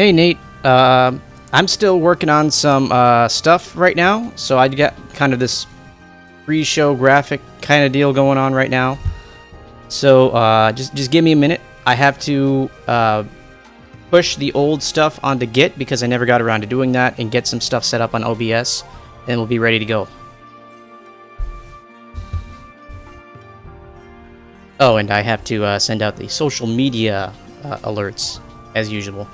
Hey Nate, I'm still working on some stuff right now, so I got kind of this pre-show graphic kind of deal going on right now. So just give me a minute. I have to push the old stuff onto Git because I never got around to doing that, and get some stuff set up on OBS, and we'll be ready to go. Oh, and I have to send out the social media alerts as usual.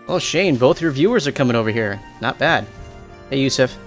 Oh, Shane, both your viewers are coming over here. Not bad. Hey, Yusuf.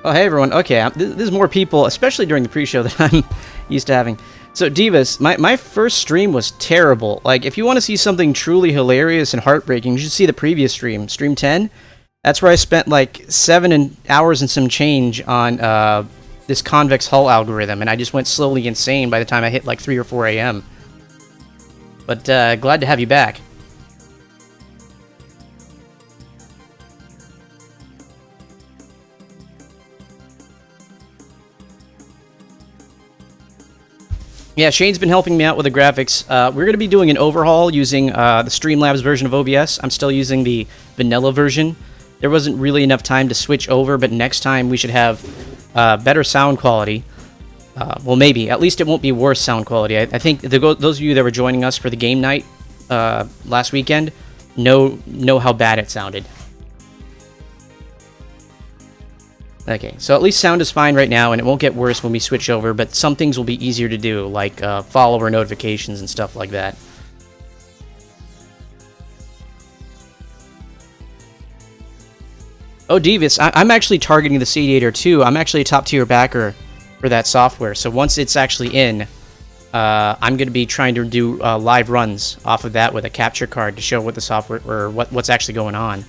Oh, hey everyone. Okay, there's more people, especially during the pre-show, that I'm used to having. So, Divas, my first stream was terrible. Like, if you want to see something truly hilarious and heartbreaking, you should see the previous stream, Stream 10. That's where I spent like 7 hours and some change on this convex hull algorithm, and I just went slowly insane by the time I hit like 3 or 4 a.m. But glad to have you back. Yeah, Shane's been helping me out with the graphics. We're going to be doing an overhaul using the Streamlabs version of OBS. I'm still using the vanilla version. There wasn't really enough time to switch over, but next time we should have better sound quality. Well, maybe. At least it won't be worse sound quality. I think those of you that were joining us for the game night last weekend know how bad it sounded. Okay, so at least sound is fine right now, and it won't get worse when we switch over, but some things will be easier to do, like follower notifications and stuff like that. Oh, Devious, I'm actually targeting the Sadiator too. I'm actually a top-tier backer for that software, so once it's actually in, I'm going to be trying to do live runs off of that with a capture card to show what the software, or what's actually going on.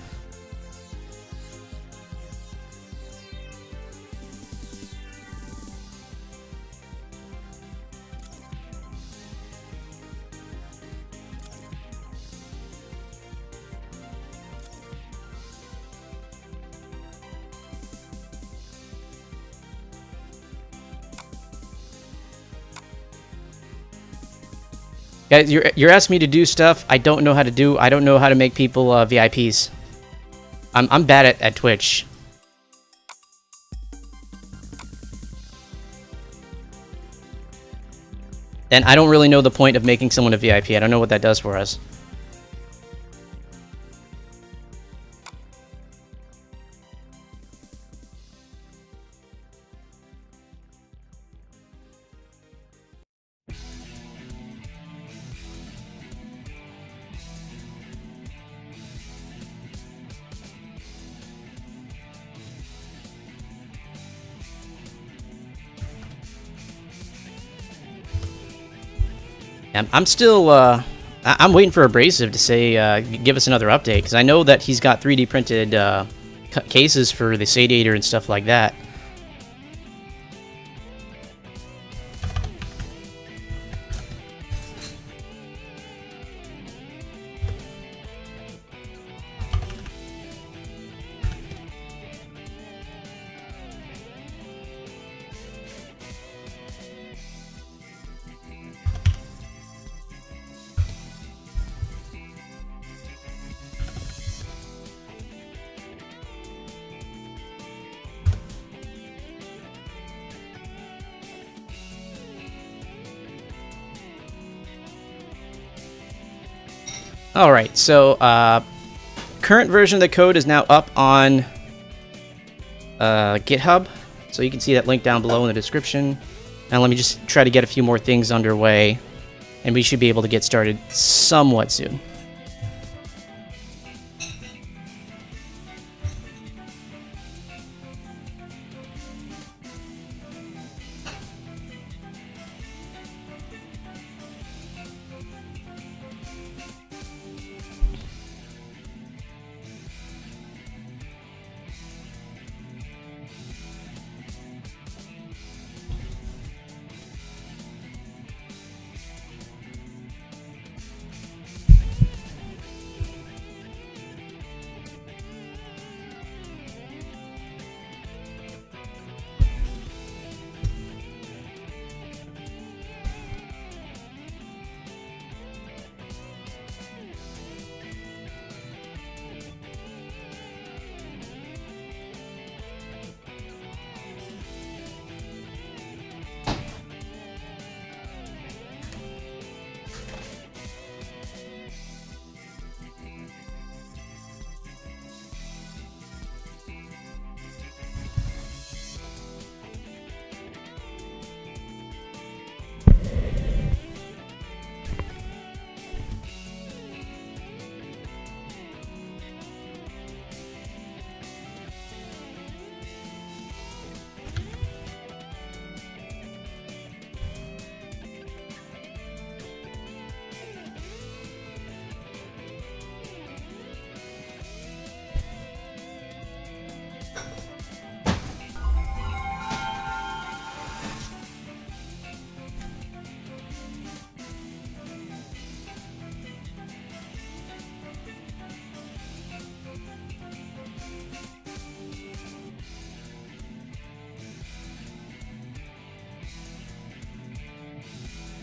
Guys, you're asking me to do stuff I don't know how to do. I don't know how to make people VIPs. I'm bad at Twitch. And I don't really know the point of making someone a VIP. I don't know what that does for us. I'm still, I'm waiting for Abrasive to say, give us another update, because I know that he's got 3D printed cases for the Sadiator and stuff like that. Alright, so current version of the code is now up on GitHub, so you can see that link down below in the description. Now let me just try to get a few more things underway, and we should be able to get started somewhat soon.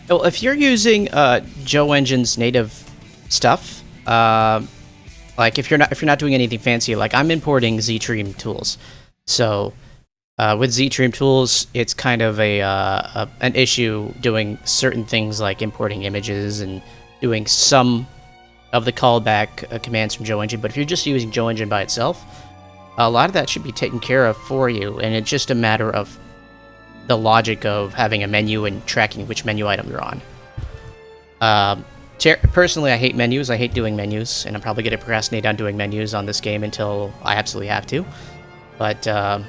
Well, if you're using Joe Engine's native stuff, like if you're not doing anything fancy, like I'm importing ZTream tools, so with ZTream tools, it's kind of an issue doing certain things like importing images and doing some of the callback commands from Joe Engine. But if you're just using Joe Engine by itself, a lot of that should be taken care of for you, and it's just a matter of the logic of having a menu and tracking which menu item you're on. Personally, I hate menus. I hate doing menus, and I'm probably going to procrastinate on doing menus on this game until I absolutely have to. But wow,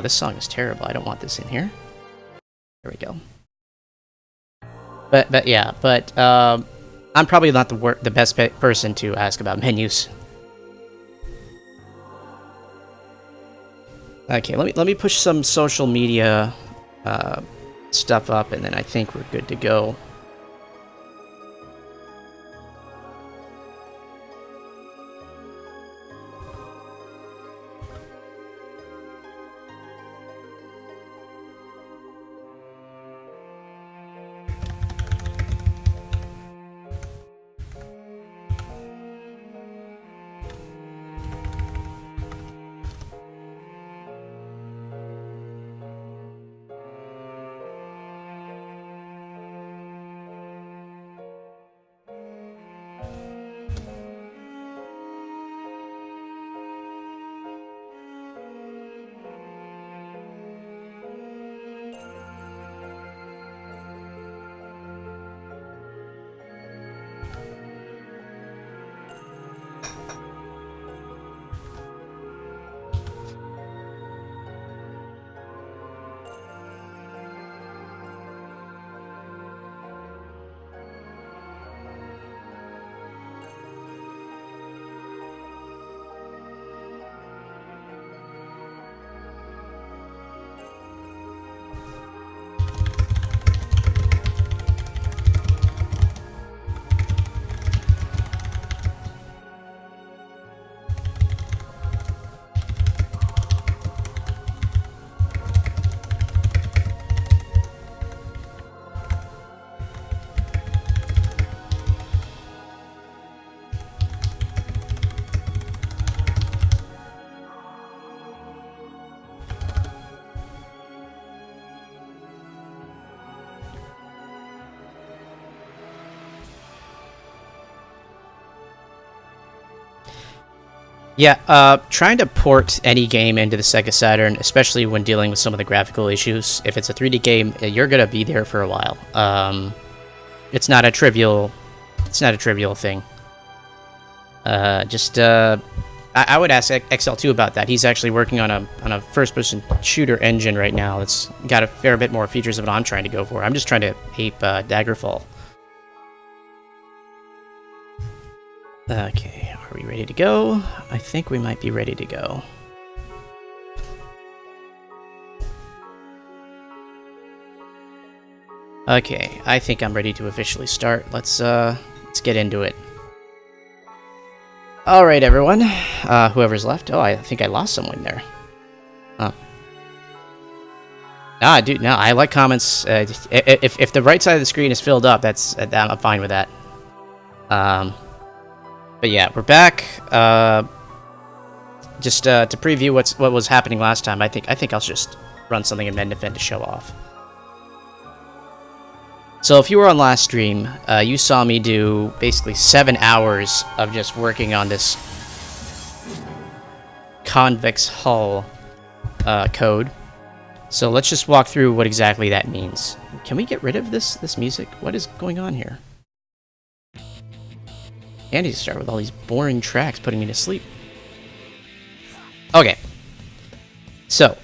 this song is terrible. I don't want this in here. There we go. But yeah, I'm probably not the best person to ask about menus. Okay, let me push some social media stuff up, and then I think we're good to go. Yeah, trying to port any game into the Sega Saturn, especially when dealing with some of the graphical issues. If it's a 3D game, you're gonna be there for a while. It's not a trivial thing. I would ask XL2 about that. He's actually working on a first-person shooter engine right now. That's got a fair bit more features of what I'm trying to go for. I'm just trying to ape Daggerfall. Okay, are we ready to go? I think we might be ready to go. Okay, I think I'm ready to officially start. Let's get into it. All right, everyone. Whoever's left. Oh, I think I lost someone there. Oh. Ah, dude, no, I like comments. If the right side of the screen is filled up, I'm fine with that. But yeah, we're back. Just to preview what was happening last time. I think I'll just run something in Mendefend to show off. So if you were on last stream, you saw me do basically 7 hours of just working on this convex hull code. So let's just walk through what exactly that means. Can we get rid of this music? What is going on here? And to start with all these boring tracks putting me to sleep. Okay. So,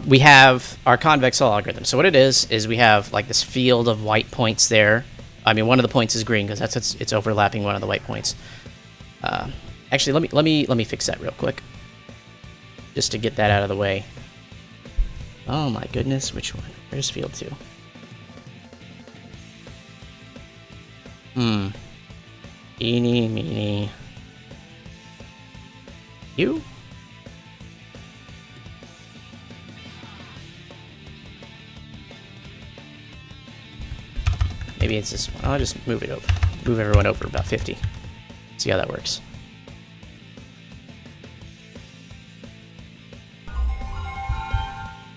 we have our convex hull algorithm. So what it is we have like this field of white points there. I mean, one of the points is green because it's overlapping one of the white points. Actually, let me fix that real quick, just to get that out of the way. Oh my goodness, which one? Where's field 2? Eeny, meeny. You? maybe it's this one. I'll just move it over. Move everyone over about 50. See how that works.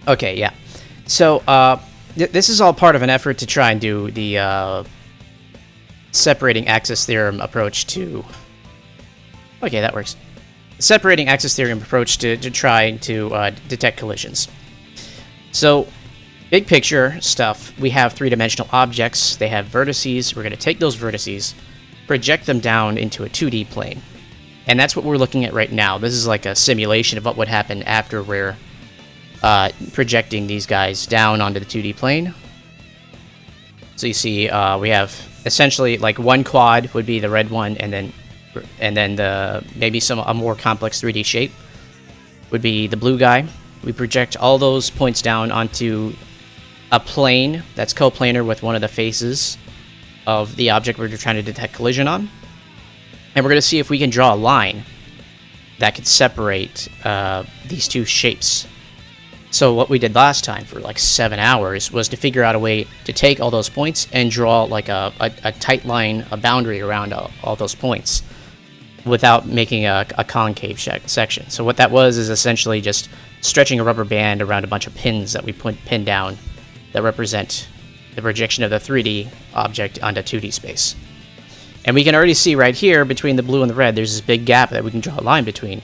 Okay, yeah. So, this is all part of an effort to try and do the separating axis theorem approach to... Okay, that works. Separating axis theorem approach to try to detect collisions. So, big picture stuff, we have three-dimensional objects. They have vertices. We're going to take those vertices, project them down into a 2D plane. And that's what we're looking at right now. This is like a simulation of what would happen after we're projecting these guys down onto the 2D plane. So you see, we have essentially like one quad would be the red one, and then the maybe a more complex 3D shape would be the blue guy. We project all those points down onto a plane that's coplanar with one of the faces of the object we're trying to detect collision on, and we're going to see if we can draw a line that could separate these two shapes. So what we did last time for like 7 hours was to figure out a way to take all those points and draw like a tight line, a boundary around all those points without making a concave section. So what that was is essentially just stretching a rubber band around a bunch of pins that we pin down that represent the projection of the 3D object onto 2D space. And we can already see right here between the blue and the red, there's this big gap that we can draw a line between.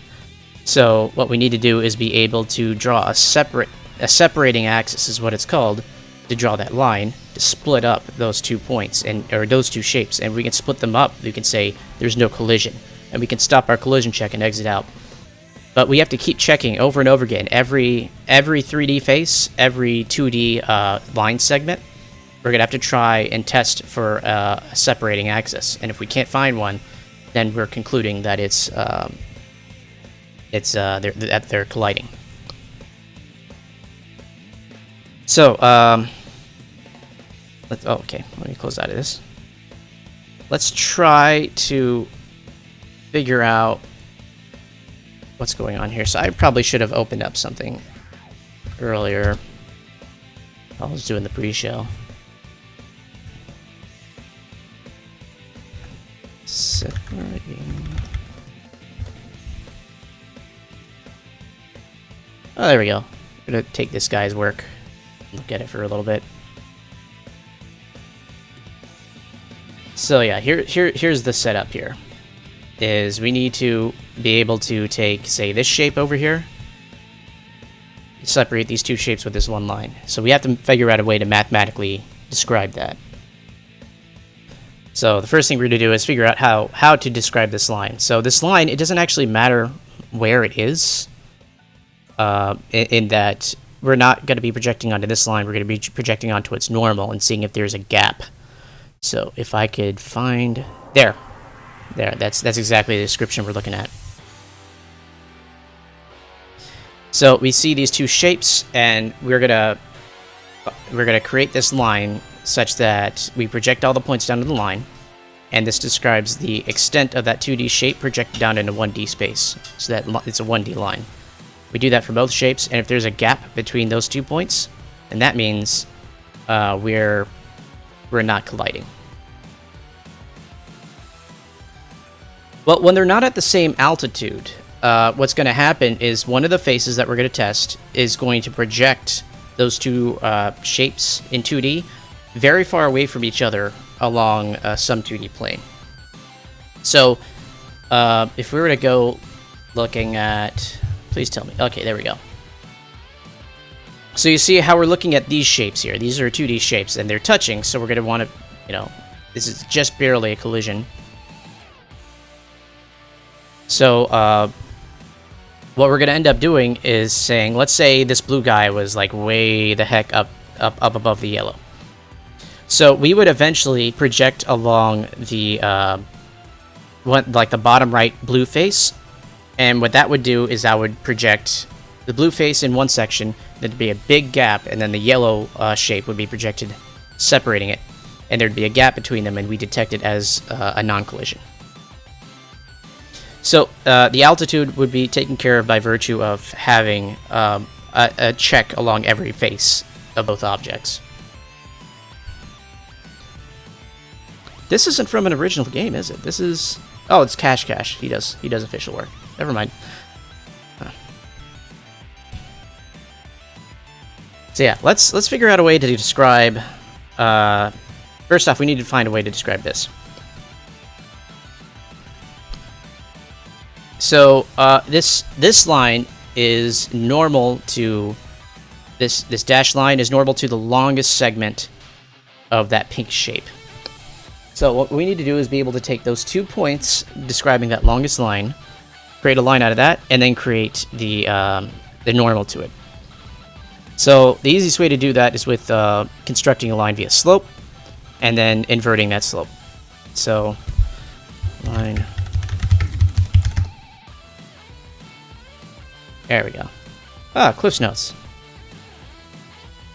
So what we need to do is be able to draw a separating axis is what it's called, to draw that line, to split up those 2 points, or those 2 shapes. And we can split them up, we can say there's no collision. And we can stop our collision check and exit out. But we have to keep checking over and over again. Every 3D face, every 2D line segment, we're going to have to try and test for a separating axis. And if we can't find one, then we're concluding that they're colliding. So, okay, let me close out of this. Let's try to figure out what's going on here. So I probably should have opened up something earlier. I was doing the pre-show. Separating. Oh, there we go. I'm gonna take this guy's work, look at it for a little bit. So yeah, here's the setup here. Is we need to be able to take, say, this shape over here, separate these 2 shapes with this one line. So we have to figure out a way to mathematically describe that. So the first thing we're going to do is figure out how to describe this line. So this line, it doesn't actually matter where it is, in that we're not going to be projecting onto this line, we're going to be projecting onto its normal and seeing if there's a gap. So if I could find... There, that's exactly the description we're looking at. So we see these 2 shapes, and we're gonna create this line such that we project all the points down to the line, and this describes the extent of that 2D shape projected down into 1D space, so that it's a 1D line. We do that for both shapes, and if there's a gap between those 2 points, then that means we're not colliding. Well, when they're not at the same altitude, what's going to happen is one of the faces that we're going to test is going to project those 2 shapes in 2D very far away from each other along some 2D plane. So if we were to go looking at... Please tell me. Okay, there we go. So you see how we're looking at these shapes here. These are 2D shapes, and they're touching, so we're going to want to, this is just barely a collision. So, what we're going to end up doing is saying, let's say this blue guy was like way the heck up above the yellow. So we would eventually project along the the bottom right blue face, and what that would do is I would project the blue face in one section, there'd be a big gap, and then the yellow shape would be projected, separating it, and there'd be a gap between them, and we detect it as a non-collision. So the altitude would be taken care of by virtue of having a check along every face of both objects. This isn't from an original game, is it? This is... Oh, it's Cash. He does official work. Never mind. Huh. So yeah, let's figure out a way to describe... first off, we need to find a way to describe this. So, this line is normal to... This dashed line is normal to the longest segment of that pink shape. So what we need to do is be able to take those 2 points describing that longest line, create a line out of that, and then create the normal to it. So the easiest way to do that is with constructing a line via slope, and then inverting that slope. So, line. There we go. Ah, Cliff's Notes.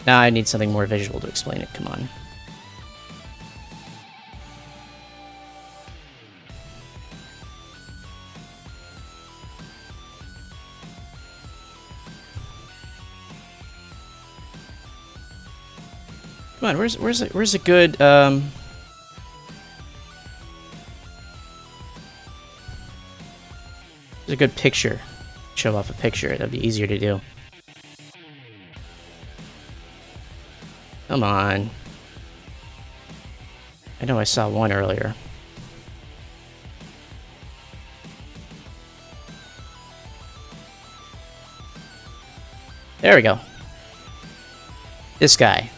Now I need something more visual to explain it. Come on. Come on, where's a good there's a good picture. Show off a picture. That'd be easier to do. Come on. I know I saw one earlier. There we go. This guy.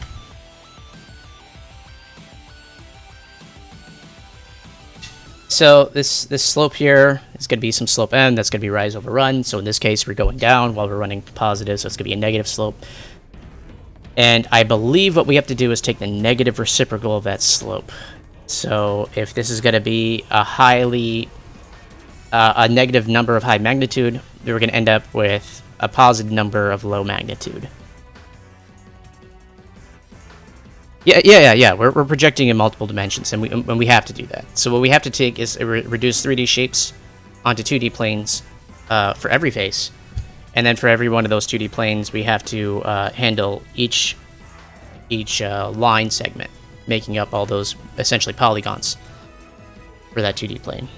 So this slope here is going to be some slope n, that's going to be rise over run. So in this case, we're going down while we're running positive, so it's going to be a negative slope. And I believe what we have to do is take the negative reciprocal of that slope. So if this is going to be a negative number of high magnitude, then we're going to end up with a positive number of low magnitude. Yeah. We're projecting in multiple dimensions, and we have to do that. So what we have to take is reduce 3D shapes onto 2D planes for every face, and then for every one of those 2D planes, we have to handle each line segment, making up all those essentially polygons for that 2D plane.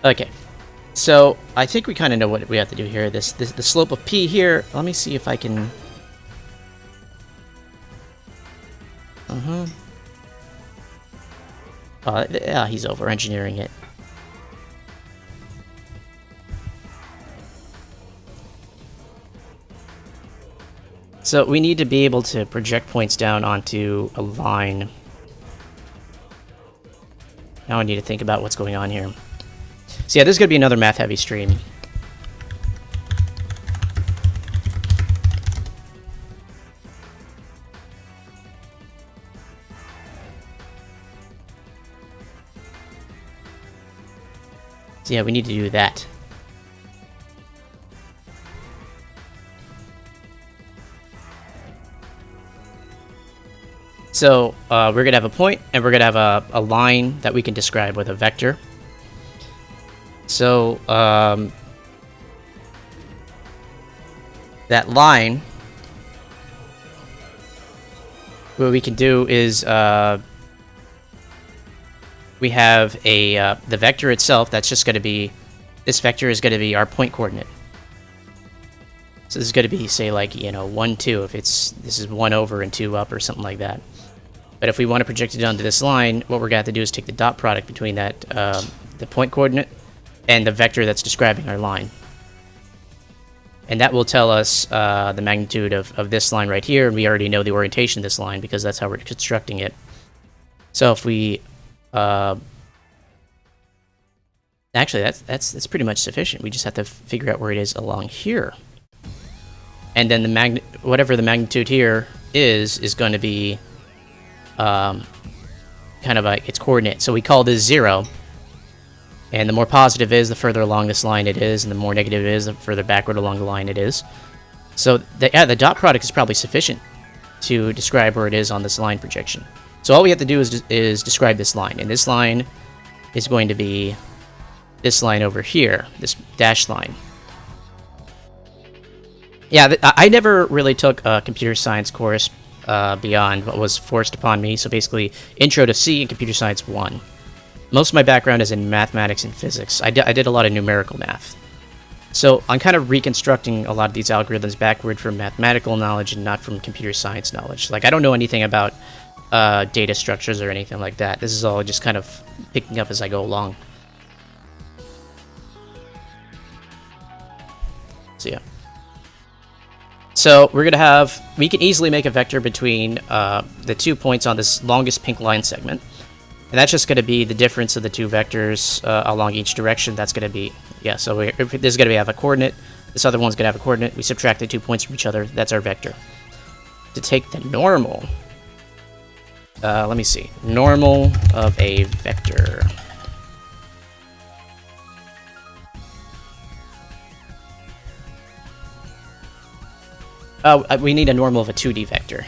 Okay. So, I think we kind of know what we have to do here. The slope of P here, let me see if I can... yeah, he's over-engineering it. So, we need to be able to project points down onto a line. Now I need to think about what's going on here. So yeah, this is going to be another math-heavy stream. So yeah, we need to do that. So we're going to have a point, and we're going to have a line that we can describe with a vector. So, that line, what we can do is, we have the vector itself, that's just going to be, this vector is going to be our point coordinate. So this is going to be, say, like, 1, 2, if this is 1 over and 2 up or something like that. But if we want to project it onto this line, what we're going to have to do is take the dot product between that, the point coordinate and the vector that's describing our line. And that will tell us the magnitude of this line right here, and we already know the orientation of this line because that's how we're constructing it. So if we... actually, that's pretty much sufficient. We just have to figure out where it is along here. And then whatever the magnitude here is going to be kind of like its coordinate. So we call this 0. And the more positive is, the further along this line it is, and the more negative it is, the further backward along the line it is. So the dot product is probably sufficient to describe where it is on this line projection. So all we have to do is describe this line, and this line is going to be this line over here, this dashed line. Yeah, I never really took a computer science course beyond what was forced upon me. So basically, Intro to C and Computer Science 1. Most of my background is in mathematics and physics. I did a lot of numerical math. So I'm kind of reconstructing a lot of these algorithms backward from mathematical knowledge and not from computer science knowledge. Like, I don't know anything about data structures or anything like that. This is all just kind of picking up as I go along. So yeah. So we're going to have... We can easily make a vector between the 2 points on this longest pink line segment. And that's just going to be the difference of the 2 vectors along each direction. That's going to be... Yeah, so this is going to have a coordinate. This other one's going to have a coordinate. We subtract the 2 points from each other. That's our vector. To take the normal... let me see. Normal of a vector. We need a normal of a 2D vector.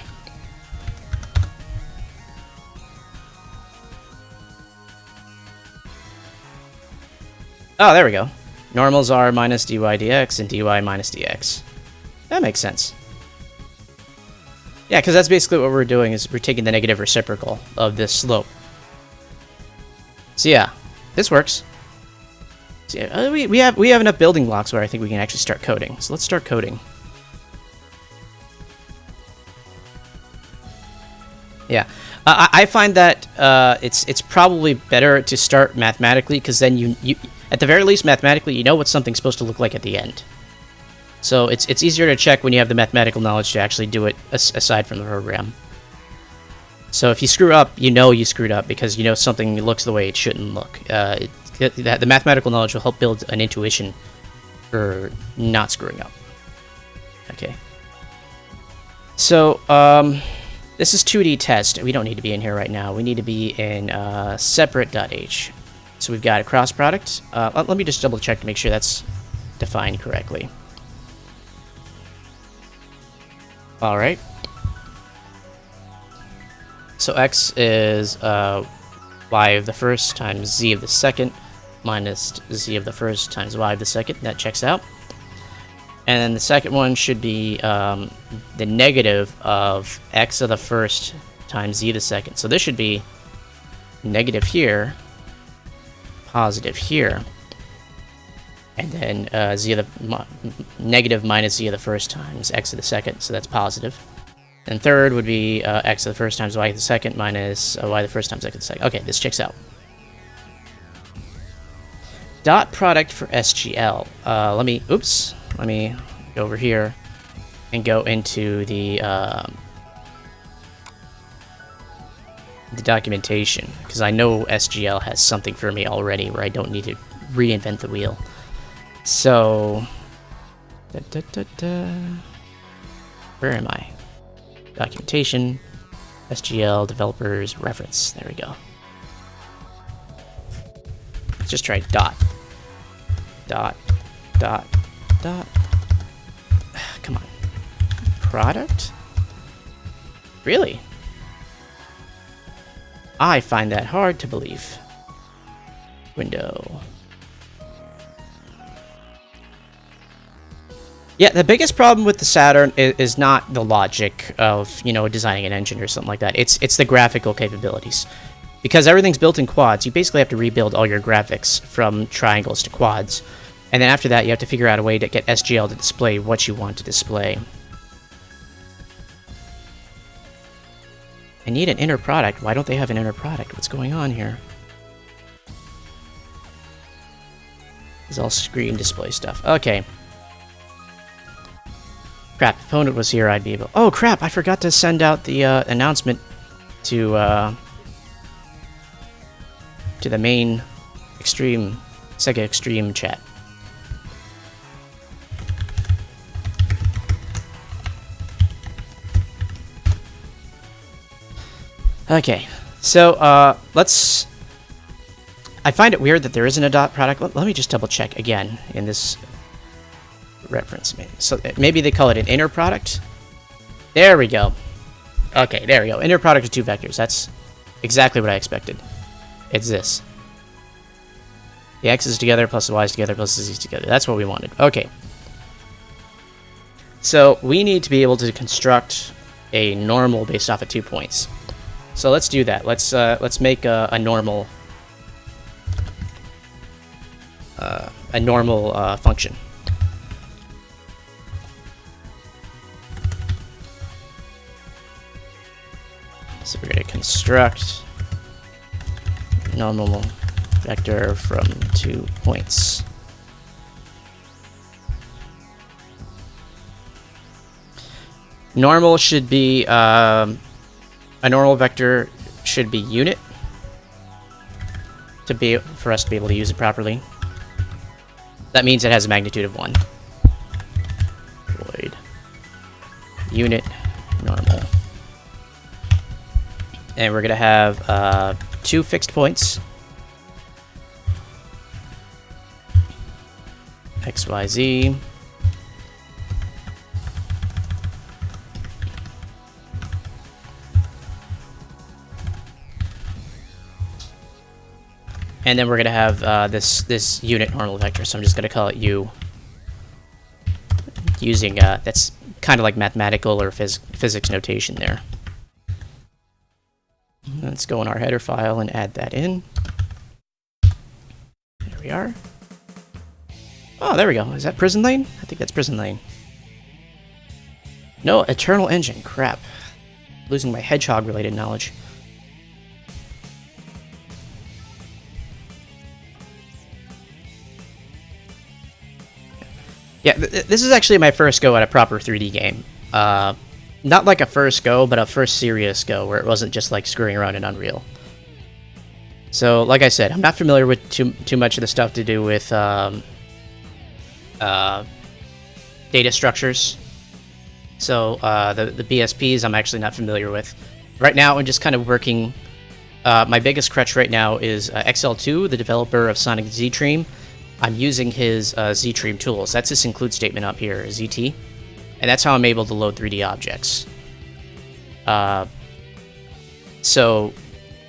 Oh, there we go. Normals are minus dy dx and dy minus dx. That makes sense. Yeah, because that's basically what we're doing, is we're taking the negative reciprocal of this slope. So yeah, this works. So, yeah, we have enough building blocks where I think we can actually start coding. So let's start coding. Yeah, I find that it's probably better to start mathematically, because then you at the very least mathematically you know what something's supposed to look like at the end. So it's easier to check when you have the mathematical knowledge to actually do it aside from the program. So if you screw up, you know you screwed up because you know something looks the way it shouldn't look. The mathematical knowledge will help build an intuition for not screwing up. Okay. So this is 2D test. We don't need to be in here right now. We need to be in separate.h. So we've got a cross product. Let me just double check to make sure that's defined correctly. All right. So x is y of the first times z of the second minus z of the first times y of the second. That checks out. And then the second one should be the negative of x of the first times z of the second. So this should be negative here, positive here, and then z of the negative minus z of the first times x of the second. So that's positive. And third would be x of the first times y of the second minus y of the first times x of the second. Okay, this checks out. Dot product for SGL. Let me go over here and go into the documentation, because I know SGL has something for me already where I don't need to reinvent the wheel. So, where am I? Documentation, SGL, developers, reference. There we go. Let's just try dot. Come on. Product? Really? I find that hard to believe. Window. Yeah, the biggest problem with the Saturn is not the logic of, you know, designing an engine or something like that. It's the graphical capabilities. Because everything's built in quads, you basically have to rebuild all your graphics from triangles to quads. And then after that, you have to figure out a way to get SGL to display what you want to display. I need an inner product. Why don't they have an inner product? What's going on here? It's all screen display stuff. Okay. Crap, if opponent was here, I'd be able... Oh, crap, I forgot to send out the announcement to the main Sega Extreme chat. Okay, so let's... I find it weird that there isn't a dot product. Let me just double check again in this reference. So maybe they call it an inner product? There we go. Okay, there we go. Inner product of 2 vectors. That's exactly what I expected. It's this. The x's together plus the y's together plus the z's together. That's what we wanted. Okay. So we need to be able to construct a normal based off of 2 points. So let's do that. Let's make a normal function. So we're going to construct normal vector from 2 points. Normal should be a normal vector should be unit for us to be able to use it properly. That means it has a magnitude of 1. Void unit normal. And we're going to have 2 fixed points. X, Y, Z. And then we're going to have this unit normal vector, so I'm just going to call it U. Using, that's kind of like mathematical or physics notation there. Let's go in our header file and add that in. There we are. Oh, there we go. Is that Prison Lane? I think that's Prison Lane. No, Eternal Engine. Crap. Losing my hedgehog-related knowledge. Yeah, this is actually my first go at a proper 3D game. Not like a first go, but a first serious go, where it wasn't just like screwing around in Unreal. So, like I said, I'm not familiar with too much of the stuff to do with data structures. So, the BSPs I'm actually not familiar with. Right now, I'm just kind of working... my biggest crutch right now is XL2, the developer of Sonic Z-Dream. I'm using his Z-Dream tools. That's this include statement up here, ZT. And that's how I'm able to load 3D objects. So,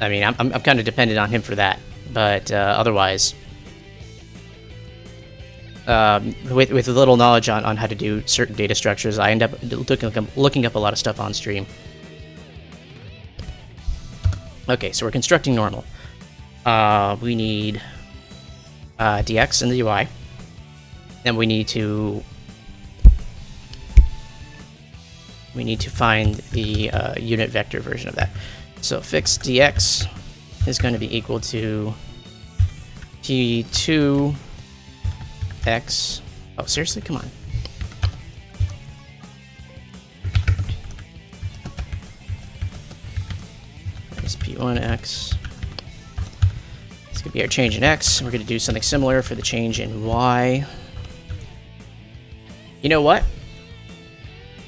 I mean, I'm kind of dependent on him for that. But otherwise, with little knowledge on how to do certain data structures, I end up looking up a lot of stuff on stream. Okay, so we're constructing normal. We need dx in the UI. Then we need to find the unit vector version of that. So fix dx is going to be equal to t2x. Oh, seriously? Come on. There's p1x. This could be our change in x. We're going to do something similar for the change in y. You know what?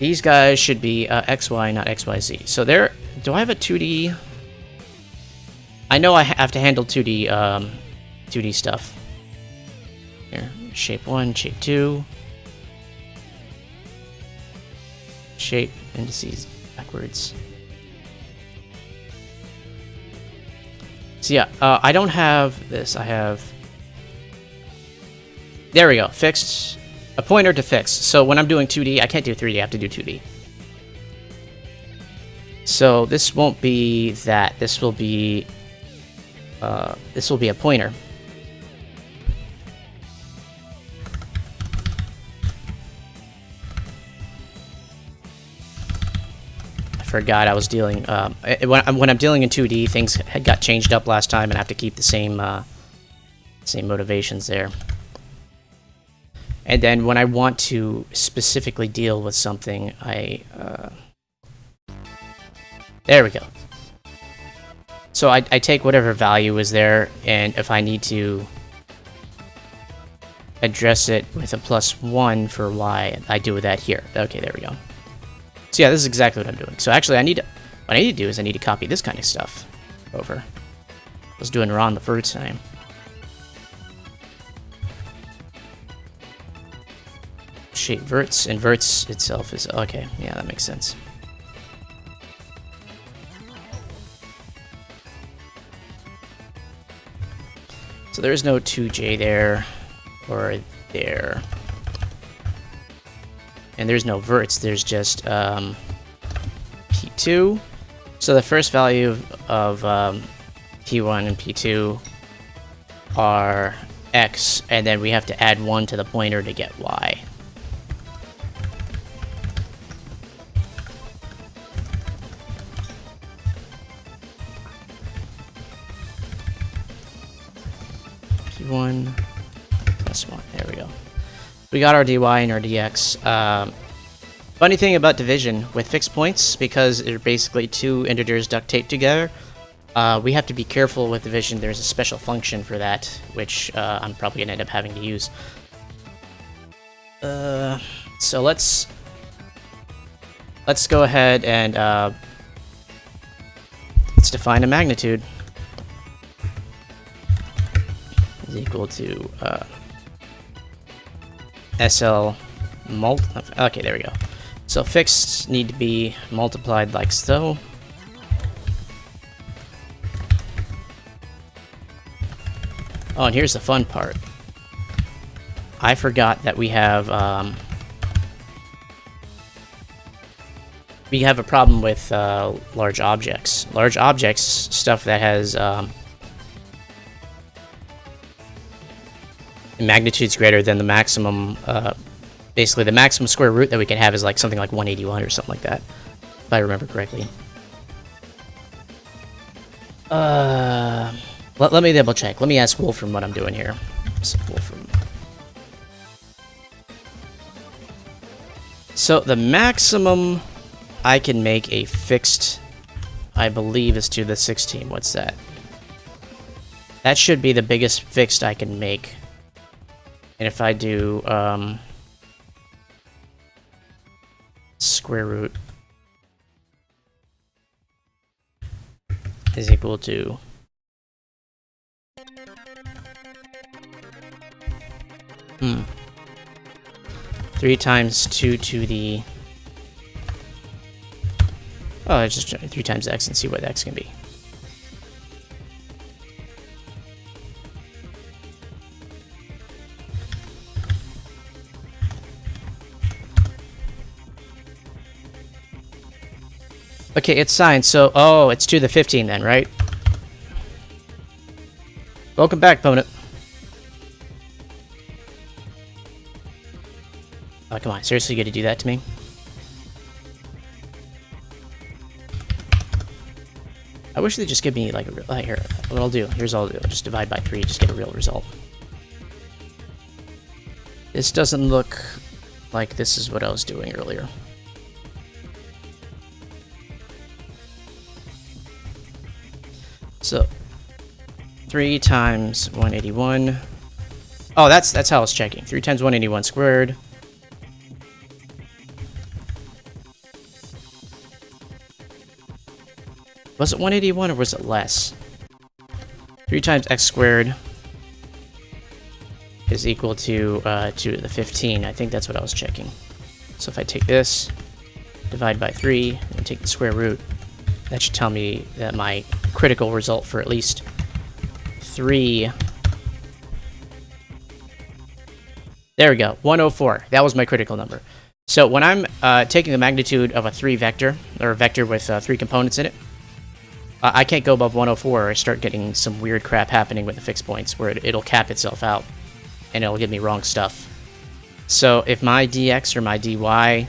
These guys should be XY, not XYZ. So there, do I have a 2D? I know I have to handle 2D stuff. Here, shape 1, shape 2. Shape indices backwards. So yeah, I don't have this. I have... There we go, fixed. A pointer to fix. So when I'm doing 2D, I can't do 3D, I have to do 2D. So this won't be that. This will be a pointer. I forgot I was dealing... when I'm dealing in 2D, things had got changed up last time, and I have to keep the same motivations there. And then when I want to specifically deal with something, there we go. So I take whatever value is there, and if I need to address it with a +1 for y, I do that here. Okay, there we go. So yeah, this is exactly what I'm doing. So actually, what I need to do is I need to copy this kind of stuff over. I was doing wrong the first time. Shape verts, and verts itself is... Okay, yeah, that makes sense. So there's no 2J there, or there. And there's no verts, there's just P2. So the first value of P1 and P2 are X, and then we have to add 1 to the pointer to get Y. P1 plus 1. There we go. We got our dy and our dx. Funny thing about division with fixed points, because they're basically two integers duct taped together, we have to be careful with division. There's a special function for that, which I'm probably going to end up having to use. So let's go ahead and let's define a magnitude. Is equal to SL mult. Okay, there we go. So fixed need to be multiplied like so. Oh, and here's the fun part. I forgot that we have a problem with large objects. Large objects, stuff that has magnitudes greater than the maximum. Basically, the maximum square root that we can have is like something like 181 or something like that, if I remember correctly. Let me double check. Let me ask Wolfram what I'm doing here. Wolfram. So the maximum I can make a fixed, I believe, is to the 16. What's that? That should be the biggest fixed I can make. And if I do square root is equal to 3 times 2 to the... Oh, it's just 3 times x and see what x can be. Okay, it's signed, so... Oh, it's to the 15 then, right? Welcome back, opponent. Oh, come on. Seriously, you gonna do that to me? I wish they'd just give me, like, a real... here, what I'll do. Here's what I'll do. I'll just divide by 3, just get a real result. This doesn't look like this is what I was doing earlier. So, 3 times 181. Oh, that's how I was checking. 3 times 181 squared. Was it 181 or was it less? 3 times x squared is equal to the 15. I think that's what I was checking. So if I take this, divide by 3, and take the square root, that should tell me that my critical result for at least 3... There we go, 104. That was my critical number. So when I'm taking the magnitude of a 3 vector, or a vector with 3 components in it, I can't go above 104 or I start getting some weird crap happening with the fixed points where it'll cap itself out and it'll give me wrong stuff. So if my dx or my dy,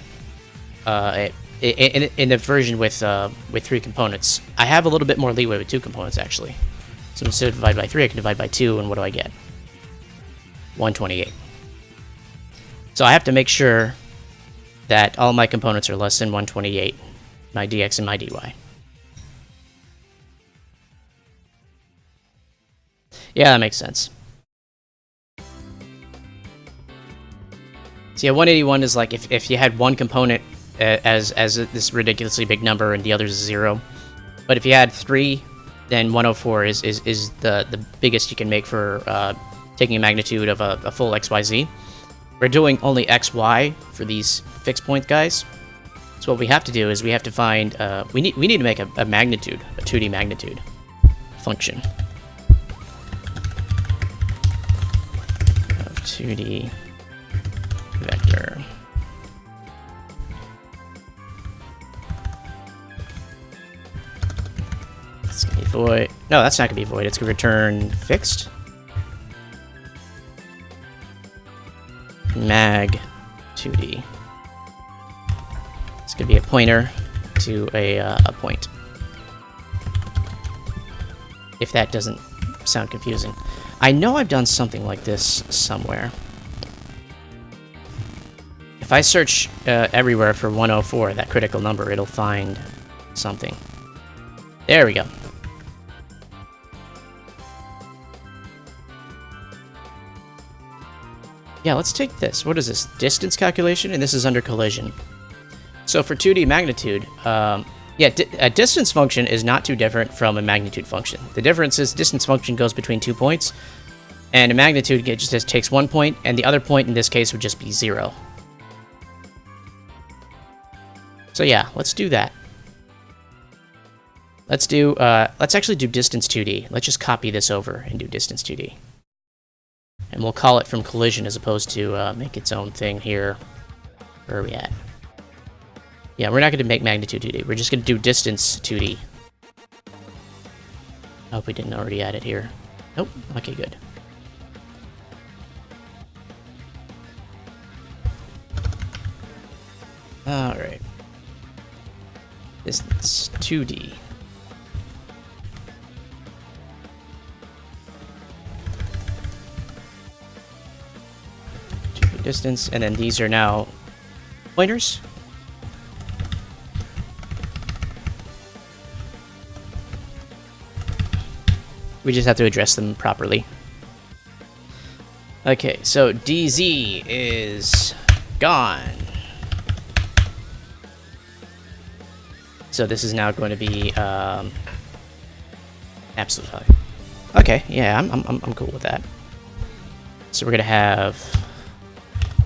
in the version with 3 components, I have a little bit more leeway with 2 components actually. So instead of divide by 3, I can divide by 2, and what do I get? 128. So I have to make sure that all my components are less than 128, my dx and my dy. Yeah, that makes sense. So yeah, 181 is like if you had one component as this ridiculously big number and the other is 0. But if you had 3, then 104 is the biggest you can make for taking a magnitude of a full XYZ. We're doing only XY for these fixed point guys. So what we have to do is we have to find we need to make a magnitude, a 2D magnitude function. 2D vector. A void. No, that's not gonna be void. It's gonna return fixed. Mag 2D. It's gonna be a pointer to a point. If that doesn't sound confusing. I know I've done something like this somewhere. If I search everywhere for 104, that critical number, it'll find something. There we go. Yeah, let's take this. What is this? Distance calculation? And this is under collision. So for 2D magnitude, a distance function is not too different from a magnitude function. The difference is distance function goes between 2 points, and a magnitude just takes 1 point, and the other point in this case would just be 0. So yeah, let's do that. Let's actually do distance 2D. Let's just copy this over and do distance 2D. And we'll call it from collision as opposed to make its own thing here. Where are we at? Yeah, we're not going to make magnitude 2D. We're just going to do distance 2D. I hope we didn't already add it here. Nope. Okay, good. Alright. Distance 2D. Distance, and then these are now pointers. We just have to address them properly. Okay, so DZ is gone. So this is now going to be absolute value. Okay, yeah, I'm cool with that. So we're gonna have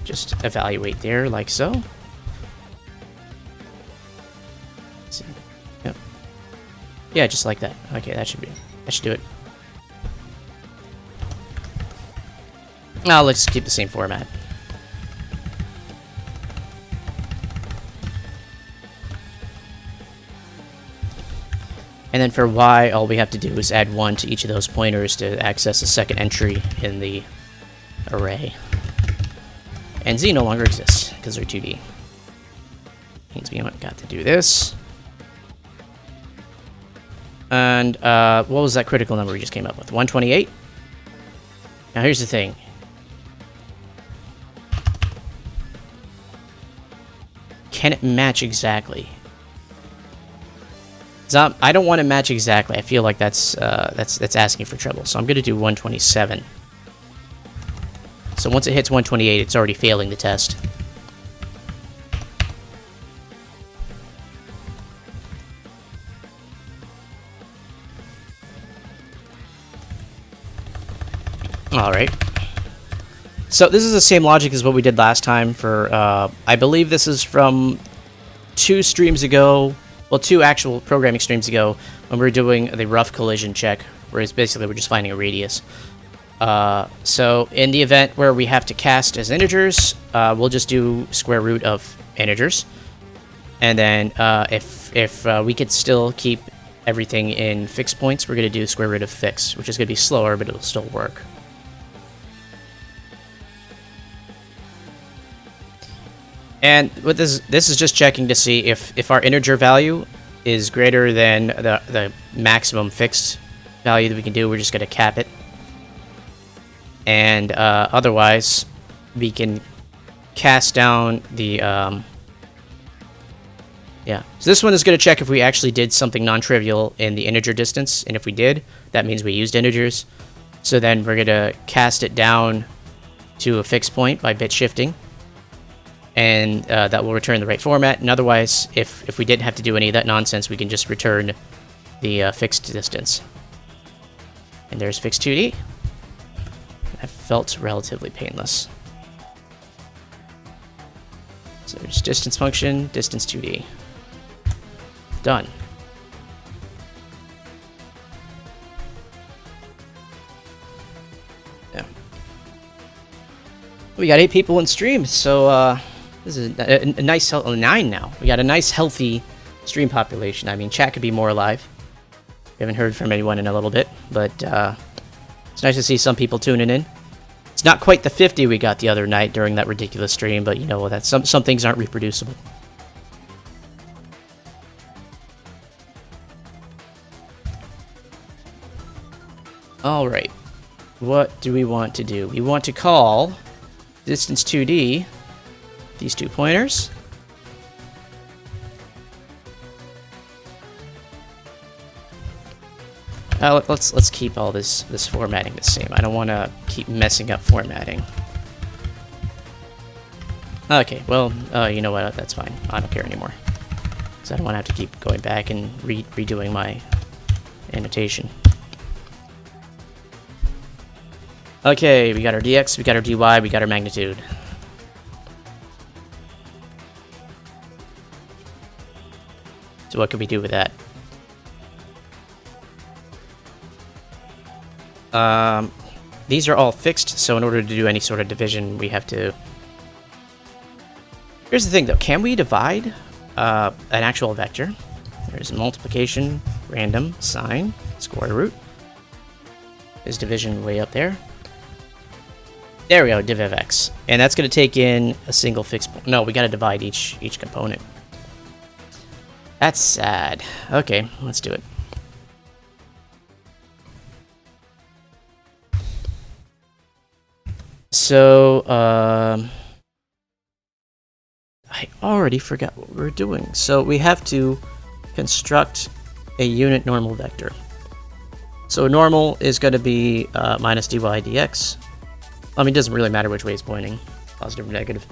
just evaluate there like so. Let's see. Yep. Yeah, just like that. Okay, that should do it. Now let's keep the same format. And then for Y, all we have to do is add 1 to each of those pointers to access a second entry in the array. And Z no longer exists, because they're 2D. Means we got to do this. And what was that critical number we just came up with? 128? Now here's the thing. Can it match exactly? So I don't want to match exactly. I feel like that's asking for trouble. So I'm going to do 127. So once it hits 128, it's already failing the test. Alright. So this is the same logic as what we did last time for, I believe this is from 2 streams ago, well, 2 actual programming streams ago, when we were doing the rough collision check, where it's basically we're just finding a radius. So in the event where we have to cast as integers, we'll just do square root of integers. And then if we could still keep everything in fixed points, we're going to do square root of fixed, which is going to be slower, but it'll still work. And what this is just checking to see if our integer value is greater than the maximum fixed value that we can do. We're just going to cap it. And otherwise, we can cast down the... yeah. So this one is going to check if we actually did something non-trivial in the integer distance. And if we did, that means we used integers. So then we're going to cast it down to a fixed point by bit shifting. And that will return the right format. And otherwise, if we didn't have to do any of that nonsense, we can just return the fixed distance. And there's fixed 2D. That felt relatively painless. So there's distance function, distance 2D. Done. Yeah. We got 8 people in stream, so this is a nice 9 now. We got a nice healthy stream population. I mean, chat could be more alive. haven't heard from anyone in a little bit, but it's nice to see some people tuning in. It's not quite the 50 we got the other night during that ridiculous stream, but you know that some things aren't reproducible. All right, what do we want to do? We want to call distance 2D these 2 pointers. Let's keep all this formatting the same. I don't want to keep messing up formatting. Okay, well, you know what? That's fine. I don't care anymore. Because I don't want to have to keep going back and redoing my annotation. Okay, we got our dx, we got our dy, we got our magnitude. So what can we do with that? These are all fixed, so in order to do any sort of division, we have to... Here's the thing, though. Can we divide an actual vector? There's multiplication, random, sine, square root. There's division way up there. There we go, div of x. And that's going to take in a single fixed point. No, we got to divide each component. That's sad. Okay, let's do it. So, I already forgot what we were doing. So we have to construct a unit normal vector. So normal is going to be minus dy dx. I mean, it doesn't really matter which way it's pointing, positive or negative.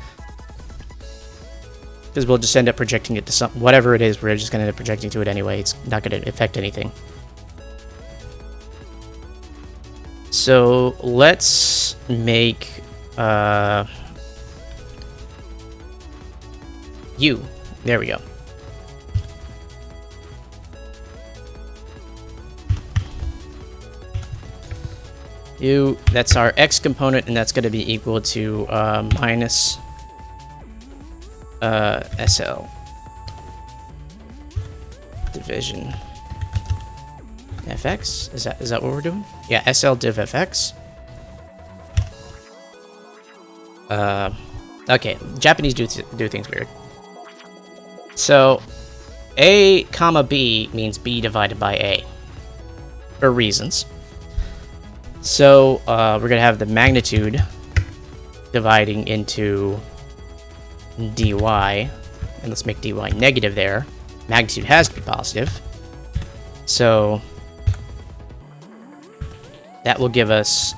Because we'll just end up projecting it to some, whatever it is, we're just going to end up projecting to it anyway. It's not going to affect anything. So let's make u. There we go. U, that's our x component, and that's going to be equal to minus SL division fx. Is that what we're doing? Yeah, SL div fx. Okay, Japanese do things weird. So a comma b means b divided by a for reasons. So we're gonna have the magnitude dividing into dy, and let's make dy negative there. Magnitude has to be positive, so that will give us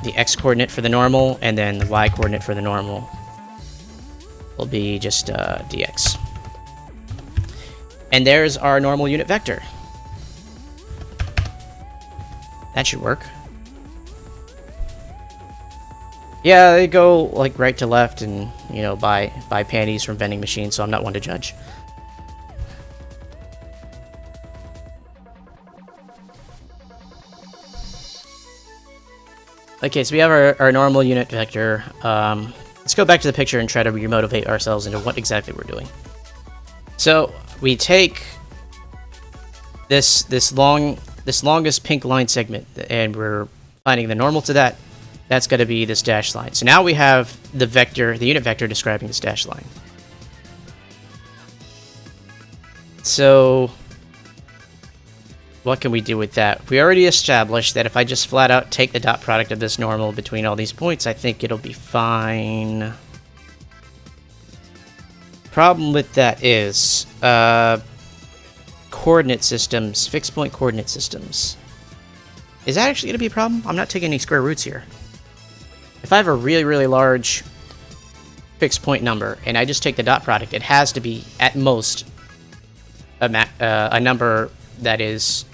the x-coordinate for the normal, and then the y-coordinate for the normal will be just dx. And there's our normal unit vector. That should work. Yeah, they go like right to left, and you know, buy panties from vending machines, so I'm not one to judge. Okay, so we have our normal unit vector. Let's go back to the picture and try to remotivate ourselves into what exactly we're doing. So we take this longest pink line segment, and we're finding the normal to that. That's going to be this dashed line. So now we have the vector, the unit vector describing this dashed line. So what can we do with that? We already established that if I just flat out take the dot product of this normal between all these points, I think it'll be fine. Problem with that is coordinate systems, fixed point coordinate systems. Is that actually going to be a problem? I'm not taking any square roots here. If I have a really, really large fixed point number and I just take the dot product, it has to be at most a number that is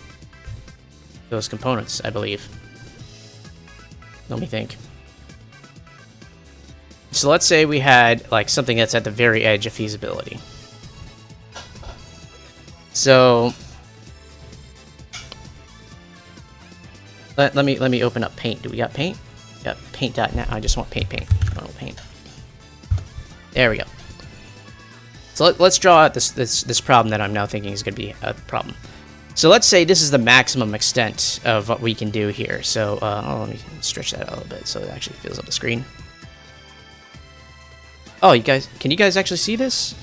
those components, I believe. Let me think. So let's say we had like something that's at the very edge of feasibility. So let me open up Paint. Do we got Paint? Got paint.net. I just want paint. I don't paint. There we go. So let's draw out this problem that I'm now thinking is going to be a problem. So let's say this is the maximum extent of what we can do here. So let me stretch that out a little bit so it actually fills up the screen. Oh, can you guys actually see this?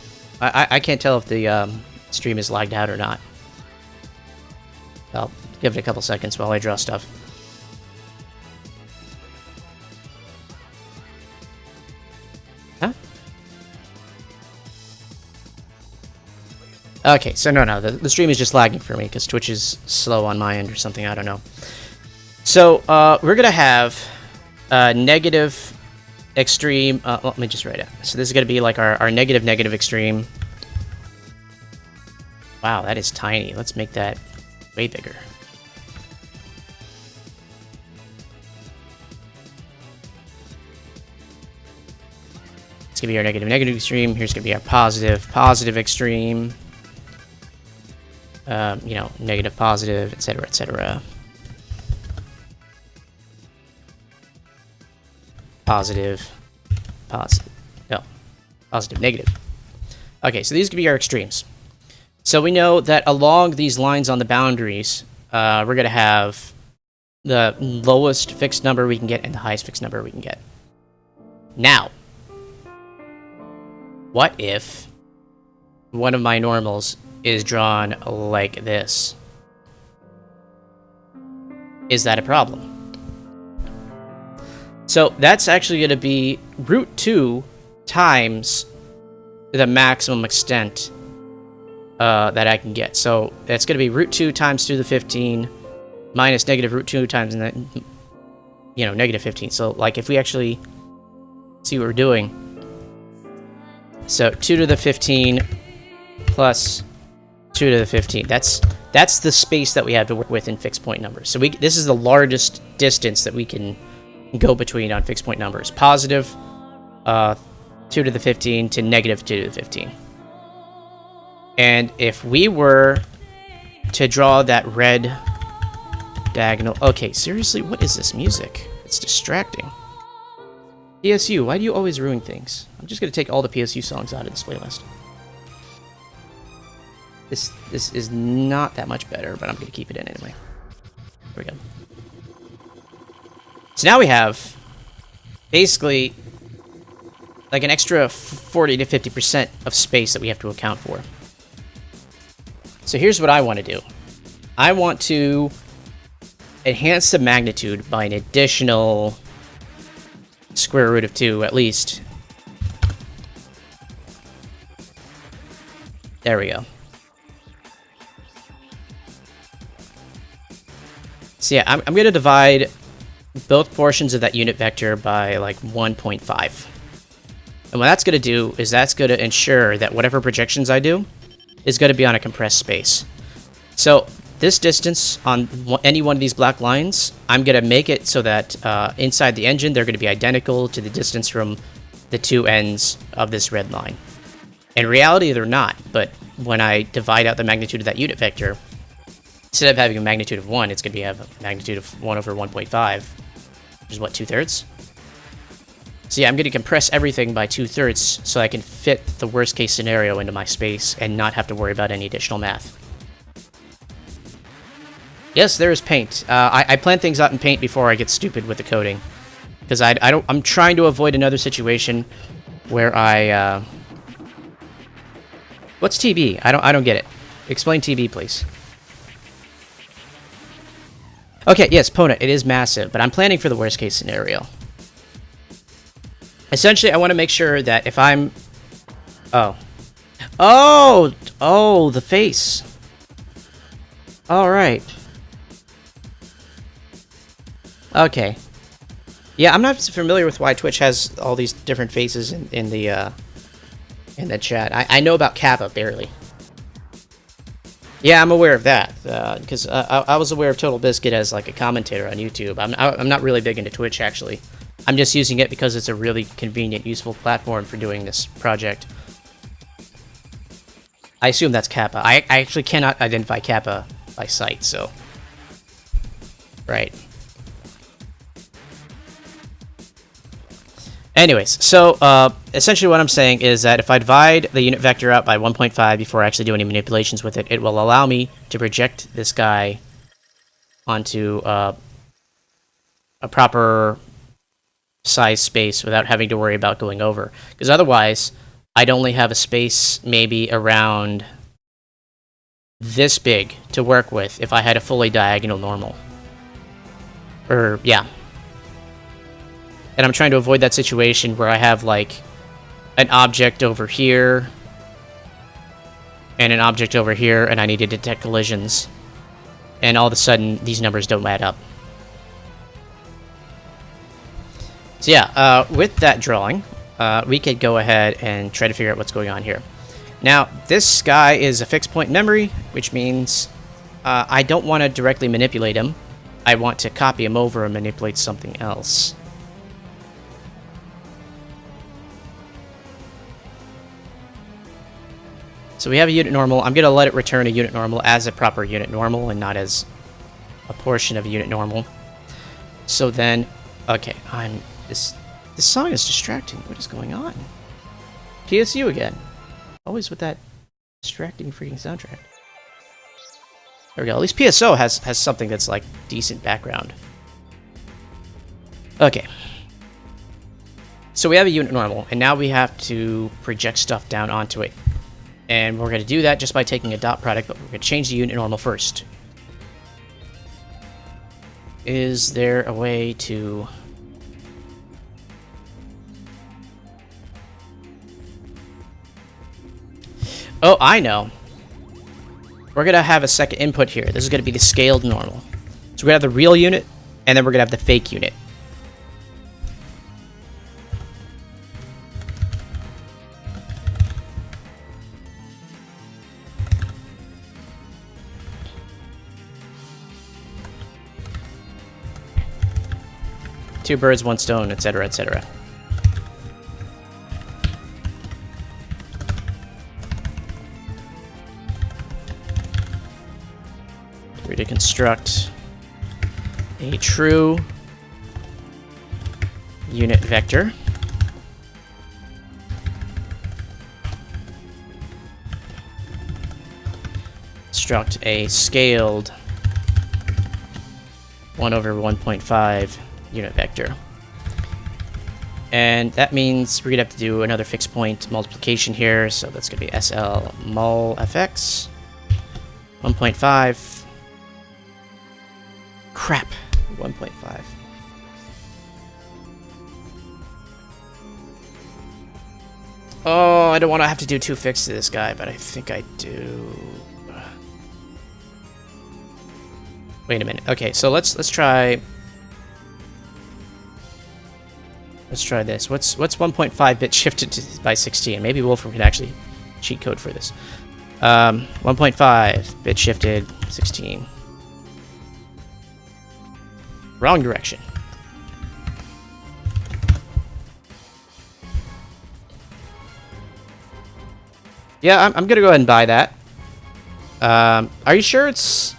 I can't tell if the stream is lagged out or not. I'll give it a couple seconds while I draw stuff. Huh? Okay, so no, the stream is just lagging for me because Twitch is slow on my end or something, I don't know. So, we're gonna have negative extreme, let me just write it. So this is gonna be like our negative extreme. Wow, that is tiny. Let's make that way bigger. It's gonna be our negative extreme. Here's gonna be our positive extreme. You know, negative, positive, etc., etc. Positive, no, positive, negative. Okay, so these could be our extremes. So we know that along these lines on the boundaries, we're going to have the lowest fixed number we can get and the highest fixed number we can get. Now, what if one of my normals is drawn like this? Is that a problem? So that's actually going to be root 2 times the maximum extent that I can get. So that's going to be root 2 times 2 to the 15 minus negative root 2 times, you know, negative 15. So like if we actually see what we're doing. So 2 to the 15 plus 2 to the 15. That's the space that we have to work with in fixed point numbers. So this is the largest distance that we can go between on fixed point numbers. Positive 2 to the 15 to negative 2 to the 15. And if we were to draw that red diagonal... Okay, seriously, what is this music? It's distracting. PSU, why do you always ruin things? I'm just going to take all the PSU songs out of this playlist. This is not that much better, but I'm going to keep it in anyway. There we go. So now we have basically like an extra 40 to 50% of space that we have to account for. So here's what I want to do. I want to enhance the magnitude by an additional square root of 2 at least. There we go. So yeah, I'm going to divide both portions of that unit vector by like 1.5. And what that's going to do is that's going to ensure that whatever projections I do is going to be on a compressed space. So this distance on any one of these black lines, I'm going to make it so that inside the engine, they're going to be identical to the distance from the two ends of this red line. In reality, they're not, but when I divide out the magnitude of that unit vector, instead of having a magnitude of 1, it's going to have a magnitude of 1 over 1.5, which is what, 2/3? So yeah, I'm going to compress everything by 2/3 so I can fit the worst case scenario into my space and not have to worry about any additional math. Yes, there is paint. I plan things out in paint before I get stupid with the coding, because I'm trying to avoid another situation where I what's TB? I don't get it. Explain TB, please. Okay, yes, Pona, it is massive, but I'm planning for the worst case scenario. Essentially, I want to make sure that if I'm... Oh, the face. Alright. Okay. Yeah, I'm not familiar with why Twitch has all these different faces in the chat. I know about Kappa, barely. Yeah, I'm aware of that, because I was aware of Total Biscuit as like a commentator on YouTube. I'm not really big into Twitch, actually. I'm just using it because it's a really convenient, useful platform for doing this project. I assume that's Kappa. I actually cannot identify Kappa by sight, so... Right. Anyways, so essentially what I'm saying is that if I divide the unit vector out by 1.5 before I actually do any manipulations with it, it will allow me to project this guy onto a proper size space without having to worry about going over. Because otherwise, I'd only have a space maybe around this big to work with if I had a fully diagonal normal. Yeah. And I'm trying to avoid that situation where I have, like, an object over here and an object over here, and I need to detect collisions. And all of a sudden, these numbers don't add up. So yeah, with that drawing, we could go ahead and try to figure out what's going on here. Now, this guy is a fixed point memory, which means I don't want to directly manipulate him. I want to copy him over and manipulate something else. So we have a unit normal. I'm going to let it return a unit normal as a proper unit normal and not as a portion of a unit normal. So then, okay, this song is distracting. What is going on? PSU again. Always with that distracting freaking soundtrack. There we go. At least PSO has something that's like decent background. Okay. So we have a unit normal, and now we have to project stuff down onto it. And we're going to do that just by taking a dot product, but we're going to change the unit normal first. Is there a way to... Oh, I know. We're going to have a second input here. This is going to be the scaled normal. So we're going to have the real unit, and then we're going to have the fake unit. Two birds, one stone, etc., etc. We're to construct a true unit vector. Construct a scaled 1 over 1.5 unit vector. And that means we're going to have to do another fixed point multiplication here, so that's going to be SL mul fx 1.5. Crap, 1.5. Oh, I don't want to have to do two fixes to this guy, but I think I do. Wait a minute. Okay, so let's try. Let's try this. What's 1.5 bit shifted by 16? Maybe Wolfram can actually cheat code for this. 1.5 bit shifted 16. Wrong direction. Yeah, I'm gonna go ahead and buy that. Are you sure it's...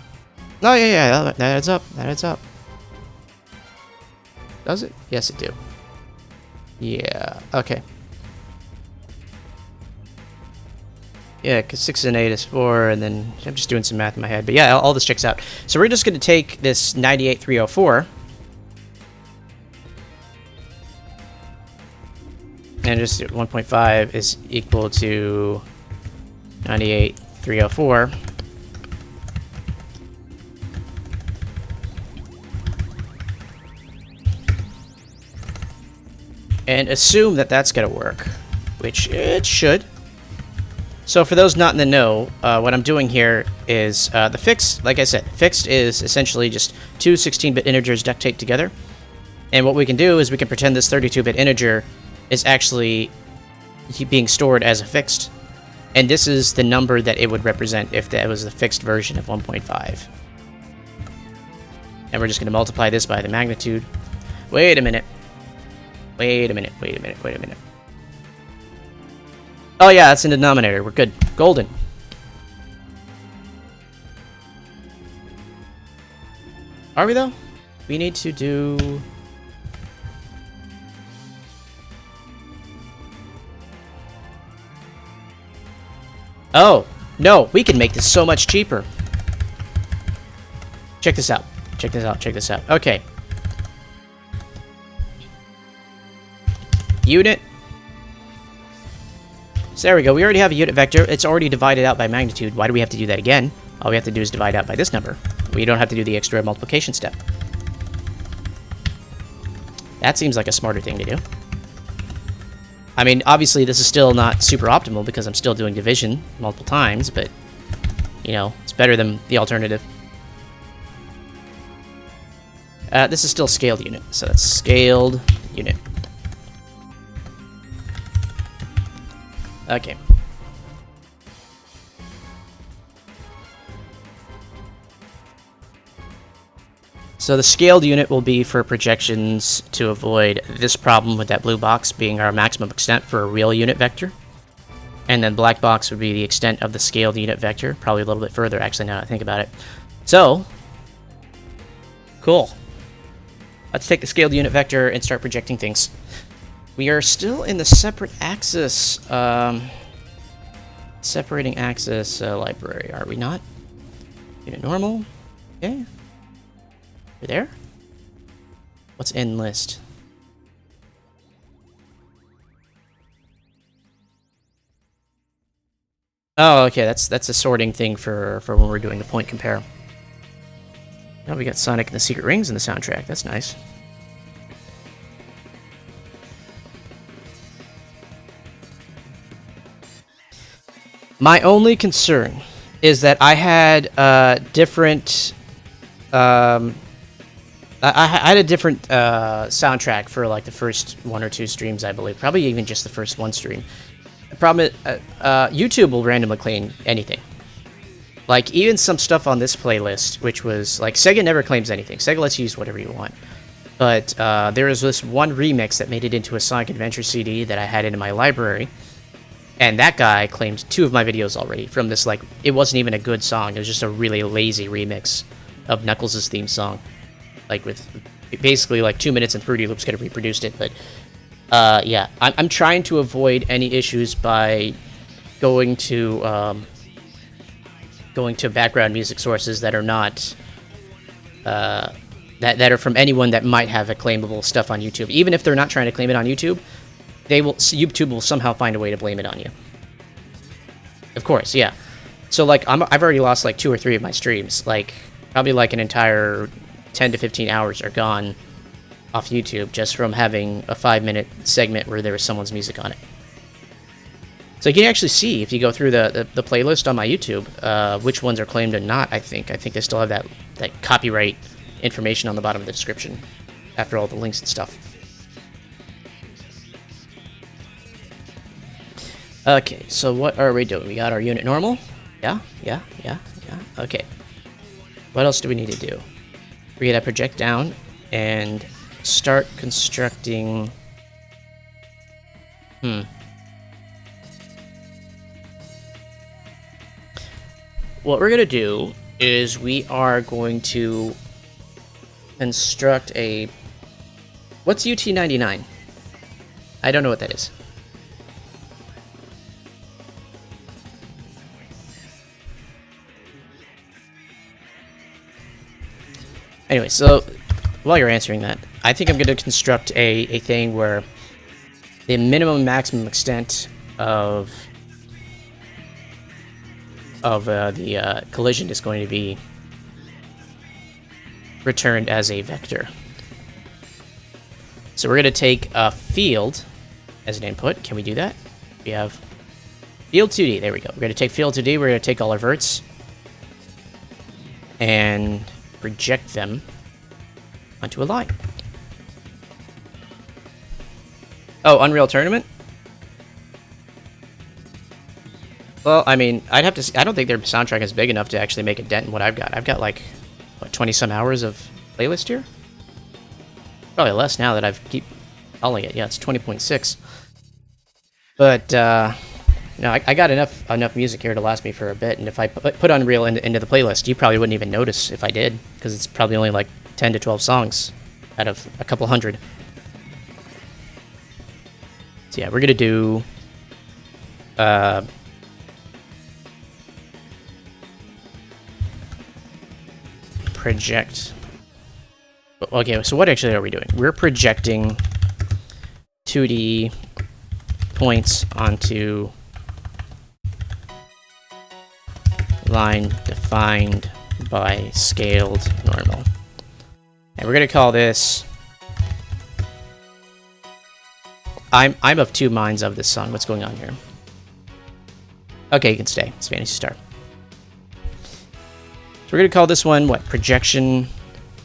No, yeah, that adds up. That adds up. Does it? Yes, it do. Yeah, okay. Yeah, because 6 and 8 is 4, and then I'm just doing some math in my head. But yeah, all this checks out. So we're just going to take this 98304 and just 1.5 is equal to 98304. And assume that that's going to work, which it should. So for those not in the know, what I'm doing here is the fixed, like I said, fixed is essentially just two 16-bit integers duct taped together. And what we can do is we can pretend this 32-bit integer is actually being stored as a fixed. And this is the number that it would represent if that was the fixed version of 1.5. And we're just going to multiply this by the magnitude. Wait a minute. Wait a minute. Oh yeah, that's in the denominator. We're good. Golden. Are we though? We need to do... Oh, no, we can make this so much cheaper. Check this out. Check this out. Check this out. Okay. Unit. So there we go. We already have a unit vector. It's already divided out by magnitude. Why do we have to do that again? All we have to do is divide out by this number. We don't have to do the extra multiplication step. That seems like a smarter thing to do. I mean, obviously this is still not super optimal because I'm still doing division multiple times, but, you know, it's better than the alternative. This is still scaled unit, so that's scaled unit. Okay. So the scaled unit will be for projections to avoid this problem with that blue box being our maximum extent for a real unit vector. And then black box would be the extent of the scaled unit vector, probably a little bit further actually now that I think about it. So, cool. Let's take the scaled unit vector and start projecting things. We are still in the separate axis, separating axis library, are we not? Unit normal, okay. You're there? What's in list? Oh, okay, that's a sorting thing for when we're doing the point compare. Now we got Sonic and the Secret Rings in the soundtrack. That's nice. My only concern is that I had different. I had a different soundtrack for like the first 1 or 2 streams, I believe. Probably even just the first 1 stream. The problem is, YouTube will randomly claim anything. Like, even some stuff on this playlist, which was, like, Sega never claims anything. Sega lets you use whatever you want. But there was this one remix that made it into a Sonic Adventure CD that I had in my library. And that guy claimed 2 of my videos already from this, like, it wasn't even a good song. It was just a really lazy remix of Knuckles' theme song. Like, with basically, like, 2 minutes and Fruity Loops could have reproduced it. But, yeah, I'm trying to avoid any issues by going to background music sources that are not, that are from anyone that might have a claimable stuff on YouTube. Even if they're not trying to claim it on YouTube, YouTube will somehow find a way to blame it on you. Of course, yeah. So, like, I've already lost, like, 2 or 3 of my streams. Like, probably, like, an entire 10 to 15 hours are gone off YouTube just from having a 5-minute segment where there was someone's music on it. So you can actually see, if you go through the playlist on my YouTube, which ones are claimed and not, I think. I think they still have that copyright information on the bottom of the description after all the links and stuff. Okay, so what are we doing? We got our unit normal. Yeah. Okay. What else do we need to do? We're gonna project down and start constructing... What we're gonna do is we are going to construct a... What's UT99? I don't know what that is. Anyway, so while you're answering that, I think I'm going to construct a thing where the minimum and maximum extent of the collision is going to be returned as a vector. So we're going to take a field as an input. Can we do that? We have field 2D. There we go. We're going to take field 2D. We're going to take all our verts and project them onto a line. Oh, Unreal Tournament? Well, I mean, I'd have to... I don't think their soundtrack is big enough to actually make a dent in what I've got. I've got, like, what, 20-some hours of playlist here? Probably less now that I've keep calling it. Yeah, it's 20.6. But, no, I got enough music here to last me for a bit, and if I put Unreal into the playlist, you probably wouldn't even notice if I did, because it's probably only like 10 to 12 songs out of a couple hundred. So yeah, we're gonna do project. Okay, so what actually are we doing? We're projecting 2D points onto line defined by scaled normal. And we're gonna call this... I'm of two minds of this song. What's going on here? Okay, you can stay. It's Fantasy Star. So we're gonna call this one, what? Project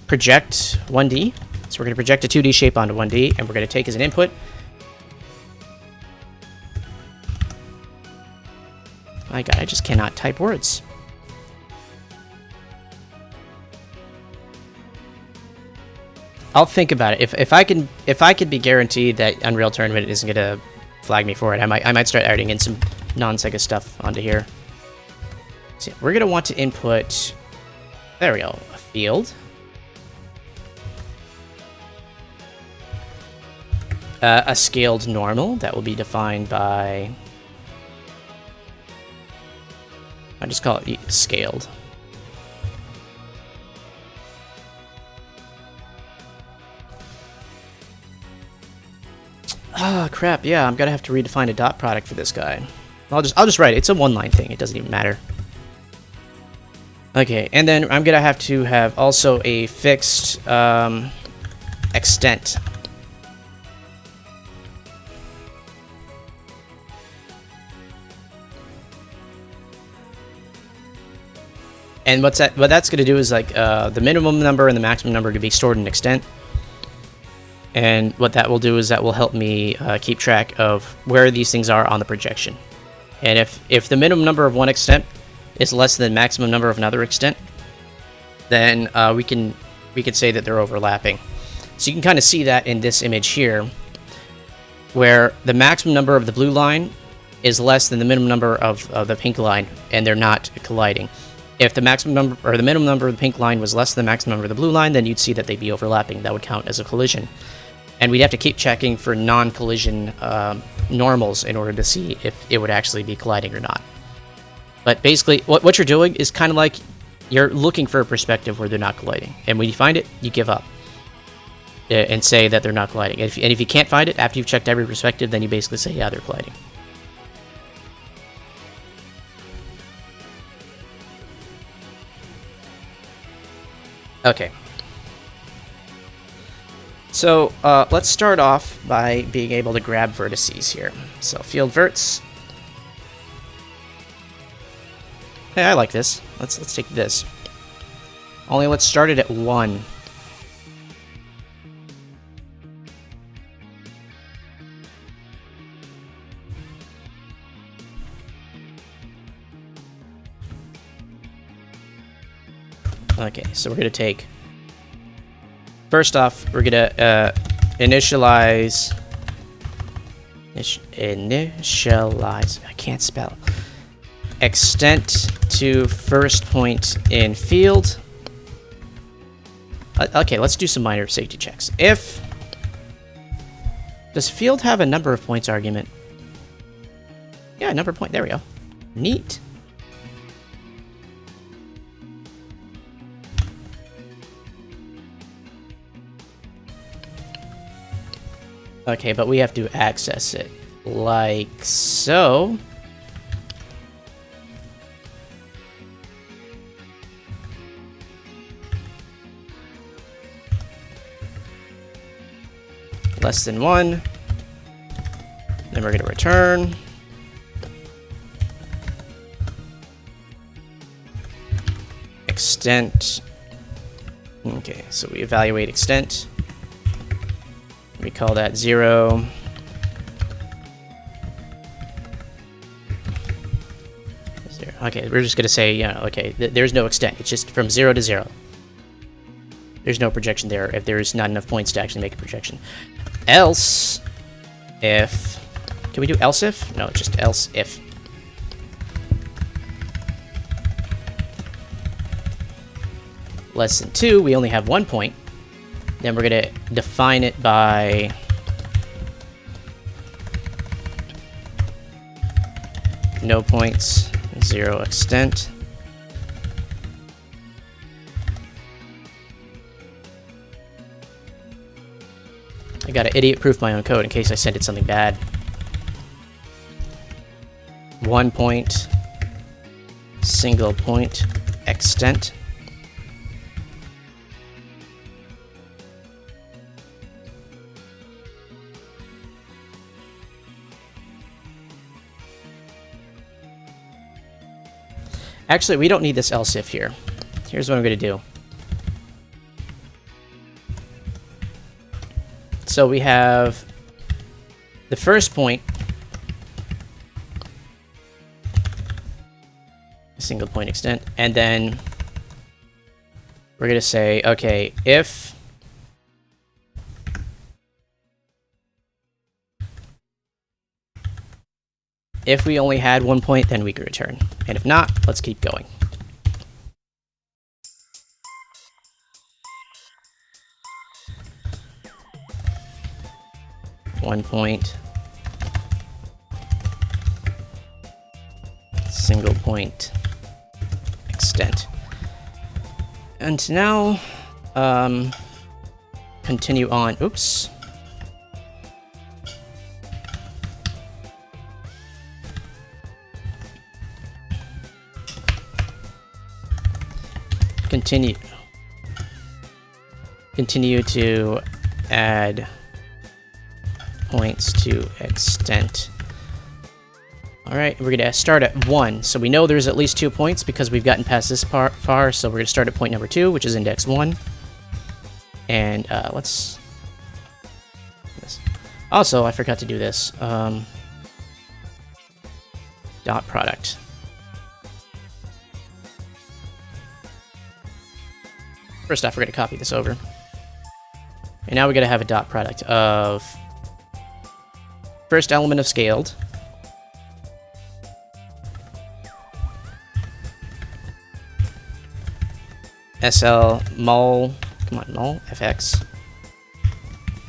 1D. So we're gonna project a 2D shape onto 1D, and we're gonna take as an input... My god, I just cannot type words. I'll think about it. If I could be guaranteed that Unreal Tournament isn't gonna flag me for it, I might start adding in some non-Sega stuff onto here. So we're gonna want to input, there we go, a field. A scaled normal that will be defined by, I'll just call it scaled. Ah, crap, yeah, I'm gonna have to redefine a dot product for this guy. I'll just write it. It's a one-line thing, it doesn't even matter. Okay, and then I'm gonna have to have also a fixed extent. And what that's gonna do is like the minimum number and the maximum number to be stored in extent. And what that will do is that will help me keep track of where these things are on the projection. And if the minimum number of one extent is less than the maximum number of another extent, then we can say that they're overlapping. So you can kind of see that in this image here, where the maximum number of the blue line is less than the minimum number of the pink line, and they're not colliding. If the maximum number or the minimum number of the pink line was less than the maximum number of the blue line, then you'd see that they'd be overlapping. That would count as a collision. And we'd have to keep checking for non-collision normals in order to see if it would actually be colliding or not. But basically, what you're doing is kind of like you're looking for a perspective where they're not colliding. And when you find it, you give up and say that they're not colliding. And if you can't find it after you've checked every perspective, then you basically say, yeah, they're colliding. Okay. So let's start off by being able to grab vertices here. So field verts. Hey, I like this. Let's take this. Only let's start it at 1. Okay, so we're gonna take. First off, we're gonna initialize. I can't spell. Extent to first point in field. Okay, let's do some minor safety checks. Does field have a number of points argument? Yeah, number of point. There we go. Neat. Okay, but we have to access it like so. Less than 1. Then we're going to return. Extent. Okay, so we evaluate extent. We call that 0. Okay, we're just going to say, yeah, okay, there's no extent. It's just from 0 to 0. There's no projection there if there's not enough points to actually make a projection. Else, if... Can we do else if? No, just else if. Less than 2, we only have 1 point. Then we're going to define it by... no points, 0 extent. I gotta idiot-proof my own code in case I send it something bad. 1 point, single point, extent. Actually, we don't need this else if here. Here's what I'm going to do. So we have the first point, single point extent, and then we're going to say, okay, if we only had 1 point, then we could return. And if not, let's keep going. One point, single point, extent. And now, continue on. Oops. Continue to add points to extent. Alright, we're going to start at 1. So we know there's at least 2 points because we've gotten past this far, so we're going to start at point number 2, which is index 1. And let's... Also, I forgot to do this. Dot product. First off, we're going to copy this over. And now we're going to have a dot product of first element of scaled, SL mul, come on, mul, FX.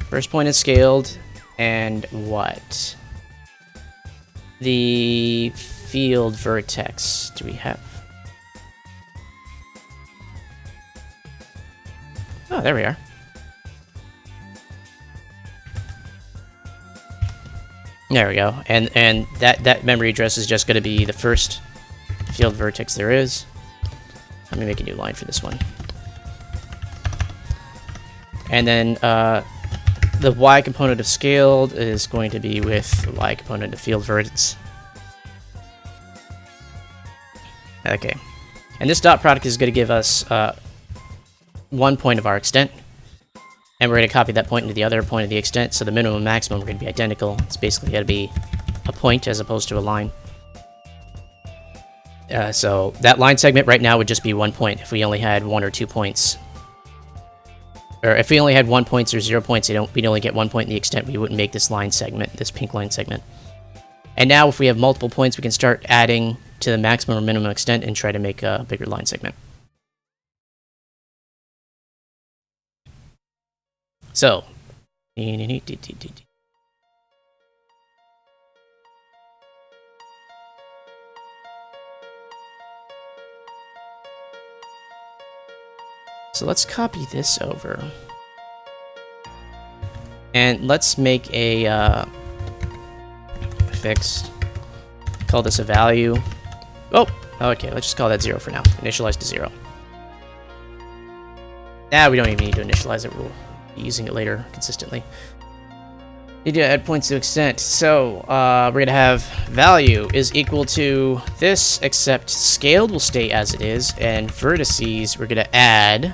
First point is scaled, and what? The field vertex, do we have? Oh, there we are. There we go. And that memory address is just going to be the first field vertex there is. Let me make a new line for this one. And then the Y component of scaled is going to be with the Y component of field vertex. Okay. And this dot product is going to give us 1 point of our extent. And we're going to copy that point into the other point of the extent, so the minimum and maximum are going to be identical. It's basically going to be a point as opposed to a line. So that line segment right now would just be 1 point if we only had 1 or 2 points. Or if we only had 1 point or 0 points, we'd only get 1 point in the extent, we wouldn't make this line segment, this pink line segment. And now if we have multiple points, we can start adding to the maximum or minimum extent and try to make a bigger line segment. So, let's copy this over. And let's make a fixed. Call this a value. Oh, okay, let's just call that 0 for now. Initialize to 0. We don't even need to initialize it. We'll be using it later consistently. Need to add points to extent. So we're going to have value is equal to this, except scaled will stay as it is, and vertices we're going to add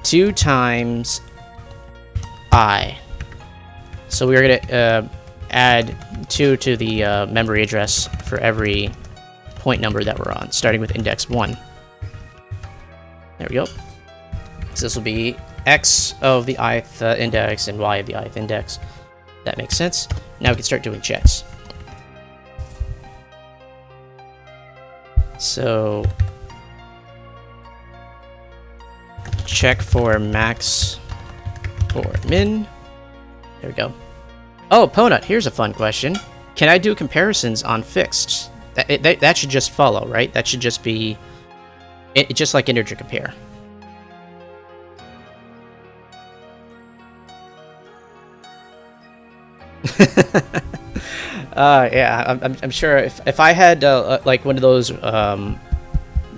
2 times I. So we're going to add 2 to the memory address for every point number that we're on, starting with index 1. There we go. So this will be x of the ith index and y of the ith index. That makes sense. Now we can start doing checks. So check for max or min. There we go. Oh, Ponut, here's a fun question. Can I do comparisons on fixed? That should just follow, right? That should just be just like integer compare. Yeah, I'm sure if I had like one of those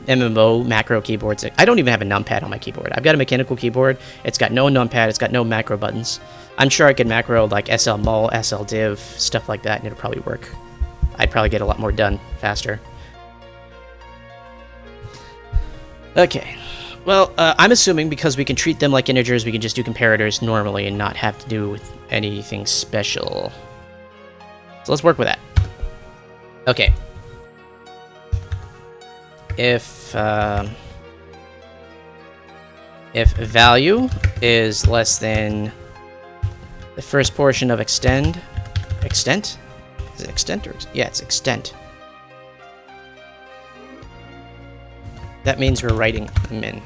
MMO macro keyboards, I don't even have a numpad on my keyboard. I've got a mechanical keyboard. It's got no numpad. It's got no macro buttons. I'm sure I could macro like SL mul, SL div, stuff like that, and it'll probably work. I'd probably get a lot more done faster. Okay. Well, I'm assuming because we can treat them like integers, we can just do comparators normally and not have to do with anything special. So let's work with that. Okay. If value is less than the first portion of extent? Is it extent or yeah, it's extent. That means we're writing min.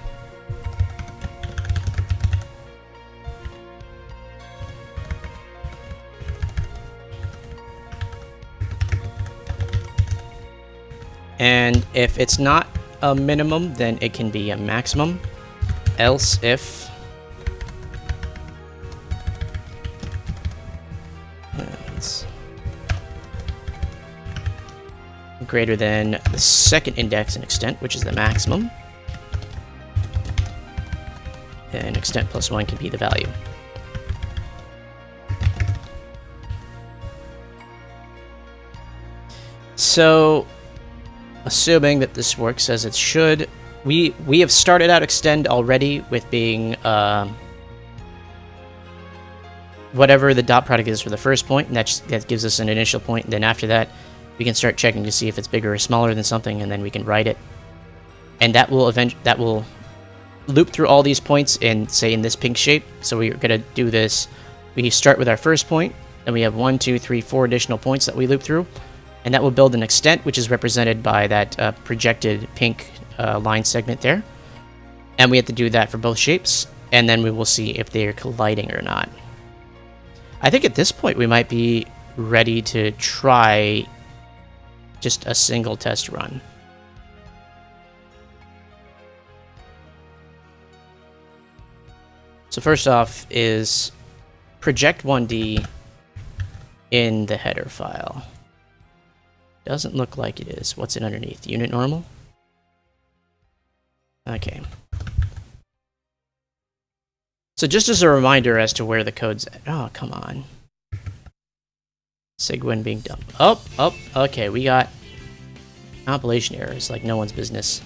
And if it's not a minimum, then it can be a maximum. Else if it's greater than the second index in extent, which is the maximum, then extent plus 1 can be the value. So assuming that this works as it should, we have started out extend already with being whatever the dot product is for the first point, and that gives us an initial point. And then after that, we can start checking to see if it's bigger or smaller than something, and then we can write it. And that will loop through all these points in, say, in this pink shape. So we're gonna do this. We start with our first point, then we have 1, 2, 3, 4 additional points that we loop through. And that will build an extent, which is represented by that projected pink line segment there. And we have to do that for both shapes, and then we will see if they are colliding or not. I think at this point we might be ready to try just a single test run. So first off is project 1D in the header file. Doesn't look like it is. What's it underneath? Unit normal? Okay. So just as a reminder as to where the code's at. Oh, come on. Sigwin being dumb. Oh, okay, we got compilation errors like no one's business.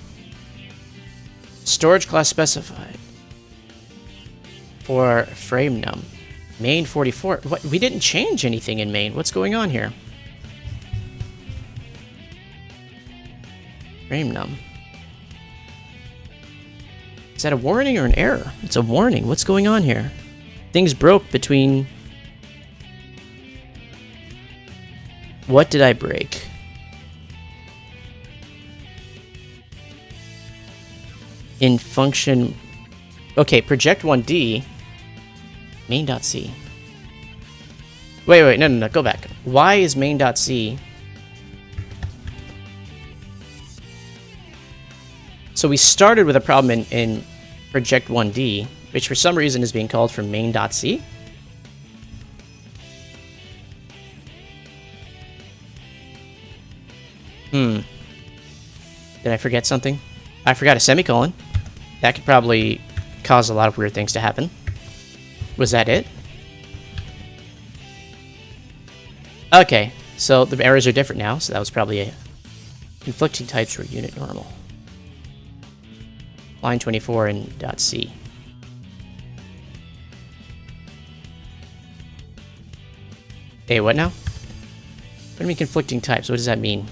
Storage class specified. For frame num. Main 44. What? We didn't change anything in main. What's going on here? Frame num. Is that a warning or an error? It's a warning. What's going on here? Things broke between... What did I break? In function... Okay, project 1D. Main.c. Wait, no, go back. Why is main.c... So we started with a problem in project 1D, which for some reason is being called from main.c. Did I forget something? I forgot a semicolon. That could probably cause a lot of weird things to happen. Was that it? Okay, so the errors are different now, so that was probably a conflicting types for unit normal. Line 24 in .c. Hey, what now? What do you mean conflicting types? What does that mean?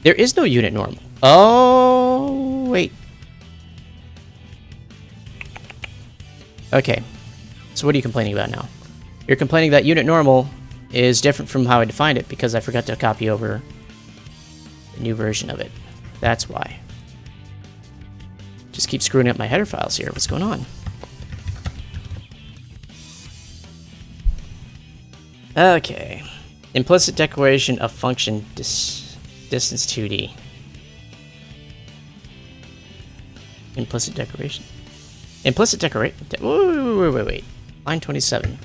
There is no unit normal. Oh, wait. Okay. So what are you complaining about now? You're complaining that unit normal is different from how I defined it because I forgot to copy over the new version of it. That's why. Just keep screwing up my header files here. What's going on? Okay. Implicit declaration of function distance 2D. Implicit declaration. Implicit decoration. Wait. Line 27.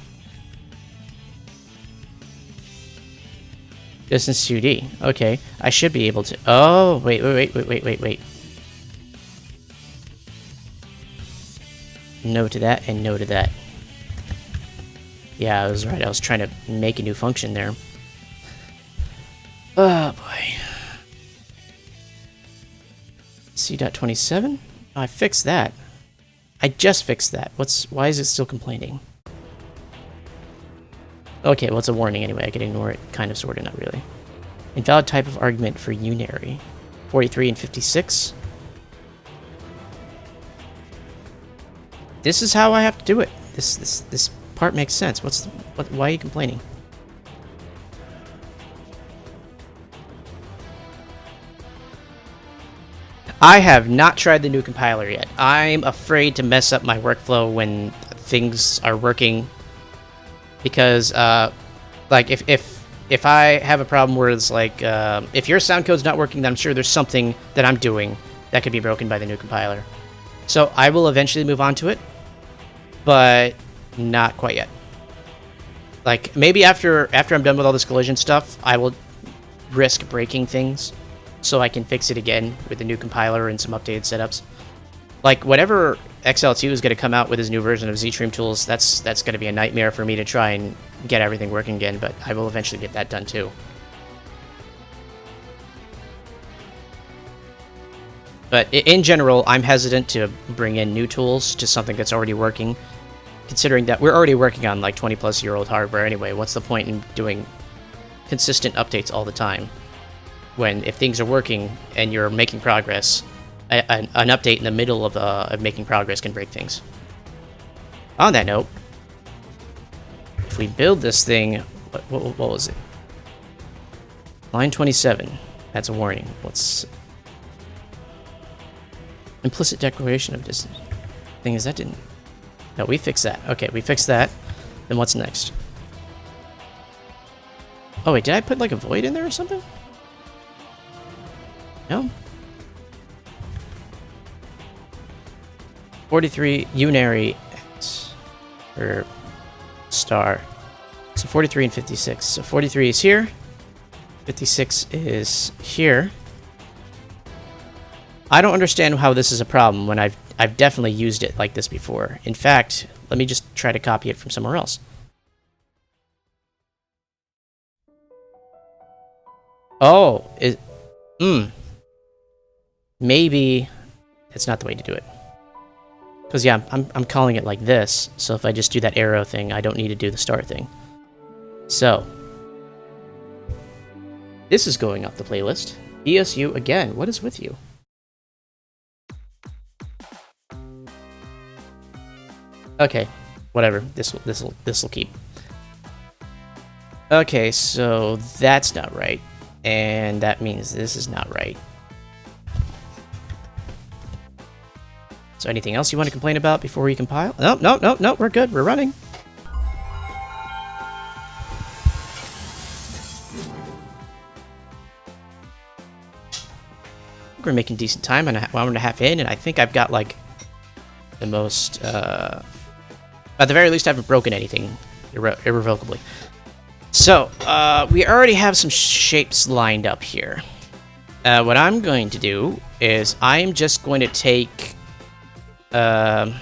Distance 2D. Okay, I should be able to. Oh, wait. No to that and no to that. Yeah, I was right. I was trying to make a new function there. Oh boy. C.27? I fixed that. I just fixed that. Why is it still complaining? Okay, well, it's a warning anyway. I can ignore it. Kind of, sort of, not really. Invalid type of argument for unary. 43 and 56. This is how I have to do it. This part makes sense. Why are you complaining? I have not tried the new compiler yet. I'm afraid to mess up my workflow when things are working. Because, like, if I have a problem where it's like, if your sound code's not working, then I'm sure there's something that I'm doing that could be broken by the new compiler. So I will eventually move on to it, but not quite yet. Like, maybe after I'm done with all this collision stuff, I will risk breaking things so I can fix it again with the new compiler and some updated setups. Like, whenever XL2 is going to come out with his new version of ZStream tools, that's going to be a nightmare for me to try and get everything working again, but I will eventually get that done too. But in general, I'm hesitant to bring in new tools to something that's already working, considering that we're already working on like 20-plus-year-old hardware anyway. What's the point in doing consistent updates all the time? When if things are working and you're making progress, an update in the middle of making progress can break things. On that note, if we build this thing, what was it? Line 27. That's a warning. What's implicit declaration of distance? Thing is, that didn't. No, we fixed that. Okay, we fixed that. Then what's next? Oh wait, did I put like a void in there or something? No. 43 unary or star. So 43 and 56. So 43 is here. 56 is here. I don't understand how this is a problem when I've definitely used it like this before. In fact, let me just try to copy it from somewhere else. Oh, maybe it's not the way to do it. Because, yeah, I'm calling it like this, so if I just do that arrow thing, I don't need to do the star thing. So, this is going off the playlist. ESU again, what is with you? Okay, whatever, this'll keep. Okay, so that's not right, and that means this is not right. So anything else you want to complain about before we compile? No, we're good. We're running. We're making decent time. I'm an hour and a half in, and I think I've got, like, the most... at the very least, I haven't broken anything irrevocably. So, we already have some shapes lined up here. What I'm going to do is I'm just going to take... let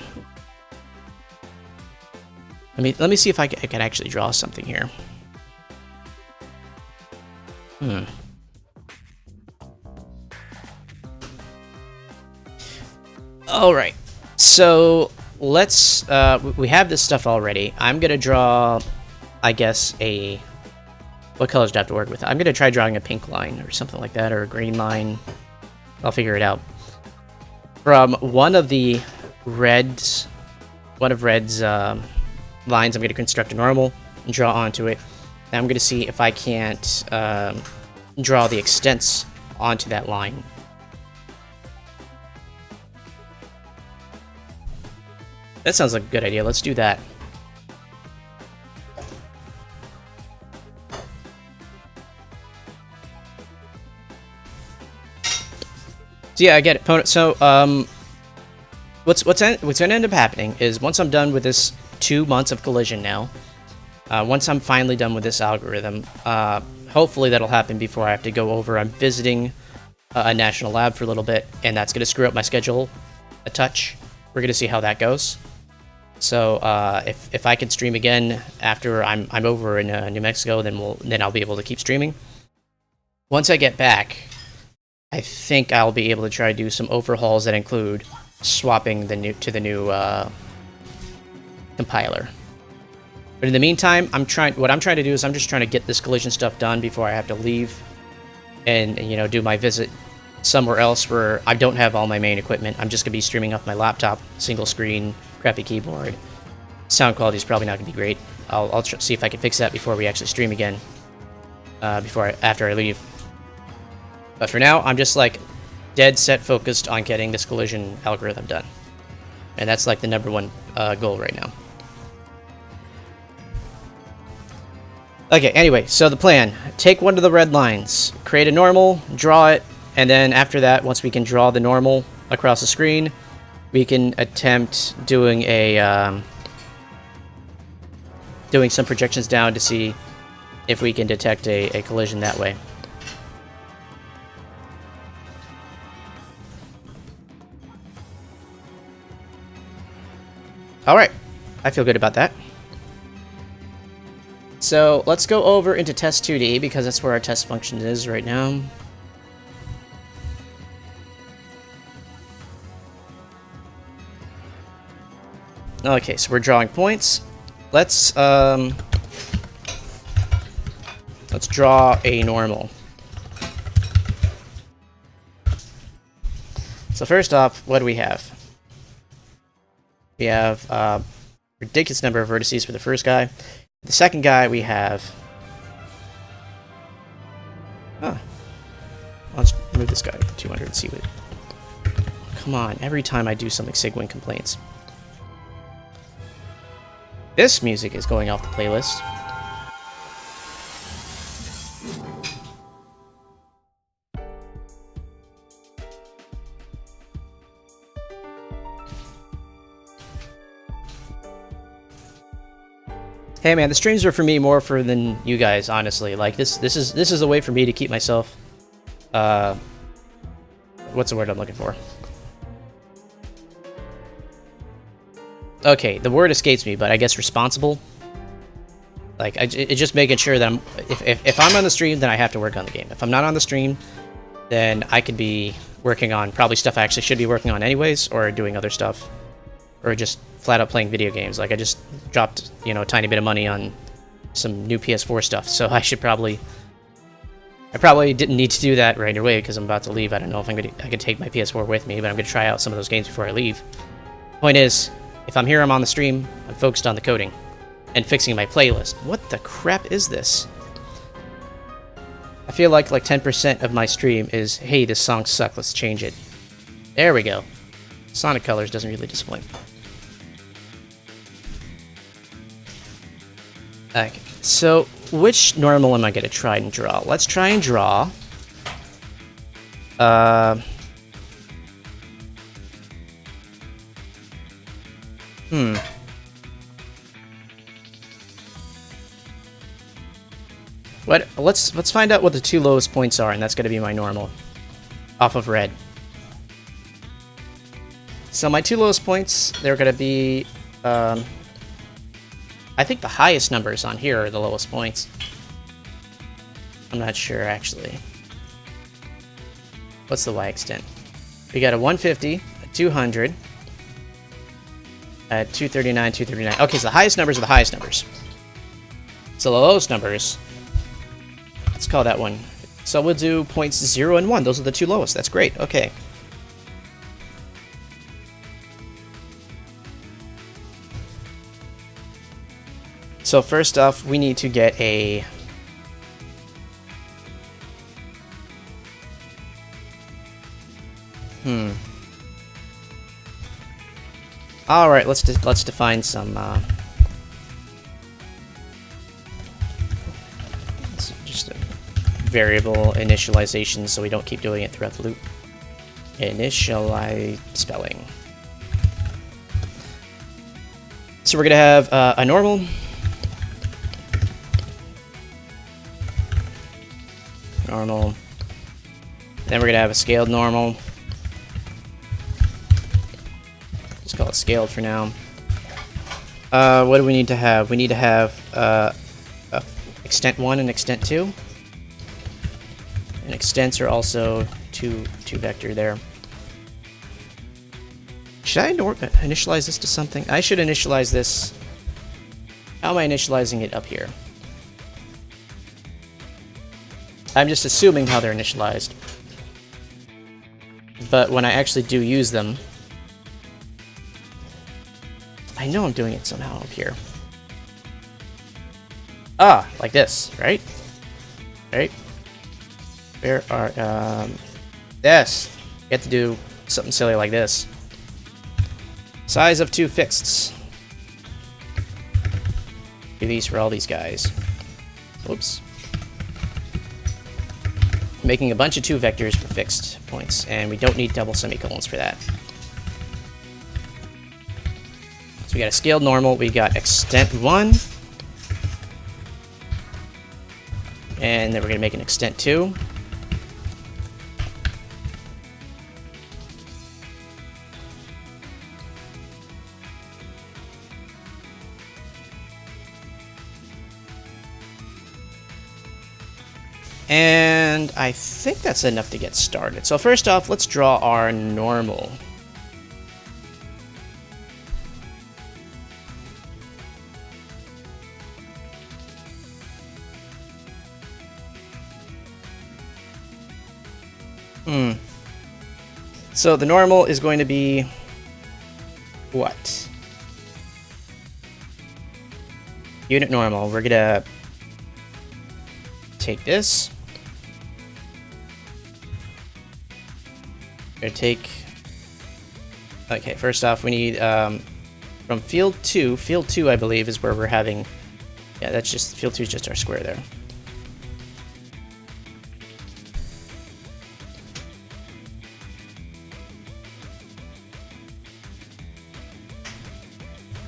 me see if I can actually draw something here. All right. So let's. We have this stuff already. I'm gonna draw, I guess, a. What colors do I have to work with? I'm gonna try drawing a pink line or something like that, or a green line. I'll figure it out. From one of Red's lines, I'm going to construct a normal and draw onto it. And I'm going to see if I can't draw the extents onto that line. That sounds like a good idea. Let's do that. So yeah, I get it. So what's gonna end up happening is once I'm done with this 2 months of collision now, once I'm finally done with this algorithm, hopefully that'll happen before I have to go over. I'm visiting a national lab for a little bit, and that's going to screw up my schedule a touch. We're going to see how that goes. So if I can stream again after I'm over in New Mexico, then I'll be able to keep streaming. Once I get back, I think I'll be able to try to do some overhauls that include swapping the new compiler. But in the meantime, what I'm trying to do is I'm just trying to get this collision stuff done before I have to leave and do my visit somewhere else where I don't have all my main equipment. I'm just gonna be streaming off my laptop, single screen, crappy keyboard. Sound quality is probably not gonna be great. I'll see if I can fix that before we actually stream again. After I leave. But for now, I'm just like dead set focused on getting this collision algorithm done, and that's like the #1 goal right now. Okay, anyway, so the plan: take one of the red lines, create a normal, draw it, and then after that, once we can draw the normal across the screen, we can attempt doing doing some projections down to see if we can detect a collision that way. Alright, I feel good about that. So let's go over into test 2D because that's where our test function is right now. Okay, so we're drawing points. Let's draw a normal. So first off, what do we have? We have a ridiculous number of vertices for the first guy. The second guy we have... let's move this guy to 200 and see what... Come on, every time I do something, Sigwin complains. This music is going off the playlist. Hey man, the streams are for me more than you guys, honestly. Like this is a way for me to keep myself what's the word I'm looking for? Okay, the word escapes me, but I guess responsible. Like it's just making sure that if I'm on the stream, then I have to work on the game. If I'm not on the stream, then I could be working on probably stuff I actually should be working on anyways, or doing other stuff, or just flat out playing video games. Like I just dropped, a tiny bit of money on some new PS4 stuff, so I probably didn't need to do that right away because I'm about to leave. I don't know if I could take my PS4 with me, but I'm gonna try out some of those games before I leave. Point is, if I'm here, I'm on the stream, I'm focused on the coding and fixing my playlist. What the crap is this? I feel like 10% of my stream is, hey, this song sucks, let's change it. There we go. Sonic Colors doesn't really disappoint. Okay, so which normal am I going to try and draw? Let's try and draw... Let's find out what the two lowest points are, and that's going to be my normal. Off of red. So my two lowest points, they're going to be... I think the highest numbers on here are the lowest points. I'm not sure, actually. What's the Y extent? We got a 150, a 200, a 239, 239. Okay, so the highest numbers are the highest numbers. So the lowest numbers, let's call that one. So we'll do points 0 and 1. Those are the two lowest. That's great. Okay. So first off, we need to get a... All right, let's define some. It's just a variable initialization, so we don't keep doing it throughout the loop. Initialize spelling. So we're gonna have a normal. normal. Then we're gonna have a scaled normal. Just call it scaled for now. What do we need to have? We need to have extent 1 and extent 2. And extents are also two vector there. Should I initialize this to something? I should initialize this. How am I initializing it up here? I'm just assuming how they're initialized. But when I actually do use them, I know I'm doing it somehow up here. Ah, like this, right? Right? Where are, yes! You have to do something silly like this. Size of 2 fixeds. Do these for all these guys. Whoops. Making a bunch of 2 vectors for fixed points, and we don't need double semicolons for that. So we got a scaled normal, we got extent 1, and then we're going to make an extent 2. And I think that's enough to get started. So first off, let's draw our normal. So the normal is going to be what? Unit normal. We're gonna take this. We're gonna take. Okay, first off, we need from field 2. Field 2, I believe, is where we're having. Yeah, that's just field 2 is just our square there.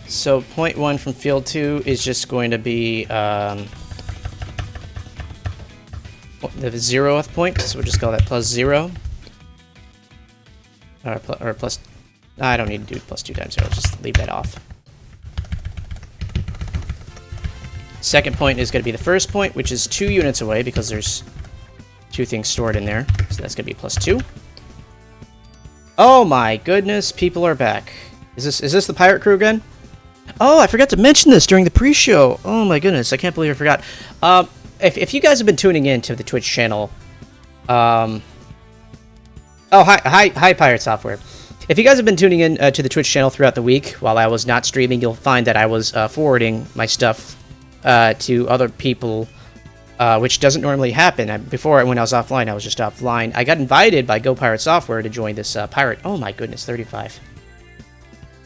So point 1 from field 2 is just going to be the 0th point, so we'll just call that plus 0. Or plus... I don't need to do plus 2 times 0, just leave that off. Second point is going to be the first point, which is 2 units away because there's 2 things stored in there. So that's going to be plus 2. Oh my goodness, people are back. Is this the pirate crew again? Oh, I forgot to mention this during the pre-show. Oh my goodness, I can't believe I forgot. If you guys have been tuning in to the Twitch channel, oh hi Pirate Software. If you guys have been tuning in to the Twitch channel throughout the week while I was not streaming, you'll find that I was forwarding my stuff to other people, which doesn't normally happen. Before, when I was offline, I was just offline. I got invited by Go Pirate Software to join this pirate. Oh my goodness, 35.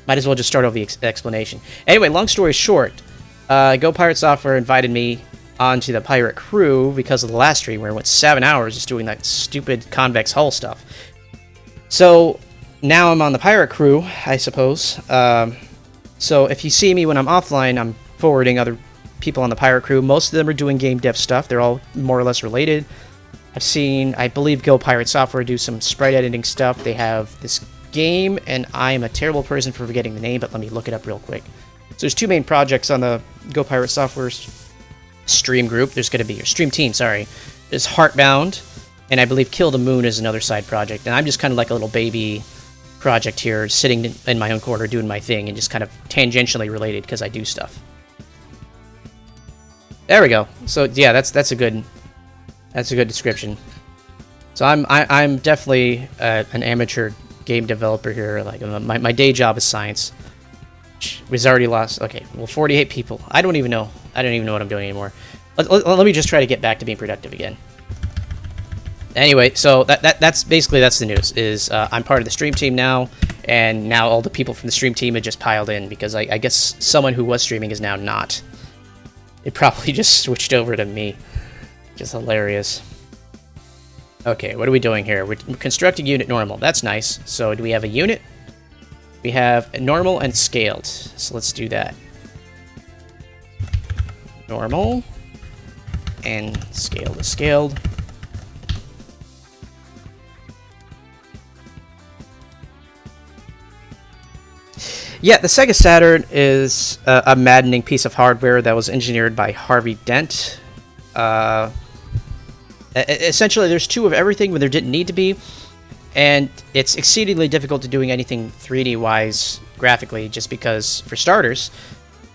Might as well just start over the explanation. Anyway, long story short, Go Pirate Software invited me onto the pirate crew because of the last stream where I went 7 hours just doing that stupid convex hull stuff. So now I'm on the pirate crew, I suppose. So if you see me when I'm offline, I'm forwarding other people on the pirate crew. Most of them are doing game dev stuff. They're all more or less related. I've seen, I believe, Go Pirate Software do some sprite editing stuff. They have this game, and I am a terrible person for forgetting the name, but let me look it up real quick. So there's 2 main projects on the Go Pirate Software's stream group. There's going to be your stream team, sorry. There's Heartbound, and I believe Kill the Moon is another side project. And I'm just kind of like a little baby project here, sitting in my own corner doing my thing, and just kind of tangentially related because I do stuff. There we go. So yeah, that's a good description. So I'm definitely an amateur game developer here. Like my day job is science. Was already lost. Okay, well, 48 people. I don't even know what I'm doing anymore. Let me just try to get back to being productive again. Anyway, so that's basically the news. Is I'm part of the stream team now, and now all the people from the stream team have just piled in because I guess someone who was streaming is now not. It probably just switched over to me. Just hilarious. Okay, what are we doing here? We're constructing unit normal. That's nice. So do we have a unit? We have a normal and scaled. So let's do that. Normal and scaled is scaled. Yeah, the Sega Saturn is a maddening piece of hardware that was engineered by Harvey Dent. Essentially, there's two of everything when there didn't need to be, and it's exceedingly difficult to doing anything 3D-wise graphically, just because, for starters,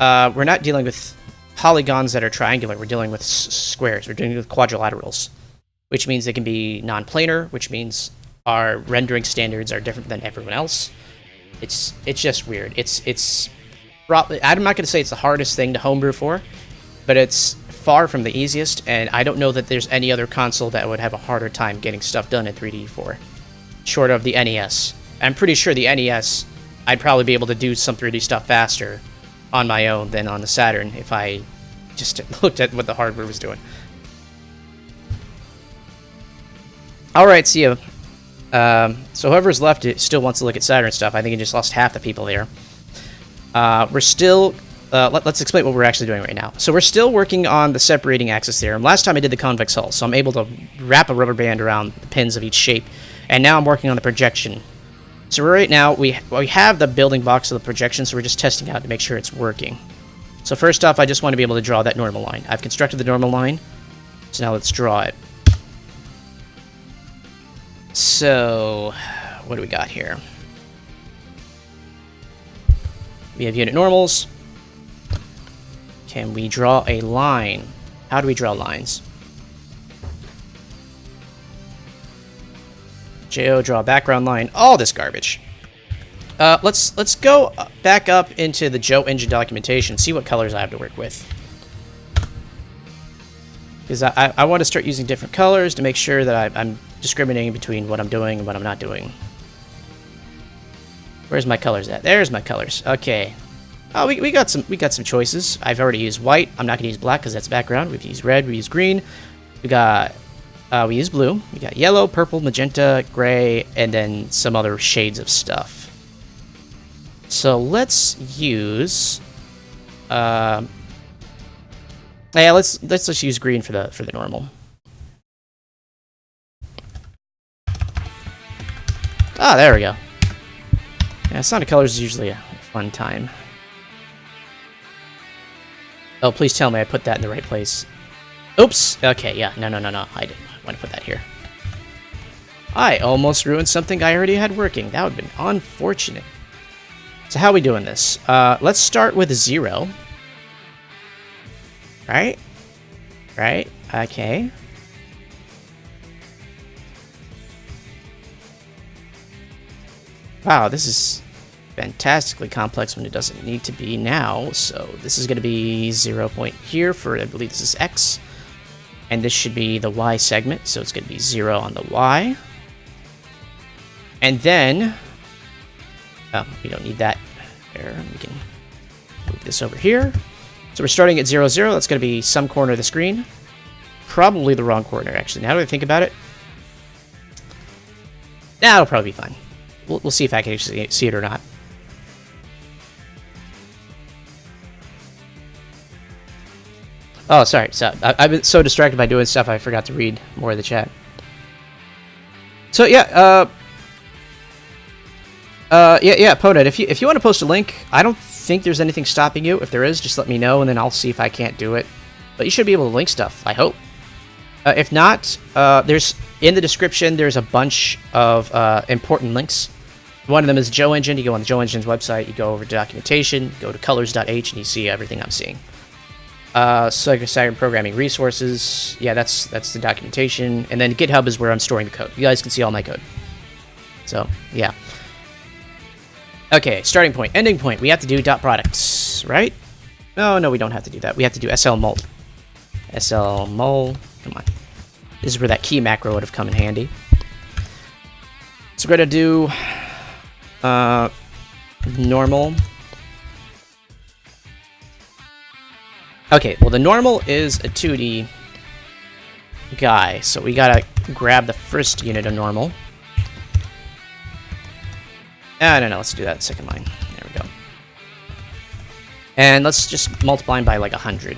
we're not dealing with polygons that are triangular. We're dealing with squares. We're dealing with quadrilaterals, which means they can be non-planar, which means our rendering standards are different than everyone else. It's just weird. I'm not going to say it's the hardest thing to homebrew for, but it's far from the easiest, and I don't know that there's any other console that would have a harder time getting stuff done in 3D for, short of the NES. I'm pretty sure the NES, I'd probably be able to do some 3D stuff faster on my own than on the Saturn if I just looked at what the hardware was doing. Alright, see ya. So whoever's left still wants to look at Saturn stuff. I think it just lost half the people there. We're still... let's explain what we're actually doing right now. So we're still working on the separating axis theorem. Last time I did the convex hull, so I'm able to wrap a rubber band around the pins of each shape. And now I'm working on the projection. So right now, we have the building blocks of the projection, so we're just testing out to make sure it's working. So first off, I just want to be able to draw that normal line. I've constructed the normal line, so now let's draw it. So, what do we got here? We have unit normals. Can we draw a line? How do we draw lines? JO, draw a background line. All this garbage. Let's go back up into the Joe engine documentation, see what colors I have to work with. Because I want to start using different colors to make sure that I'm discriminating between what I'm doing and what I'm not doing. Where's my colors at? There's my colors. Okay. Oh, we got some choices. I've already used white. I'm not gonna use black because that's background. We've used red. We used green. We used blue. We got yellow, purple, magenta, gray, and then some other shades of stuff. So let's use. Yeah, let's just use green for the normal. Ah, there we go. Yeah, Sonic Colors is usually a fun time. Oh, please tell me I put that in the right place. Oops! Okay, yeah, no. I didn't want to put that here. I almost ruined something I already had working. That would have been unfortunate. So how are we doing this? Let's start with 0. Right? Okay. Wow, this is fantastically complex when it doesn't need to be now. So this is going to be 0 point here for, I believe this is X. And this should be the Y segment, so it's going to be 0 on the Y. And then... Oh, we don't need that there. We can move this over here. So we're starting at 0, 0. That's going to be some corner of the screen. Probably the wrong corner, actually. Now that I think about it. Nah, it'll probably be fine. We'll see if I can actually see it or not. Oh, sorry. So I've been so distracted by doing stuff I forgot to read more of the chat. So yeah, Poned, if you want to post a link, I don't think there's anything stopping you. If there is, just let me know, and then I'll see if I can't do it. But you should be able to link stuff, I hope. If not, there's in the description, there's a bunch of important links. One of them is Joe Engine. You go on the Joe Engine's website, you go over to documentation, go to colors.h, and you see everything I'm seeing. Sega Saturn programming resources. Yeah, that's the documentation. And then GitHub is where I'm storing the code. You guys can see all my code. So, yeah. Okay, starting point. Ending point. We have to do dot products, right? No, we don't have to do that. We have to do SL-mul. SL-mul. Come on. This is where that key macro would have come in handy. So we're going to do normal. Okay, well, the normal is a 2D guy, so we gotta grab the first unit of normal. No, let's do that second line. There we go. And let's just multiply them by like 100.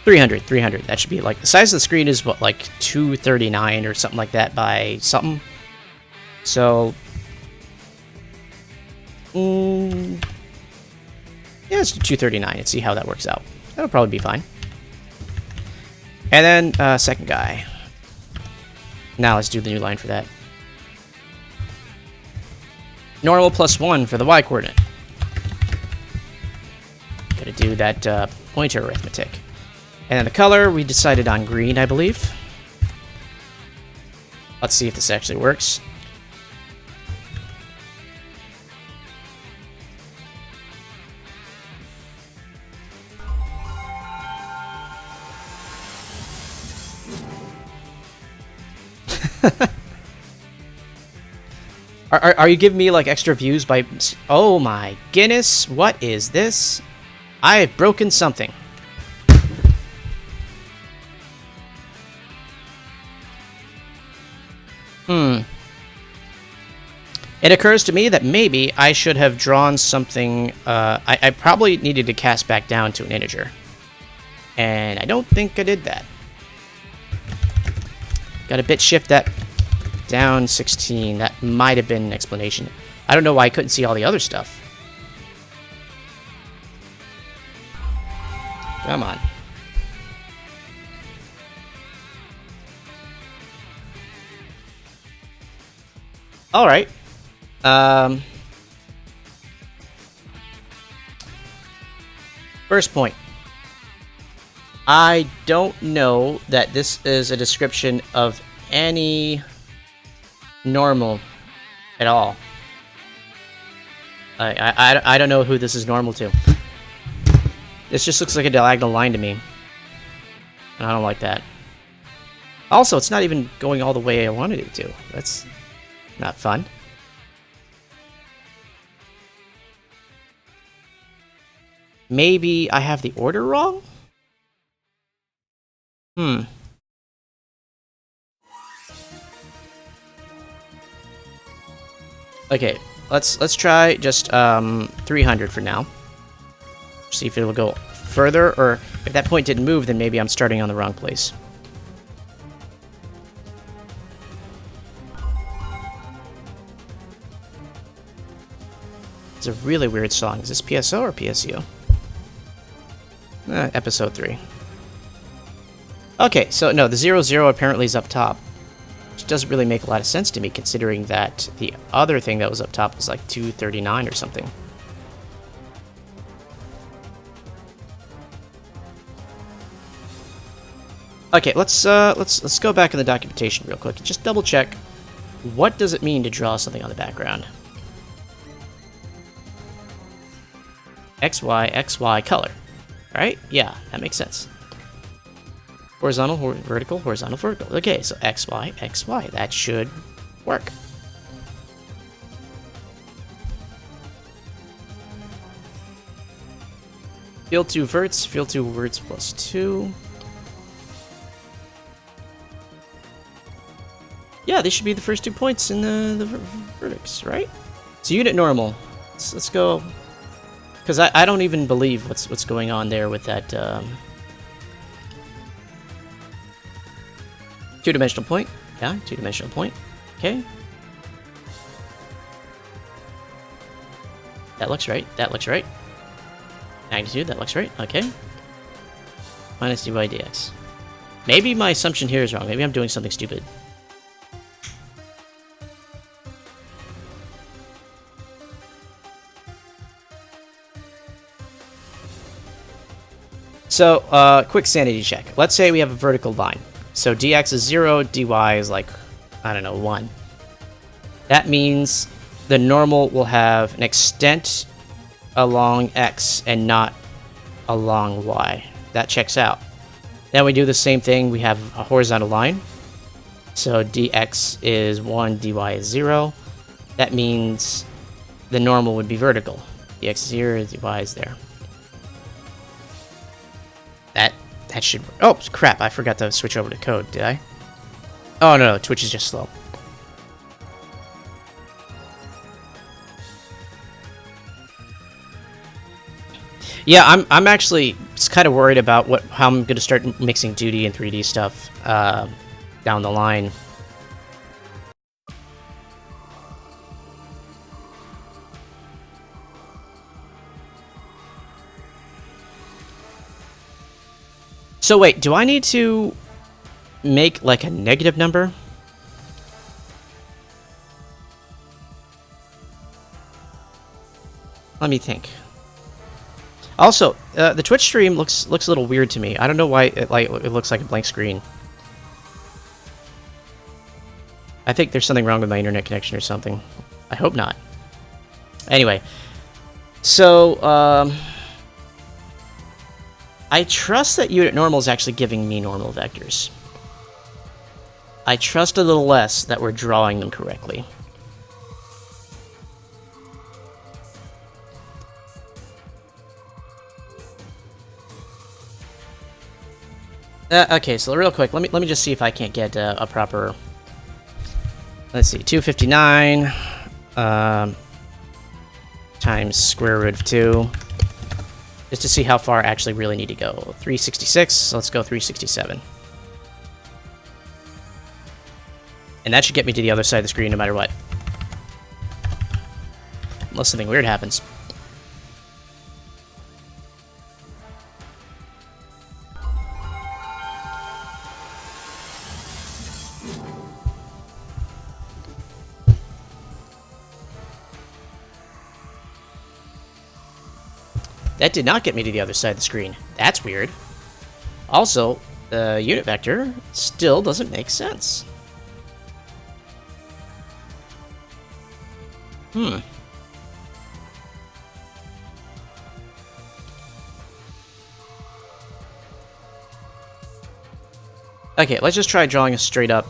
300. That should be like, the size of the screen is what, like 239 or something like that by something. So Yeah, let's do 239 and see how that works out. That'll probably be fine. And then, second guy. Now let's do the new line for that. Normal +1 for the y-coordinate. Gotta do that pointer arithmetic. And then the color, we decided on green, I believe. Let's see if this actually works. Are you giving me like extra views by... Oh my goodness, what is this? I have broken something. It occurs to me that maybe I should have drawn something... I probably needed to cast back down to an integer. And I don't think I did that. Got to bit shift that down 16. That might have been an explanation. I don't know why I couldn't see all the other stuff. Come on. All right. First point. I don't know that this is a description of any normal at all. I don't know who this is normal to. This just looks like a diagonal line to me. And I don't like that. Also, it's not even going all the way I wanted it to. That's not fun. Maybe I have the order wrong? Okay, let's try just 300 for now. See if it'll go further, or if that point didn't move, then maybe I'm starting on the wrong place. It's a really weird song. Is this PSO or PSU? Episode 3. Okay, so no, the 00 apparently is up top. Which doesn't really make a lot of sense to me, considering that the other thing that was up top was like 239 or something. Okay, let's go back in the documentation real quick and just double check. What does it mean to draw something on the background? XY, XY, color. Right? Yeah, that makes sense. Horizontal, vertical, horizontal, vertical. Okay, so XY, XY. That should work. Field 2 verts, field 2 verts plus 2. Yeah, these should be the first 2 points in the vertex, right? So unit normal. Let's go... Because I don't even believe what's going on there with that... Two-dimensional point. Yeah, two-dimensional point. Okay. That looks right. That looks right. Magnitude, that looks right. Okay. Minus dy dx. Maybe my assumption here is wrong. Maybe I'm doing something stupid. So, quick sanity check. Let's say we have a vertical line. So dx is 0, dy is like, I don't know, 1. That means the normal will have an extent along x and not along y. That checks out. Then we do the same thing. We have a horizontal line. So dx is 1, dy is 0. That means the normal would be vertical. Dx is 0, dy is there. That should... Oh, crap. I forgot to switch over to code, did I? Oh, no. Twitch is just slow. Yeah, I'm actually kind of worried about how I'm going to start mixing 2D and 3D stuff down the line. So wait, do I need to make like a negative number? Let me think. Also, the Twitch stream looks a little weird to me. I don't know why it looks like a blank screen. I think there's something wrong with my internet connection or something. I hope not. Anyway, so I trust that unit normal is actually giving me normal vectors. I trust a little less that we're drawing them correctly. Okay, so real quick, let me just see if I can't get a proper. Let's see, 259 times square root of 2, just to see how far I actually really need to go. 366. So let's go 367, and that should get me to the other side of the screen no matter what, unless something weird happens. That did not get me to the other side of the screen. That's weird. Also, the unit vector still doesn't make sense. Okay, let's just try drawing a straight up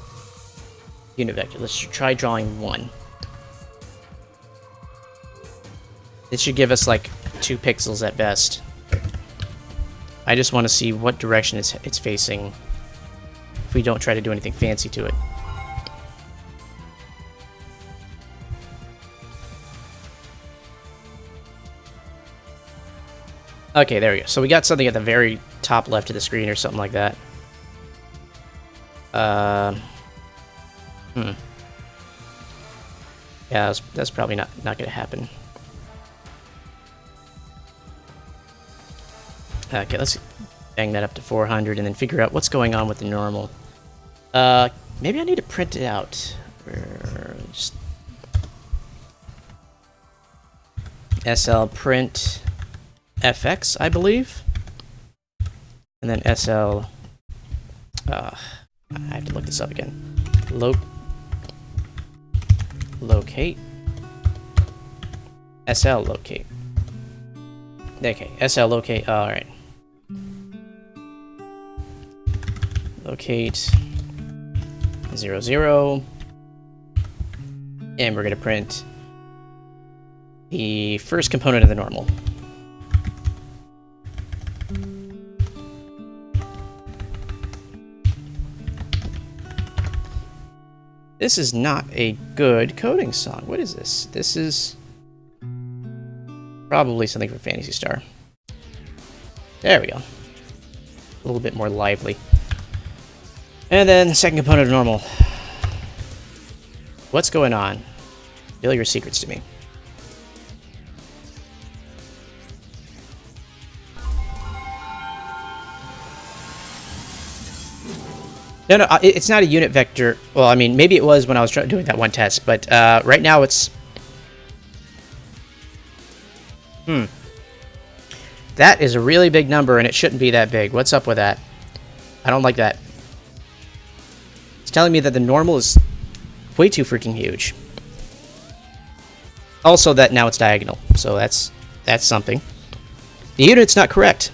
unit vector. Let's try drawing 1. It should give us like 2 pixels at best. I just want to see what direction it's facing if we don't try to do anything fancy to it. Okay, there we go. So we got something at the very top left of the screen or something like that. Yeah, that's probably not going to happen. Okay, let's bang that up to 400 and then figure out what's going on with the normal. Maybe I need to print it out. Just SL print FX, I believe. And then SL... I have to look this up again. Locate. SL locate. Okay, SL locate. Alright. Locate 0, 0. And we're going to print the first component of the normal. This is not a good coding song. What is this? This is probably something from Phantasy Star. There we go. A little bit more lively. And then the second component of normal. What's going on? Reveal your secrets to me. No, it's not a unit vector. Well, I mean, maybe it was when I was doing that one test, but right now it's... That is a really big number, and it shouldn't be that big. What's up with that? I don't like that. It's telling me that the normal is way too freaking huge. Also, that now it's diagonal, so that's something. The unit's not correct,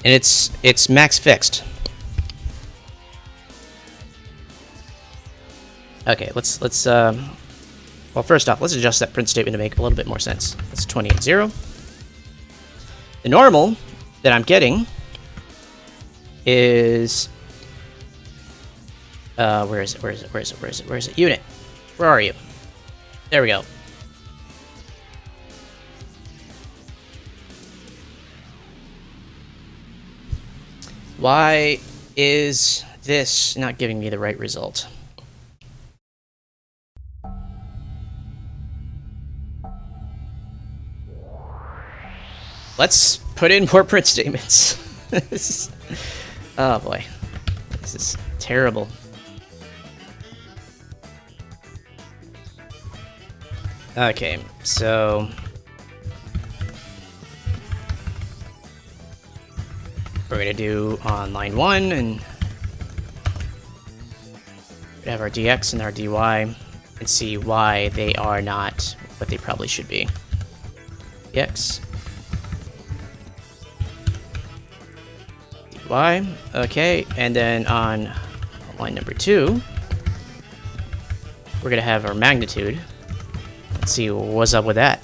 and it's max fixed. Okay, let's well, first off, let's adjust that print statement to make a little bit more sense. That's 28, 0. The normal that I'm getting is where is it? Unit. Where are you? There we go. Why is this not giving me the right result? Let's put in more print statements. This is, oh boy, this is terrible. Okay, so we're gonna do on line 1, and we have our dx and our dy, and see why they are not what they probably should be. Dx, dy, okay, and then on line number 2, we're gonna have our magnitude. Let's see what's up with that.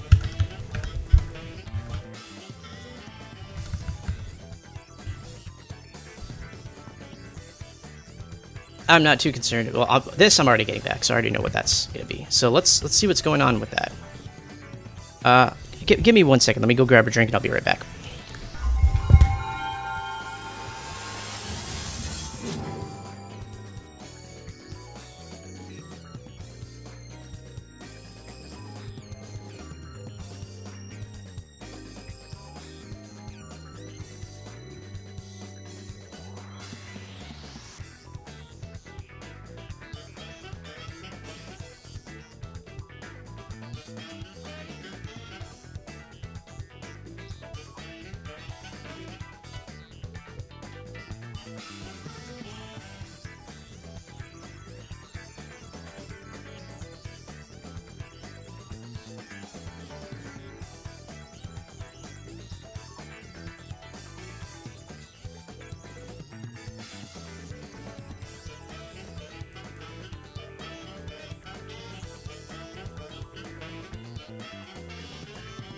I'm not too concerned. Well, this I'm already getting back, so I already know what that's gonna be. So let's see what's going on with that. Give me 1 second. Let me go grab a drink, and I'll be right back.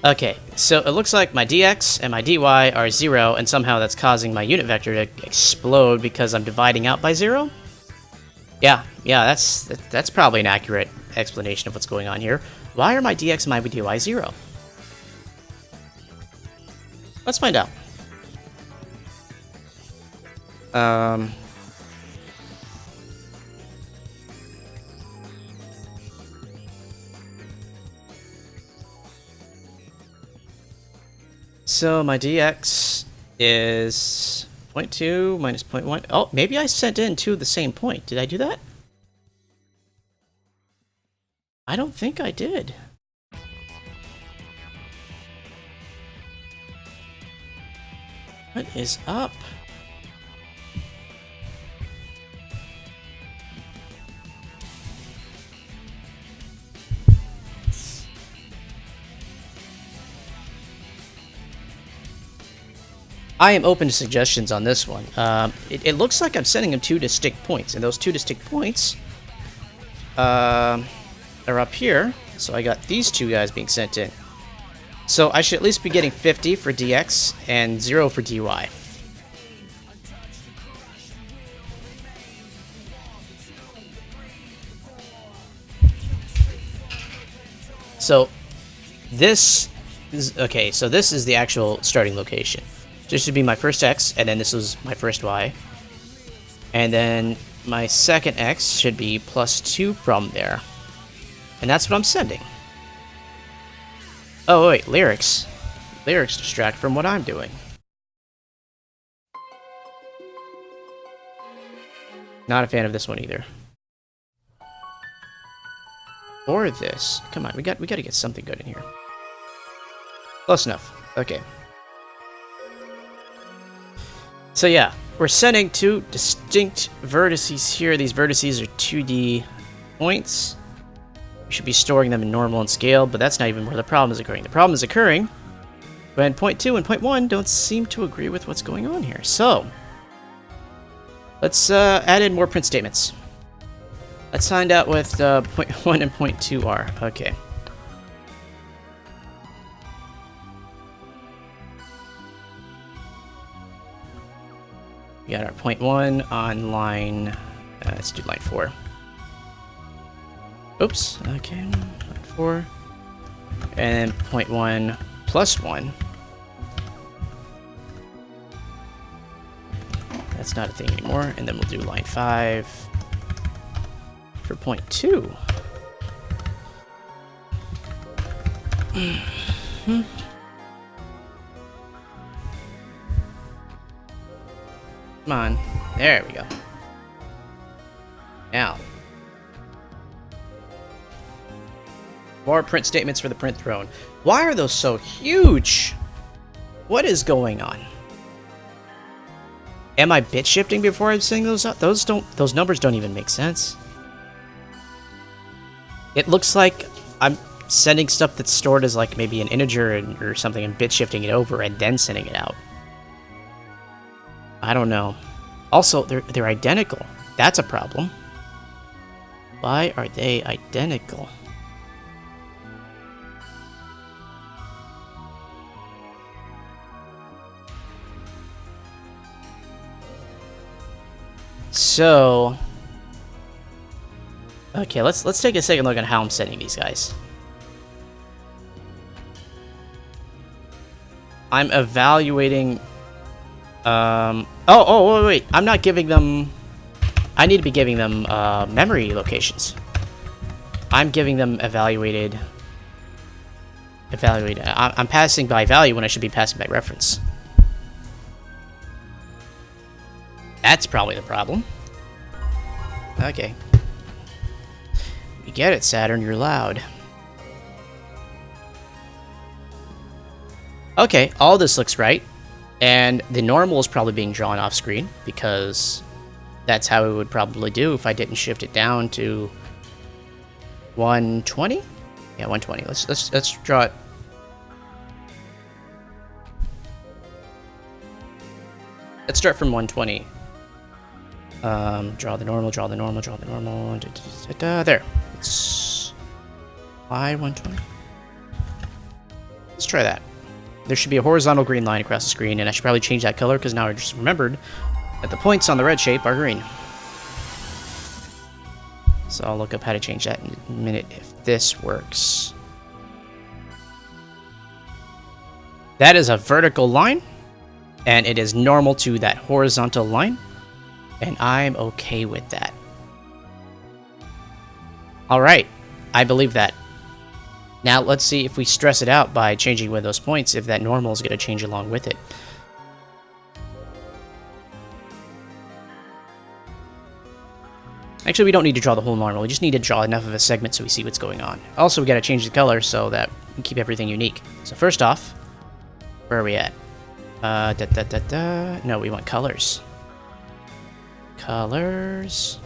Okay, so it looks like my dx and my dy are 0, and somehow that's causing my unit vector to explode because I'm dividing out by 0? Yeah, that's probably an accurate explanation of what's going on here. Why are my dx and my dy 0? Let's find out. So my dx is 0.2 minus 0.1. Oh, maybe I sent in two of the same point. Did I do that? I don't think I did. What is up? I am open to suggestions on this one. It looks like I'm sending them two distinct points, and those two distinct points are up here. So I got these two guys being sent in. So I should at least be getting 50 for dx and 0 for dy. So this is okay. So this is the actual starting location. This should be my first x, and then this was my first y. And then my second x should be +2 from there. And that's what I'm sending. Oh, wait, lyrics. Lyrics distract from what I'm doing. Not a fan of this one either. Or this. Come on, we got to get something good in here. Close enough. Okay. So yeah, we're sending two distinct vertices here. These vertices are 2D points. We should be storing them in normal and scale, but that's not even where the problem is occurring. The problem is occurring when 0.2 and 0.1 don't seem to agree with what's going on here. So let's add in more print statements. Let's find out what 0.1 and 0.2 are. Okay. We got our 0.1 on line, let's do line 4. Oops, okay, line 4. And 0.1 plus 1. That's not a thing anymore. And then we'll do line 5 for 0.2. Come on. There we go. Now. More print statements for the print throne. Why are those so huge? What is going on? Am I bit shifting before I'm saying those up? Those numbers don't even make sense. It looks like I'm sending stuff that's stored as like maybe an integer or something and bit shifting it over and then sending it out. I don't know. Also, they're identical. That's a problem. Why are they identical? So, okay, let's take a second look at how I'm setting these guys. I'm evaluating. Wait. I'm not giving them. I need to be giving them memory locations. I'm giving them evaluated. I'm passing by value when I should be passing by reference. That's probably the problem. Okay. You get it, Saturn. You're loud. Okay, all this looks right. And the normal is probably being drawn off screen because that's how it would probably do if I didn't shift it down to 120. Yeah, 120. Let's draw it. Let's start from 120. Draw the normal. There. It's Y120. Let's try that. There should be a horizontal green line across the screen, and I should probably change that color because now I just remembered that the points on the red shape are green. So I'll look up how to change that in a minute if this works. That is a vertical line, and it is normal to that horizontal line, and I'm okay with that. Alright, I believe that. Now let's see if we stress it out by changing one of those points, if that normal is going to change along with it. Actually, we don't need to draw the whole normal. We just need to draw enough of a segment so we see what's going on. Also, we got to change the color so that we keep everything unique. So first off, where are we at? No, we want colors. Colors.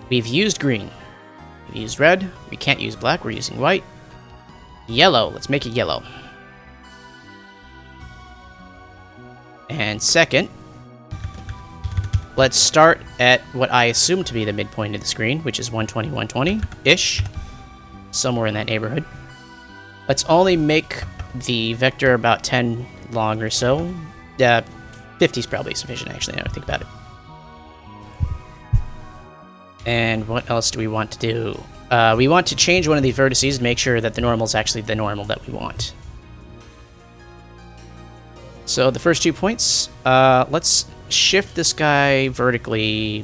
We've used green. We've used red. We can't use black. We're using white. Yellow. Let's make it yellow. And second, let's start at what I assume to be the midpoint of the screen, which is 120, 120-ish. Somewhere in that neighborhood. Let's only make the vector about 10 long or so. 50 is probably sufficient, actually, now I think about it. And what else do we want to do? We want to change one of the vertices to make sure that the normal is actually the normal that we want. So the first 2 points, let's shift this guy vertically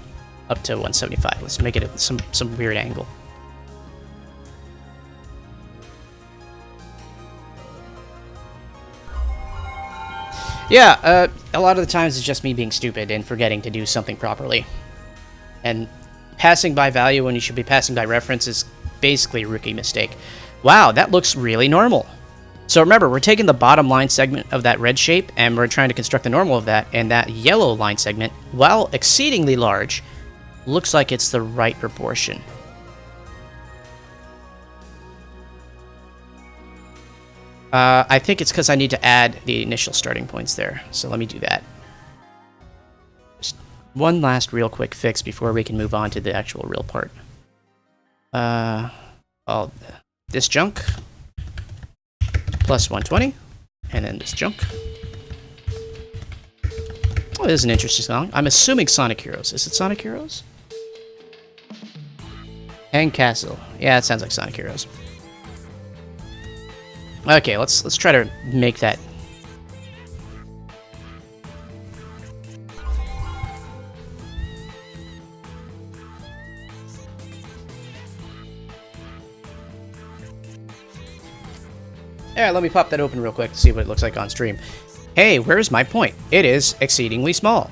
up to 175. Let's make it at some weird angle. Yeah, a lot of the times it's just me being stupid and forgetting to do something properly. And passing by value when you should be passing by reference is basically a rookie mistake. Wow, that looks really normal. So remember, we're taking the bottom line segment of that red shape, and we're trying to construct the normal of that, and that yellow line segment, while exceedingly large, looks like it's the right proportion. I think it's because I need to add the initial starting points there, so let me do that. Just one last real quick fix before we can move on to the actual real part. This junk plus 120, and then this junk. Oh, this is an interesting song. I'm assuming Sonic Heroes. Is it Sonic Heroes? Hang Castle. Yeah, it sounds like Sonic Heroes. Okay, let's try to make that. Yeah, let me pop that open real quick to see what it looks like on stream. Hey, where's my point? It is exceedingly small.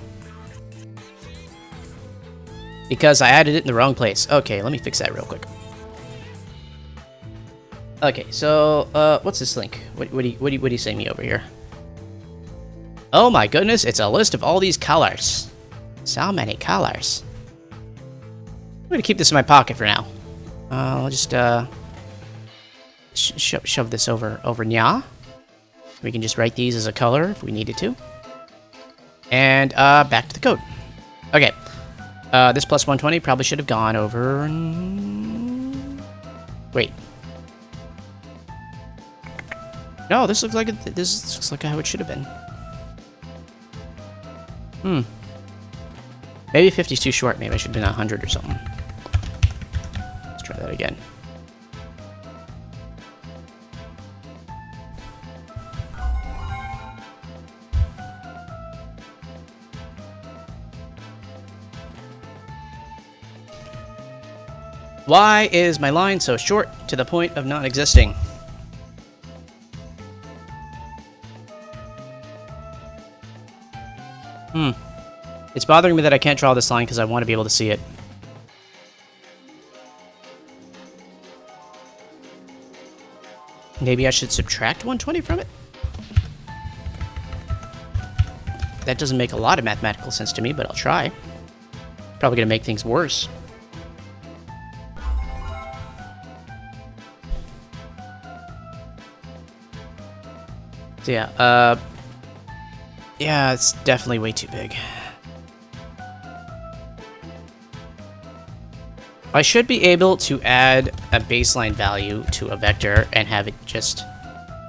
because I added it in the wrong place. Okay, let me fix that real quick. Okay, so what's this link? What do you say me over here? Oh my goodness, it's a list of all these colors. So many colors. I'm gonna keep this in my pocket for now. I'll just shove this over nya. We can just write these as a color if we needed to. And back to the code. Okay. This plus 120 probably should have gone over. Wait. No, this looks like how it should have been. Maybe 50 is too short. Maybe I should have been 100 or something. Let's try that again. Why is my line so short to the point of not existing? It's bothering me that I can't draw this line because I want to be able to see it. Maybe I should subtract 120 from it? That doesn't make a lot of mathematical sense to me, but I'll try. Probably going to make things worse. So yeah, yeah, it's definitely way too big. I should be able to add a baseline value to a vector and have it just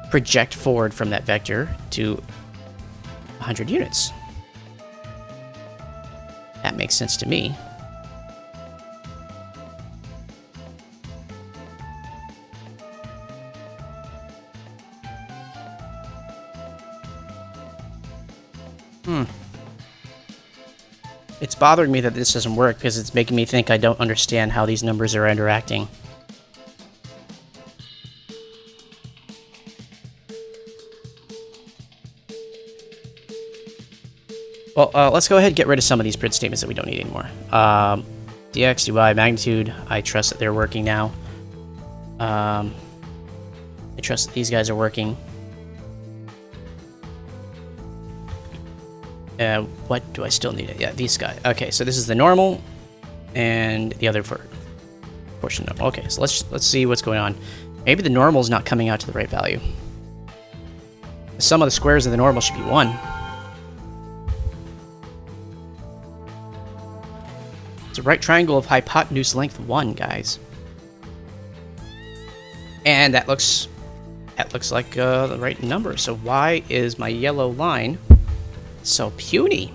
project forward from that vector to 100 units. That makes sense to me. It's bothering me that this doesn't work because it's making me think I don't understand how these numbers are interacting. Well, let's go ahead and get rid of some of these print statements that we don't need anymore. dx, dy, magnitude, I trust that they're working now. I trust that these guys are working. What do I still need? Yeah, these guys. Okay, so this is the normal, and the other portion of. Okay, so let's see what's going on. Maybe the normal is not coming out to the right value. The sum of the squares of the normal should be 1. It's a right triangle of hypotenuse length 1, guys. And that looks like the right number. So why is my yellow line so puny?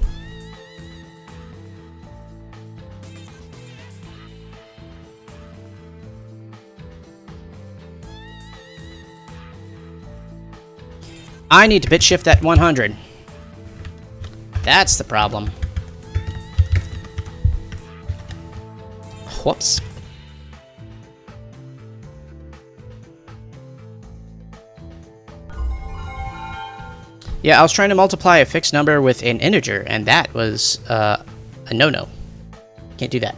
I need to bit shift that 100. That's the problem. Whoops. Yeah, I was trying to multiply a fixed number with an integer, and that was a no-no. Can't do that.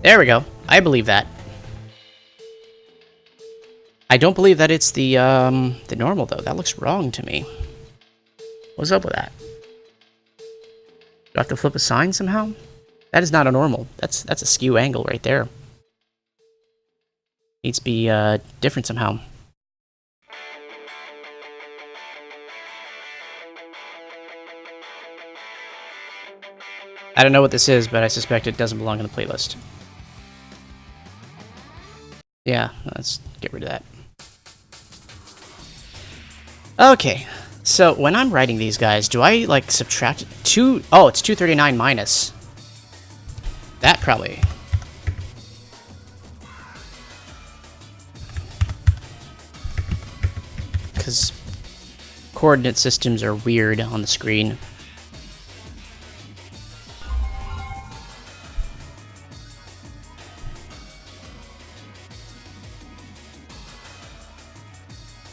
There we go. I believe that. I don't believe that it's the normal, though. That looks wrong to me. What's up with that? Do I have to flip a sign somehow? That is not a normal. That's a skew angle right there. Needs to be different somehow. I don't know what this is, but I suspect it doesn't belong in the playlist. Yeah, let's get rid of that. Okay, so when I'm writing these guys, do I, like, subtract 2? Oh, it's 239 minus. That probably. Because coordinate systems are weird on the screen.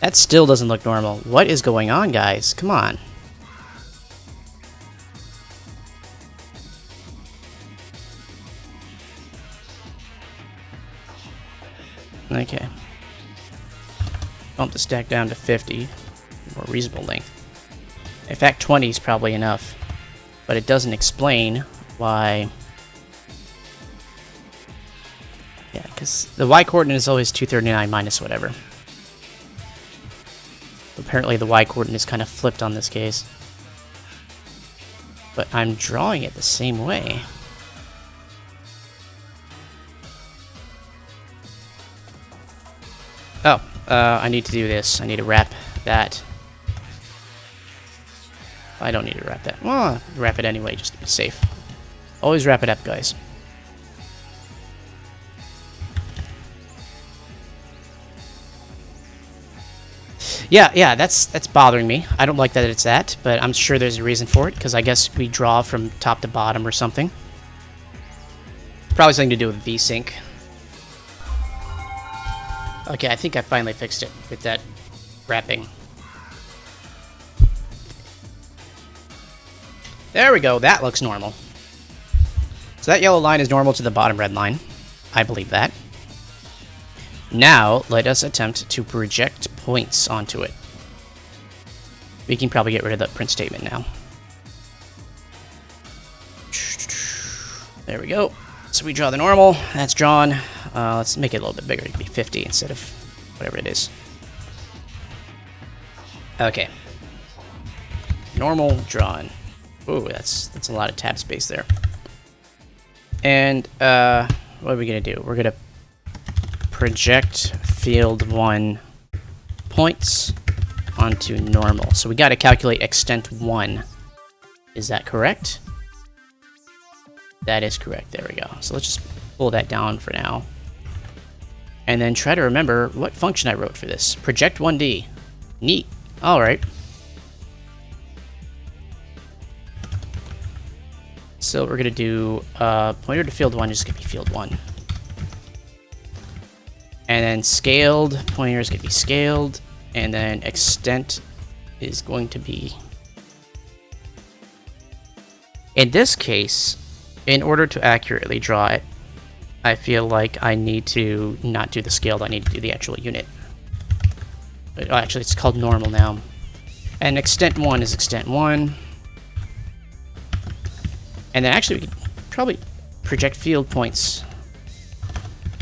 That still doesn't look normal. What is going on, guys? Come on. Okay. Bump the stack down to 50. More reasonable length. In fact, 20 is probably enough. But it doesn't explain why... Yeah, because the y-coordinate is always 239 minus whatever. Apparently the y-coordinate is kind of flipped on this case. But I'm drawing it the same way. Oh, I need to do this. I need to wrap that. I don't need to wrap that. Well, wrap it anyway, just to be safe. Always wrap it up, guys. Yeah, that's bothering me. I don't like that it's that, but I'm sure there's a reason for it, because I guess we draw from top to bottom or something. Probably something to do with VSync. Okay, I think I finally fixed it with that wrapping. There we go, that looks normal. So that yellow line is normal to the bottom red line. I believe that. Now, let us attempt to project points onto it. We can probably get rid of that print statement now. There we go. So we draw the normal. That's drawn. Let's make it a little bit bigger. It can be 50 instead of whatever it is. Okay. Normal drawn. Ooh, that's a lot of tab space there. And what are we gonna do? We're gonna project field 1 points onto normal. So we got to calculate extent 1. Is that correct? That is correct. There we go. So let's just pull that down for now. And then try to remember what function I wrote for this. Project 1D. Neat. Alright. So we're going to do pointer to field 1 is going to be field 1. And then scaled pointer is going to be scaled. And then extent is going to be... In this case, in order to accurately draw it, I feel like I need to not do the scaled, I need to do the actual unit. Oh, actually, it's called normal now. And extent 1 is extent 1. And then actually, we could probably project field points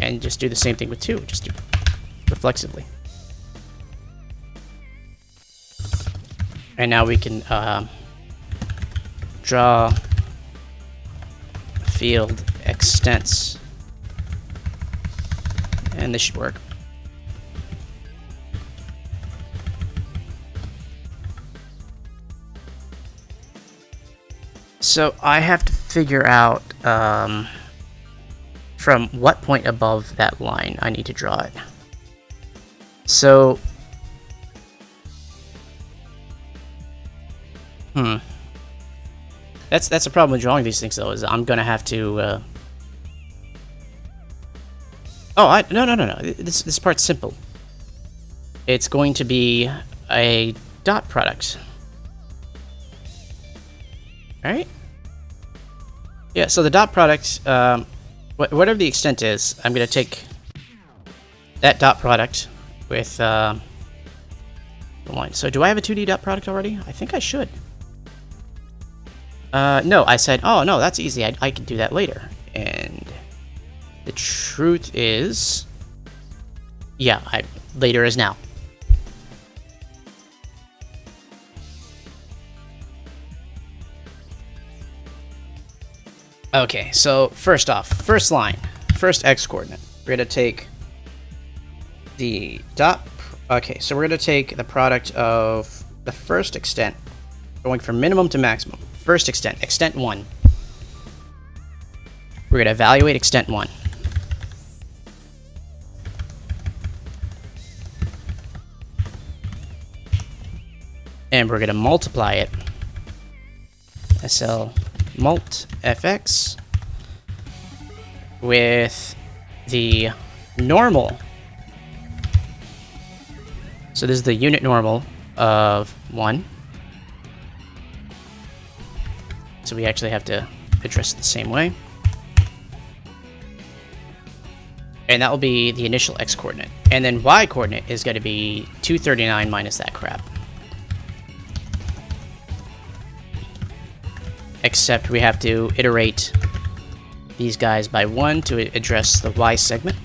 and just do the same thing with 2, just do reflexively. And now we can draw field extents. And this should work. So I have to figure out from what point above that line I need to draw it. So that's a problem with drawing these things, though, is I'm gonna have to no. This part's simple. It's going to be a dot product. Alright? Yeah, so the dot product, whatever the extent is, I'm going to take that dot product with the line. So do I have a 2D dot product already? I think I should. No, I said, oh no, that's easy, I can do that later. And the truth is, yeah, later is now. Okay, so first off, first line, first x coordinate. We're going to take the dot. Okay, so we're going to take the product of the first extent, going from minimum to maximum. First extent, extent 1. We're going to evaluate extent 1. And we're going to multiply it. SL mult fx with the normal. So this is the unit normal of 1. So we actually have to address it the same way. And that will be the initial x coordinate. And then y coordinate is going to be 239 minus that crap. Except we have to iterate these guys by 1 to address the y segment.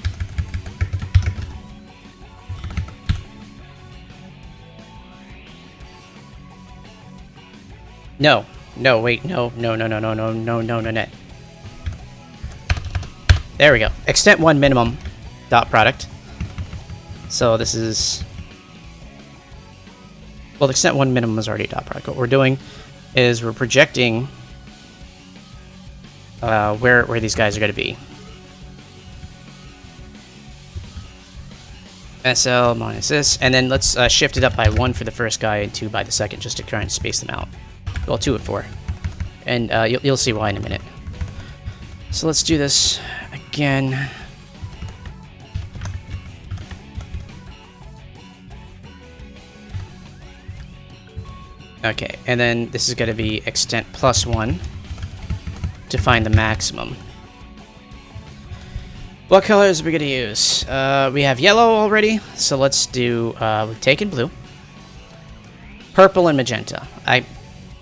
No, wait, no. There we go. Extent 1 minimum dot product. So this is... Well, extent 1 minimum is already a dot product. What we're doing is we're projecting where these guys are going to be. SL minus this, and then let's shift it up by 1 for the first guy and 2 by the second, just to try and space them out. Well, 2 and 4. And you'll see why in a minute. So let's do this again. Okay, and then this is going to be extent plus 1 to find the maximum. What colors are we going to use? We have yellow already, so let's do... we've taken blue. Purple and magenta.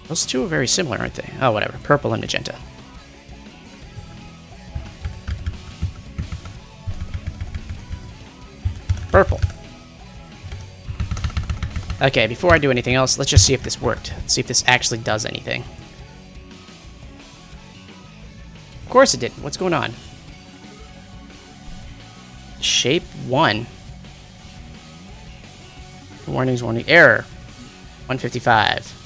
Those two are very similar, aren't they? Oh, whatever. Purple and magenta. Purple. Okay, before I do anything else, let's just see if this worked. Let's see if this actually does anything. Of course it didn't. What's going on? Shape 1. Warnings, warning. Error. 155.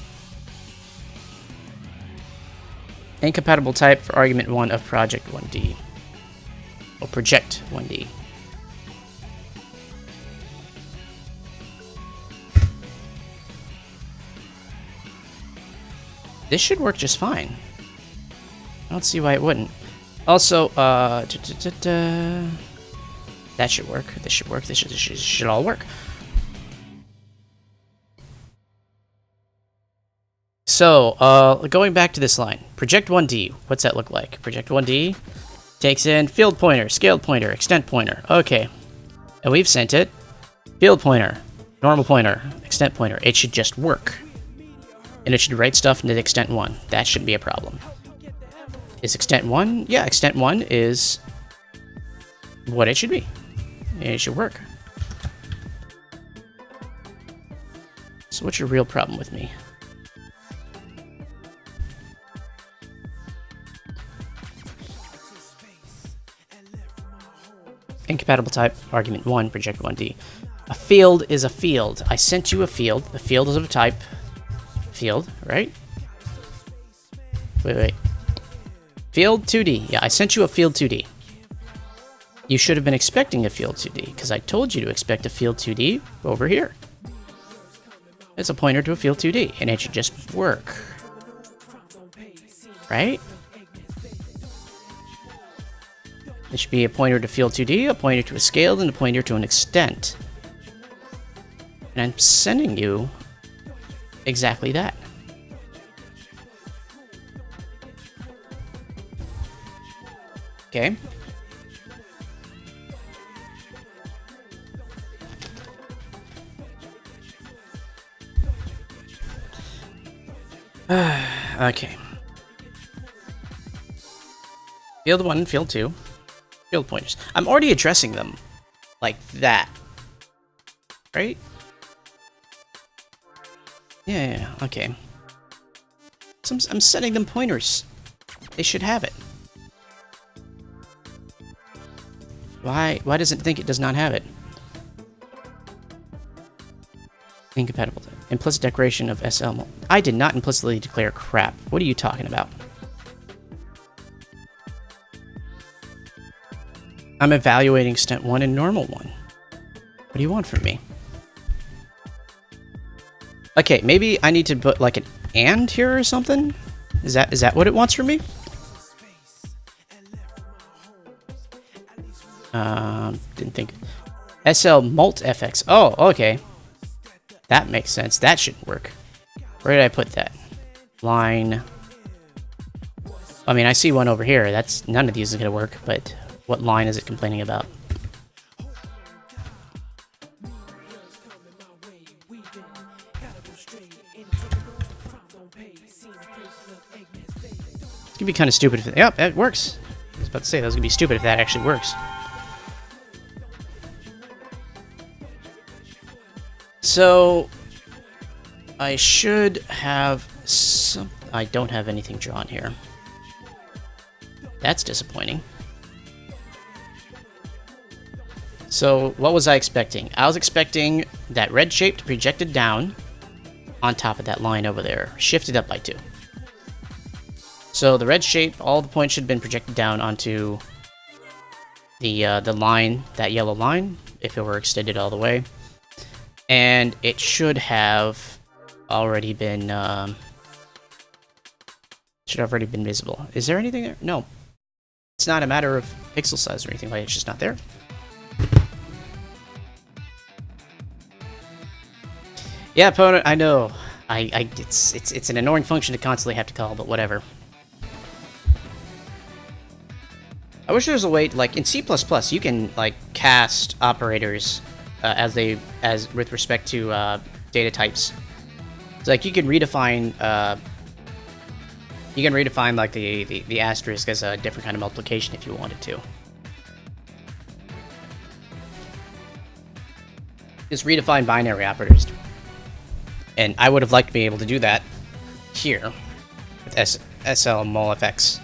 Incompatible type for argument 1 of project 1D. Or project 1D. This should work just fine. I don't see why it wouldn't. Also, that should work. This should work. This should all work. So, going back to this line. Project 1D. What's that look like? Project 1D takes in field pointer, scaled pointer, extent pointer. Okay. And we've sent it. Field pointer, normal pointer, extent pointer. It should just work. And it should write stuff into extent 1. That shouldn't be a problem. Is extent 1? Yeah, extent 1 is what it should be. It should work. So what's your real problem with me? Incompatible type, argument 1, project 1D. A field is a field. I sent you a field. The field is of a type field, right? Wait. Field 2D. Yeah, I sent you a field 2D. You should have been expecting a field 2D, because I told you to expect a field 2D over here. It's a pointer to a field 2D, and it should just work. Right? It should be a pointer to field 2D, a pointer to a scaled, and a pointer to an extent. And I'm sending you exactly that. Okay. Okay. Field 1, field 2, field pointers. I'm already addressing them like that. Right? Yeah, okay. So I'm setting them pointers. They should have it. Why does it think it does not have it? Incompatible. Implicit declaration of SL. I did not implicitly declare crap. What are you talking about? I'm evaluating extent 1 and normal 1. What do you want from me? Okay, maybe I need to put like an and here or something? Is that what it wants from me? Didn't think. SL mult FX. Oh, okay. That makes sense. That should work. Where did I put that? Line. I mean, I see one over here. None of these is gonna work, but what line is it complaining about? It'd be kind of stupid if... Yep, it works. I was about to say, that was going to be stupid if that actually works. So... I should have some... I don't have anything drawn here. That's disappointing. So, what was I expecting? I was expecting that red shape to be projected down on top of that line over there, shifted up by 2. So the red shape, all the points should have been projected down onto the line, that yellow line, if it were extended all the way. And it should have already been visible. Is there anything there? No. It's not a matter of pixel size or anything like that, it's just not there. Yeah, opponent, I know. It's an annoying function to constantly have to call, but whatever. I wish there was a way, like in C++, you can like cast operators as with respect to data types. It's like you can redefine like the asterisk as a different kind of multiplication if you wanted to. Just redefine binary operators. And I would have liked to be able to do that here with SL molfx.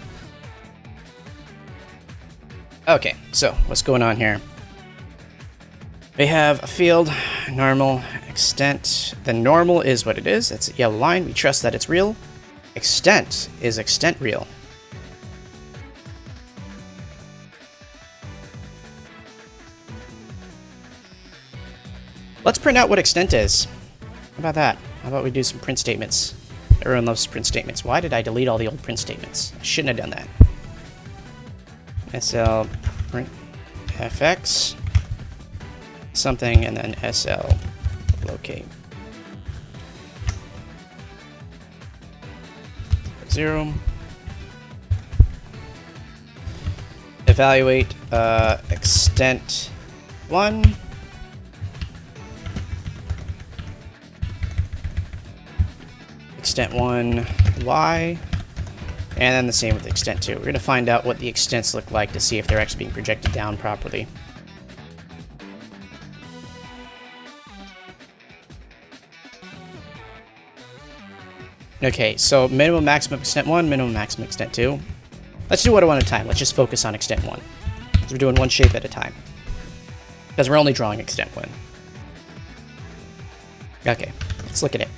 Okay, so what's going on here? We have a field, normal, extent. The normal is what it is. It's a yellow line. We trust that it's real. Extent is extent real. Let's print out what extent is. How about that? How about we do some print statements? Everyone loves print statements. Why did I delete all the old print statements? I shouldn't have done that. SL print fx something and then SL locate 0. Evaluate extent 1. Extent 1 y. And then the same with extent 2. We're going to find out what the extents look like to see if they're actually being projected down properly. Okay, so minimum maximum extent 1, minimum maximum extent 2. Let's do one at a time. Let's just focus on extent 1. So we're doing one shape at a time. Because we're only drawing extent 1. Okay, let's look at it.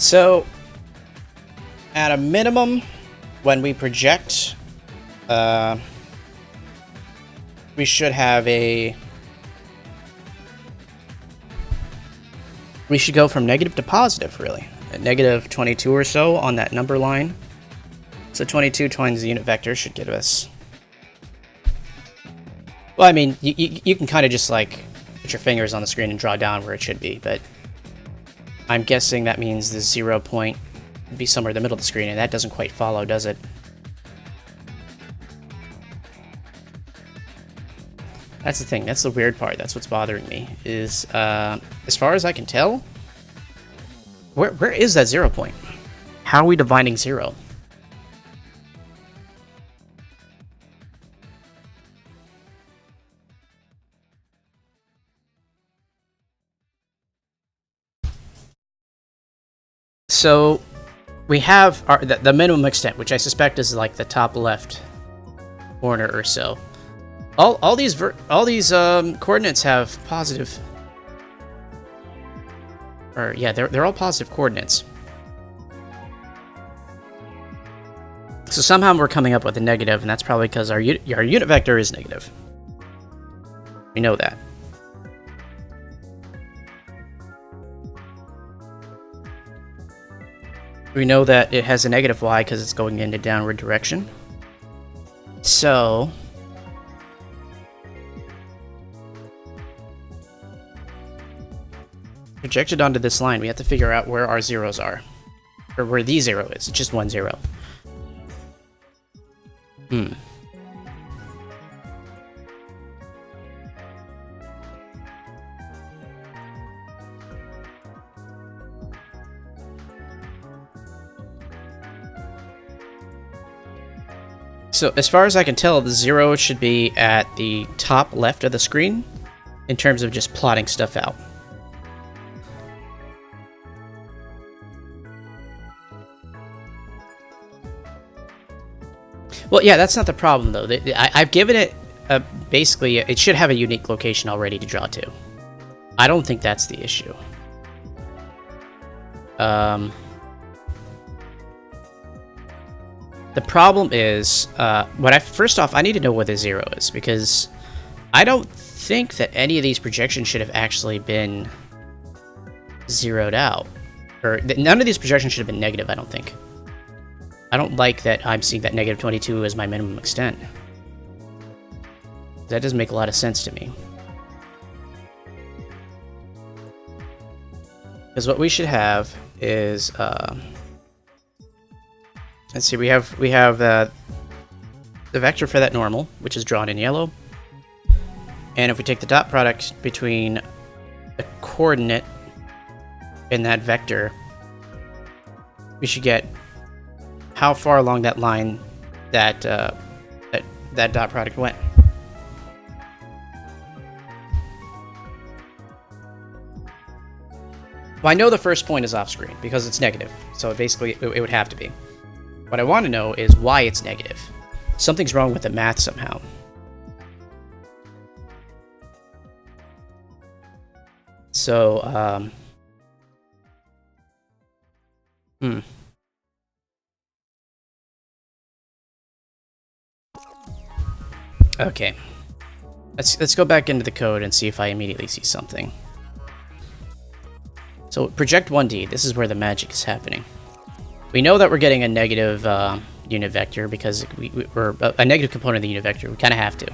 So, at a minimum, when we project, we should have a... We should go from negative to positive, really. At negative 22 or so on that number line. So 22 times the unit vector should give us... Well, I mean, you can kind of just, like, put your fingers on the screen and draw down where it should be, but... I'm guessing that means the 0 point would be somewhere in the middle of the screen, and that doesn't quite follow, does it? That's the thing, that's the weird part, that's what's bothering me, is, as far as I can tell, where is that 0 point? How are we dividing 0? So, we have the minimum extent, which I suspect is like the top left corner or so. All these coordinates have positive, or yeah, they're all positive coordinates. So somehow we're coming up with a negative, and that's probably because our unit vector is negative. We know that. We know that it has a negative y because it's going in a downward direction. So... projected onto this line, we have to figure out where our zeros are. Or where the 0 is. It's just 1, 0. So as far as I can tell, the 0 should be at the top left of the screen in terms of just plotting stuff out. Well, yeah, that's not the problem, though. I've given it, basically, it should have a unique location already to draw to. I don't think that's the issue. The problem is, first off, I need to know where the 0 is, because I don't think that any of these projections should have actually been zeroed out. Or, none of these projections should have been negative, I don't think. I don't like that I'm seeing that negative 22 as my minimum extent. That doesn't make a lot of sense to me. Because what we should have is, let's see, we have the vector for that normal, which is drawn in yellow. And if we take the dot product between the coordinate and that vector, we should get how far along that line that that dot product went. Well, I know the first point is off screen because it's negative, so basically it would have to be. What I want to know is why it's negative. Something's wrong with the math somehow. So, Okay. Let's go back into the code and see if I immediately see something. So project 1D, this is where the magic is happening. We know that we're getting a negative unit vector because we're a negative component of the unit vector. We kind of have to.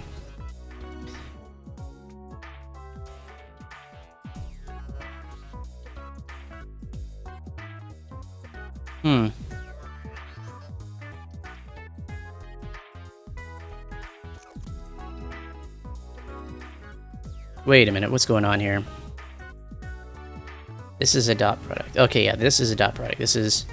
Wait a minute, what's going on here? This is a dot product. Okay, yeah, this is a dot product. This is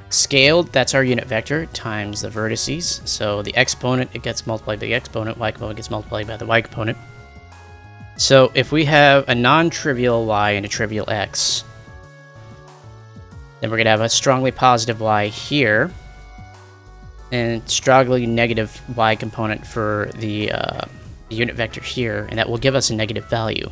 scaled, that's our unit vector, times the vertices. So the exponent, it gets multiplied by the exponent, y component gets multiplied by the y component. So if we have a non-trivial y and a trivial x, then we're going to have a strongly positive y here, and strongly negative y component for the unit vector here, and that will give us a negative value.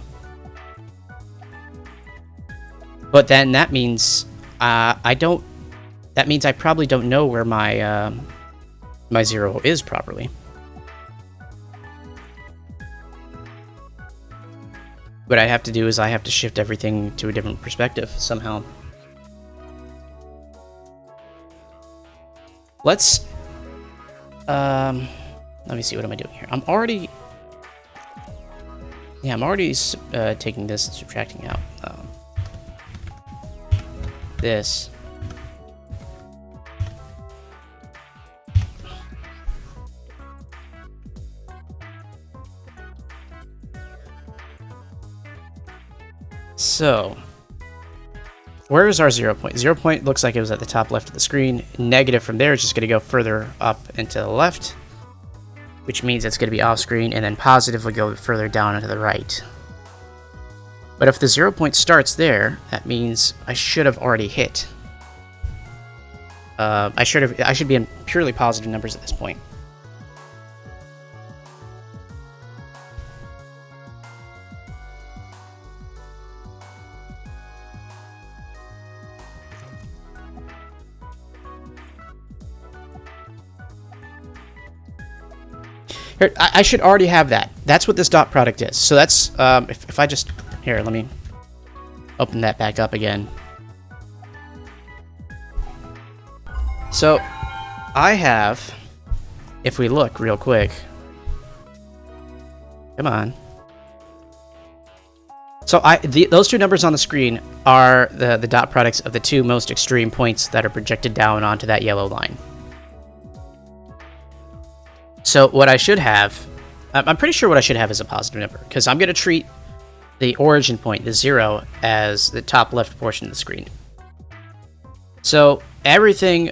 But then that means that means I probably don't know where my my 0 is properly. What I have to do is I have to shift everything to a different perspective somehow. Let's let me see, what am I doing here? I'm already taking this and subtracting out this. So, where is our 0 point? 0 point looks like it was at the top left of the screen. Negative from there is just going to go further up and to the left, which means it's going to be off screen, and then positive will go further down and to the right. But if the 0 point starts there, that means I should have already hit. I should be in purely positive numbers at this point. Here, I should already have that. That's what this dot product is. So that's, if I just, here, let me open that back up again. So, I have, if we look real quick, come on. So those two numbers on the screen are the dot products of the two most extreme points that are projected down onto that yellow line. So what I should have, I'm pretty sure what I should have is a positive number, because I'm going to treat the origin point, the 0, as the top left portion of the screen. So everything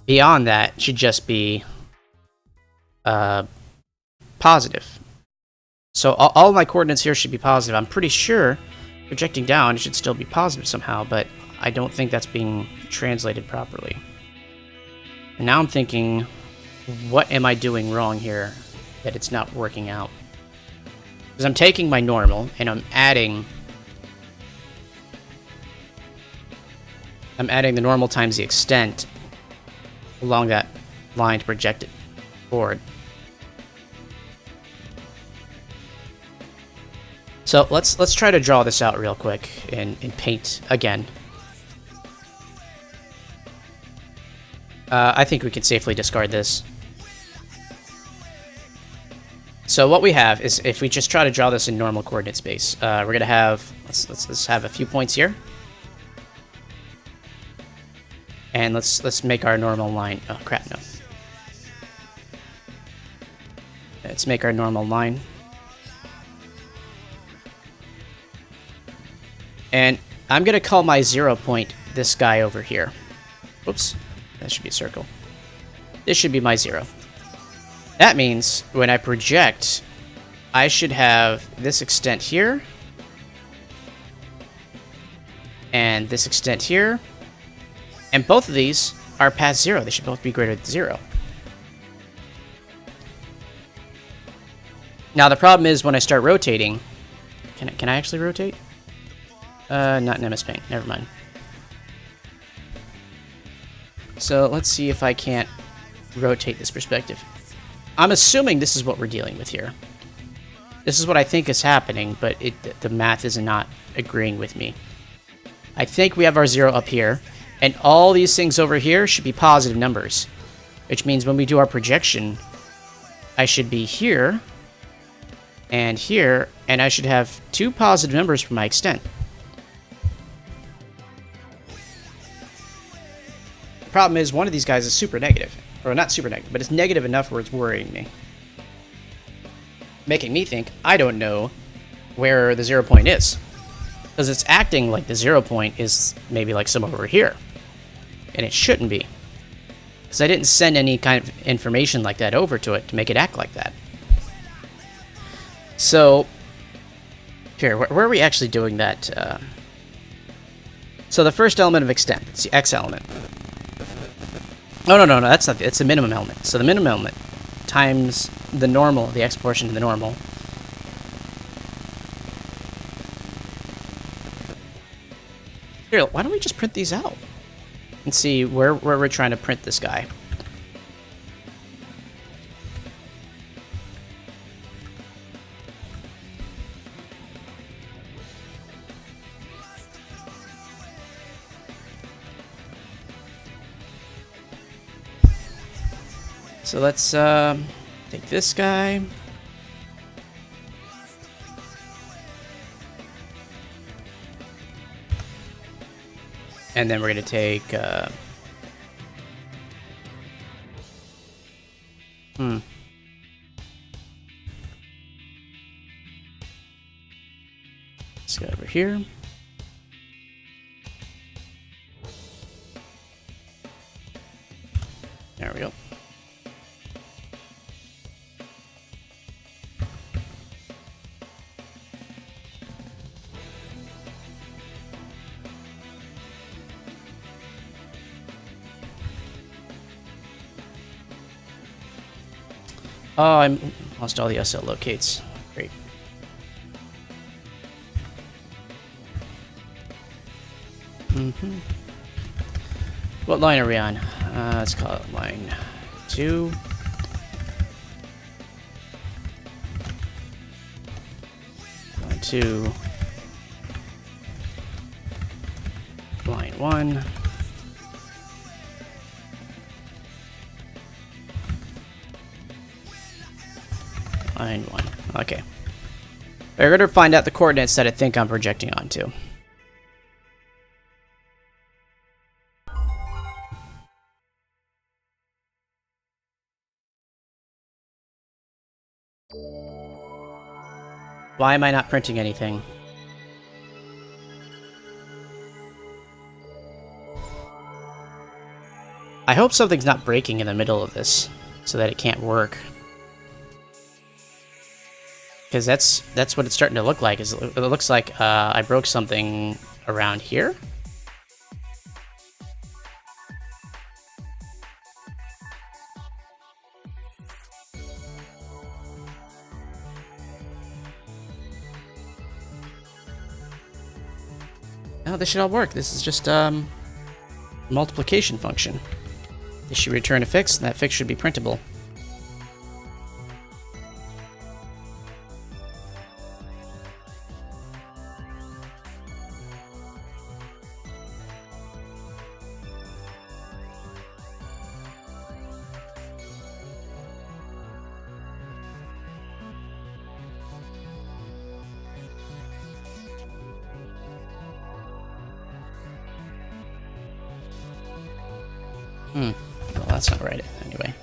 beyond that should just be positive. So all my coordinates here should be positive. I'm pretty sure projecting down it should still be positive somehow, but I don't think that's being translated properly. And now I'm thinking, what am I doing wrong here that it's not working out? Because I'm taking my normal and I'm adding the normal times the extent along that line to project it forward. So let's try to draw this out real quick in paint again. I think we can safely discard this. So what we have is, if we just try to draw this in normal coordinate space, we're gonna have let's have a few points here, and let's make our normal line. Oh crap, no. Let's make our normal line. And I'm going to call my 0 point this guy over here. Whoops. That should be a circle. This should be my 0. That means when I project, I should have this extent here. And this extent here. And both of these are past 0. They should both be greater than 0. Now the problem is when I start rotating... Can I actually rotate? Not in MS Paint. Never mind. So let's see if I can't rotate this perspective. I'm assuming this is what we're dealing with here. This is what I think is happening, but the math is not agreeing with me. I think we have our 0 up here, and all these things over here should be positive numbers, which means when we do our projection, I should be here, and I should have 2 positive numbers for my extent. Problem is, one of these guys is super negative. Or not super negative, but it's negative enough where it's worrying me. Making me think I don't know where the 0 point is. Because it's acting like the 0 point is maybe like somewhere over here. And it shouldn't be. Because I didn't send any kind of information like that over to it to make it act like that. So, here, where are we actually doing that? So the first element of extent, it's the x element. No, that's not. It's the minimum element. So the minimum element times the normal, the x portion of the normal. Here, why don't we just print these out and see where we're trying to print this guy? So let's take this guy. And then we're going to take... Let's go over here. There we go. Oh, I lost all the SL locates. Great. What line are we on? Let's call it line 2. Line 2. Line 1. Line 1. Okay. We're going to find out the coordinates that I think I'm projecting onto. Why am I not printing anything? I hope something's not breaking in the middle of this, so that it can't work. Because that's what it's starting to look like. It looks like I broke something around here. Oh, this should all work. This is just multiplication function. This should return a fix, and that fix should be printable. Well, that's not right, anyway.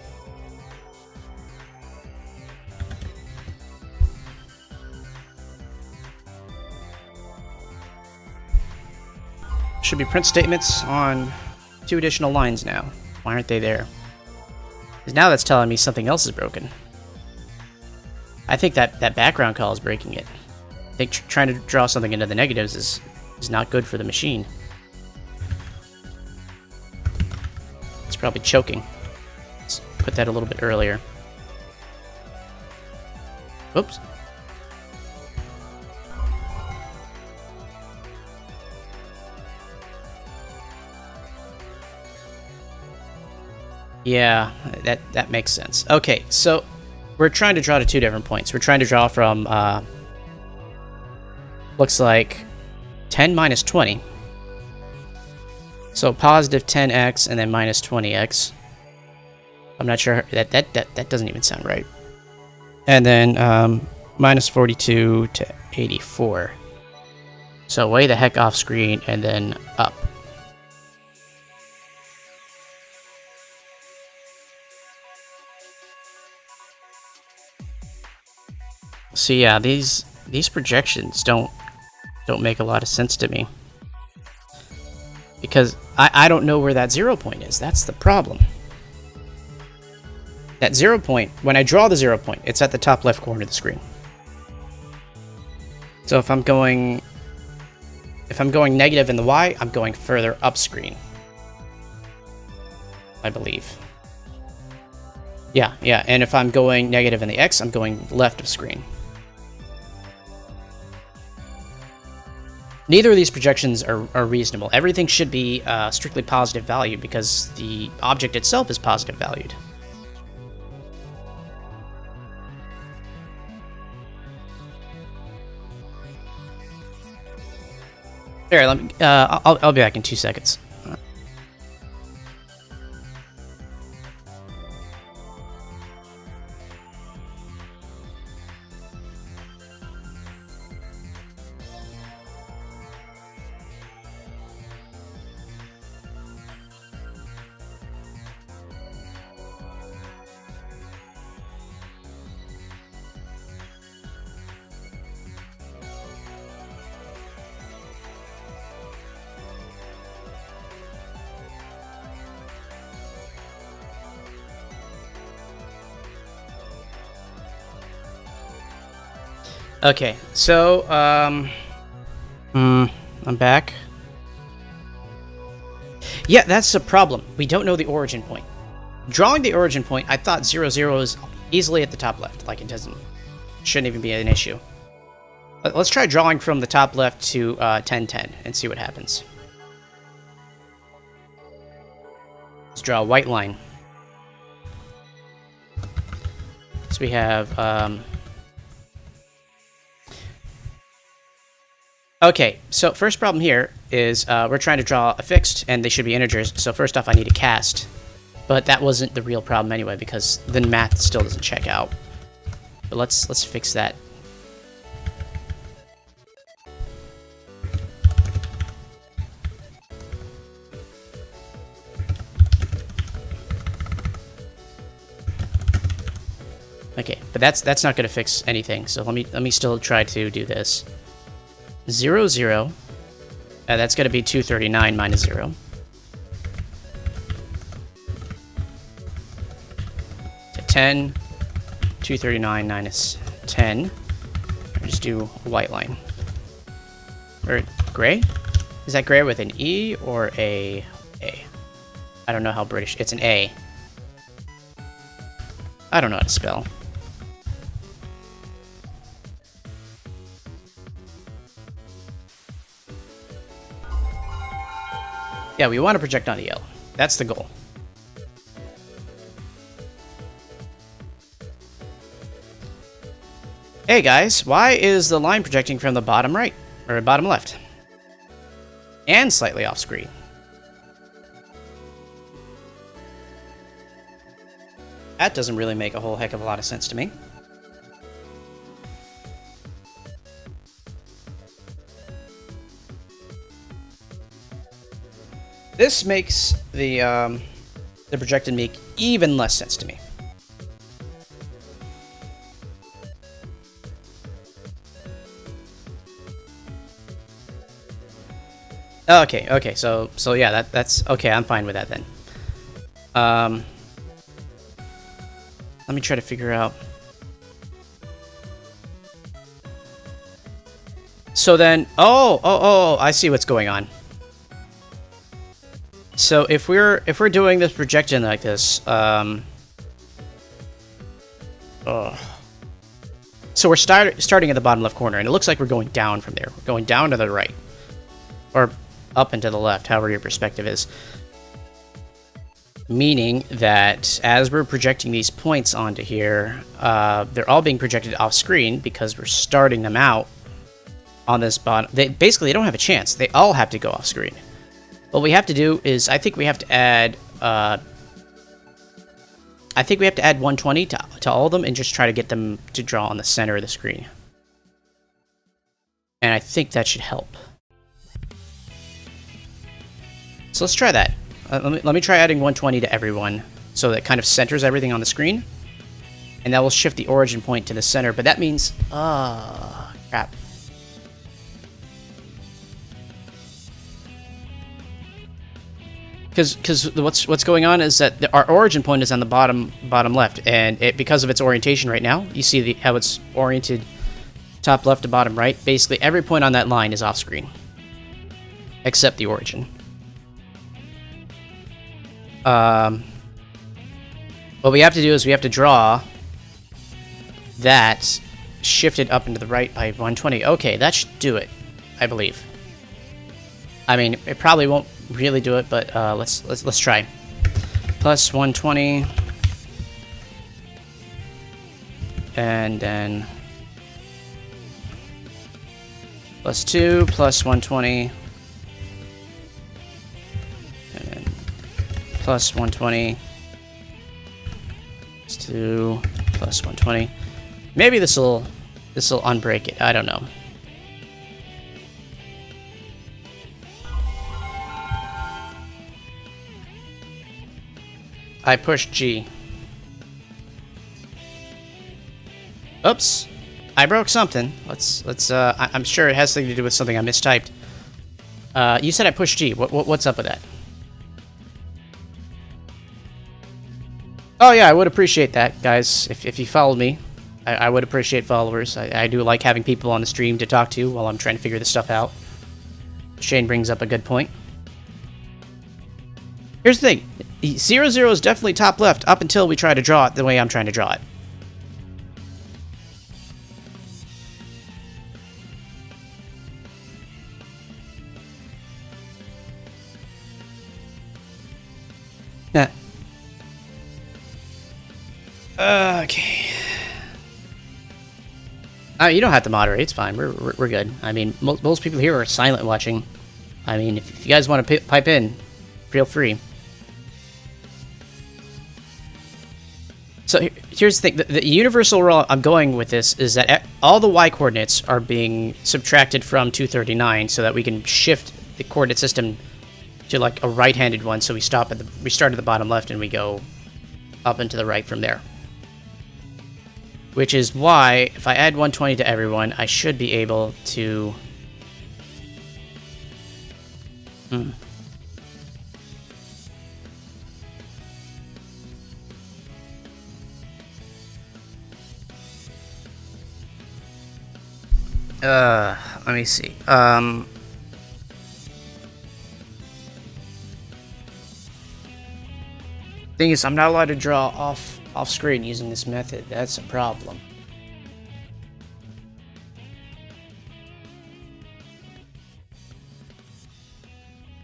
Should be print statements on 2 additional lines now. Why aren't they there? Because now that's telling me something else is broken. I think that background call is breaking it. I think trying to draw something into the negatives is not good for the machine. Probably choking. Let's put that a little bit earlier. Oops. Yeah, that makes sense. Okay, so we're trying to draw to 2 different points. We're trying to draw from looks like 10 minus 20. So positive 10x and then minus 20x. I'm not sure that doesn't even sound right. And then minus 42 to 84. So way the heck off screen and then up. So yeah, these projections don't make a lot of sense to me. Because I don't know where that 0 point is. That's the problem. That 0 point, when I draw the 0 point, it's at the top left corner of the screen. So if I'm going negative in the Y, I'm going further up screen. I believe. Yeah, and if I'm going negative in the X, I'm going left of screen. Neither of these projections are reasonable. Everything should be strictly positive value because the object itself is positive valued. Here, let me. I'll be back in 2 seconds. Okay, so, I'm back. Yeah, that's the problem. We don't know the origin point. Drawing the origin point, I thought 0, 0 is easily at the top left. Like, shouldn't even be an issue. Let's try drawing from the top left to 10, 10 and see what happens. Let's draw a white line. So we have, okay, so first problem here is we're trying to draw a fixed, and they should be integers. So first off, I need a cast. But that wasn't the real problem anyway, because the math still doesn't check out. But let's fix that. Okay, but that's not going to fix anything. So let me still try to do this. 0, 0. That's going to be 239 minus 0. To 10. 239 minus 10. Just do a white line. Or gray? Is that gray with an E or a A? I don't know how British. It's an A. I don't know how to spell. Yeah, we want to project onto yellow. That's the goal. Hey guys, why is the line projecting from the bottom right? Or bottom left? And slightly off screen. That doesn't really make a whole heck of a lot of sense to me. This makes the projected make even less sense to me. Okay, so yeah, that's okay, I'm fine with that then. Let me try to figure out. So then, oh, I see what's going on. So if we're doing this projection like this, so we're starting at the bottom left corner, and it looks like we're going down from there. We're going down to the right, or up and to the left, however your perspective is. Meaning that as we're projecting these points onto here, they're all being projected off screen because we're starting them out on this bottom. They don't have a chance. They all have to go off screen. What we have to do is, I think we have to add 120 to all of them and just try to get them to draw on the center of the screen. And I think that should help. So let's try that. Let me try adding 120 to everyone, so that it kind of centers everything on the screen. And that will shift the origin point to the center, but that means... crap. Because what's going on is that our origin point is on the bottom left, and because of its orientation right now, you see how it's oriented top left to bottom right. Basically, every point on that line is off screen, except the origin. What we have to do is we have to draw that shifted up into the right by 120. Okay, that should do it, I believe. I mean, it probably won't really do it, but let's try. Plus 120, and then plus 2, plus 120, and then plus 120, plus 2, plus 120. Maybe this'll unbreak it. I don't know. I pushed G. Oops. I broke something. I'm sure it has something to do with something I mistyped. You said I pushed G. What's up with that? Oh yeah, I would appreciate that, guys. If you followed me, I would appreciate followers. I do like having people on the stream to talk to while I'm trying to figure this stuff out. Shane brings up a good point. Here's the thing. 0, 0 is definitely top left up until we try to draw it the way I'm trying to draw it. Nah. Okay. You don't have to moderate. It's fine. We're good. I mean, most people here are silent watching. I mean, if you guys want to pipe in, feel free. So here's the thing. The universal rule I'm going with this is that all the y coordinates are being subtracted from 239 so that we can shift the coordinate system to like a right-handed one. So we start at the bottom left and we go up and to the right from there. Which is why if I add 120 to everyone, I should be able to... Let me see. Thing is, I'm not allowed to draw off screen using this method. That's a problem.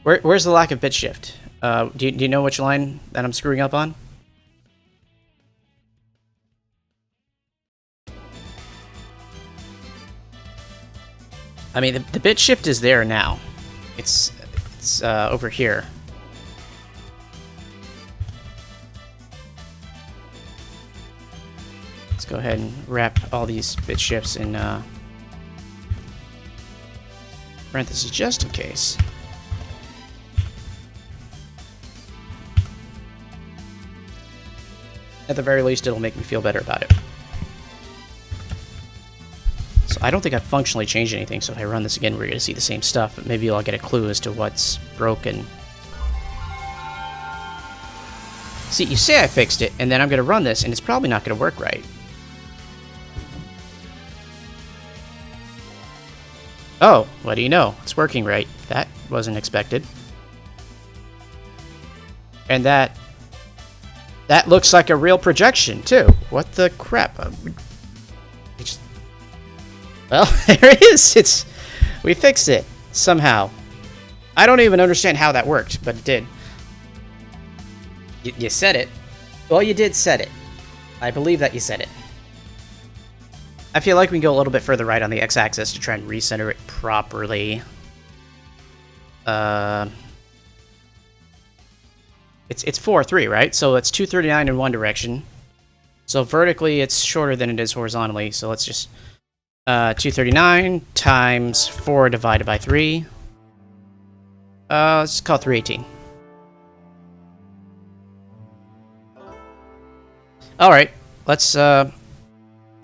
Where's the lack of bit shift? Do you know which line that I'm screwing up on? I mean, the bit shift is there now. It's over here. Let's go ahead and wrap all these bit shifts in parentheses just in case. At the very least, it'll make me feel better about it. So I don't think I've functionally changed anything, so if I run this again, we're going to see the same stuff, but maybe I'll get a clue as to what's broken. See, you say I fixed it, and then I'm going to run this, and it's probably not going to work right. Oh, what do you know? It's working right. That wasn't expected. And that looks like a real projection, too. What the crap? Well, there it is. We fixed it, somehow. I don't even understand how that worked, but it did. You said it. Well, you did set it. I believe that you said it. I feel like we can go a little bit further right on the x-axis to try and recenter it properly. It's 4-3, right? So it's 239 in one direction. So vertically, it's shorter than it is horizontally. So let's just 239 times 4 divided by 3. Let's call it 318. All right, let's.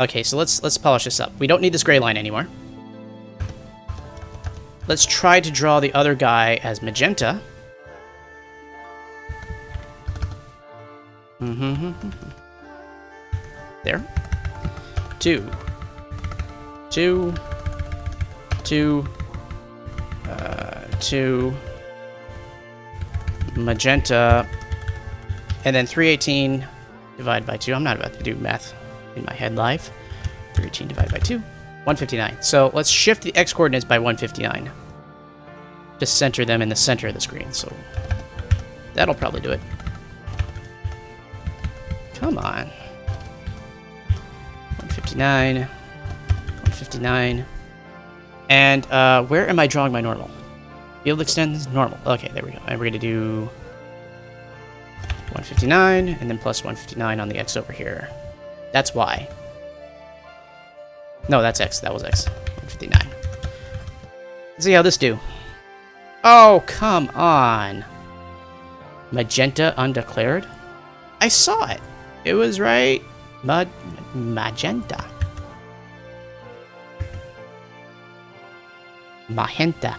Okay, so let's polish this up. We don't need this gray line anymore. Let's try to draw the other guy as magenta. There. 2, 2, 2, 2, magenta, and then 318 divided by 2. I'm not about to do math in my head live. 318 divided by 2. 159. So let's shift the x-coordinates by 159. Just center them in the center of the screen. So that'll probably do it. Come on. 159. 159. And where am I drawing my normal? Field extends normal. Okay, there we go. And we're going to do 159 and then plus 159 on the x over here. That's y. No, that's x. That was x. 159. Let's see how this do. Oh, come on. Magenta undeclared? I saw it. It was right. Magenta. Magenta.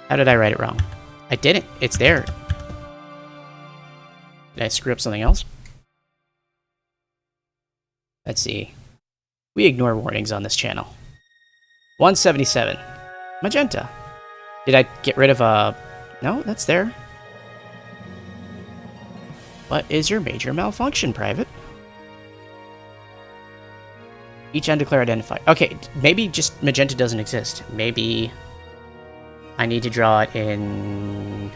How did I write it wrong? I didn't. It's there. Did I screw up something else? Let's see. We ignore warnings on this channel. 177. Magenta. Did I get rid of a... No, that's there. What is your major malfunction, Private? Each undeclared identified. Okay, maybe just magenta doesn't exist. Maybe I need to draw it in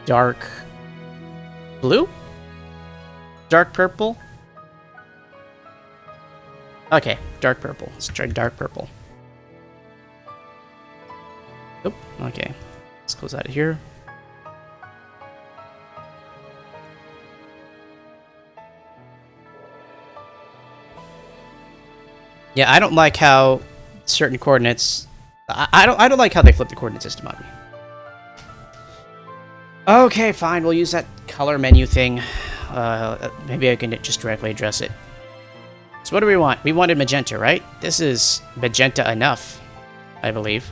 dark blue? Dark purple? Okay, dark purple. Let's try dark purple. Oop, okay. Let's close out of here. Yeah, I don't like how certain coordinates... I don't like how they flip the coordinate system on me. Okay, fine. We'll use that color menu thing. Maybe I can just directly address it. So what do we want? We wanted magenta, right? This is magenta enough, I believe.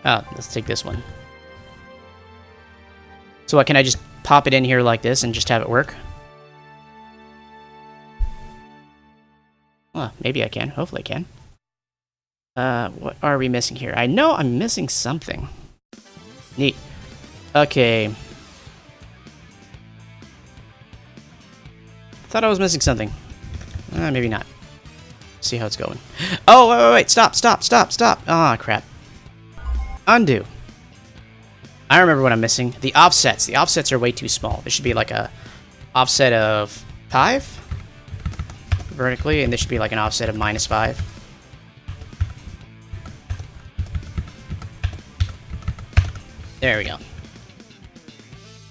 Oh, let's take this one. So what, can I just pop it in here like this and just have it work? Maybe I can. Hopefully I can. What are we missing here? I know I'm missing something. Neat. Okay. Thought I was missing something. Maybe not. See how it's going. Oh, wait. Stop. Ah, crap. Undo. I remember what I'm missing. The offsets. The offsets are way too small. There should be like a offset of 5 vertically, and there should be like an offset of -5. There we go. And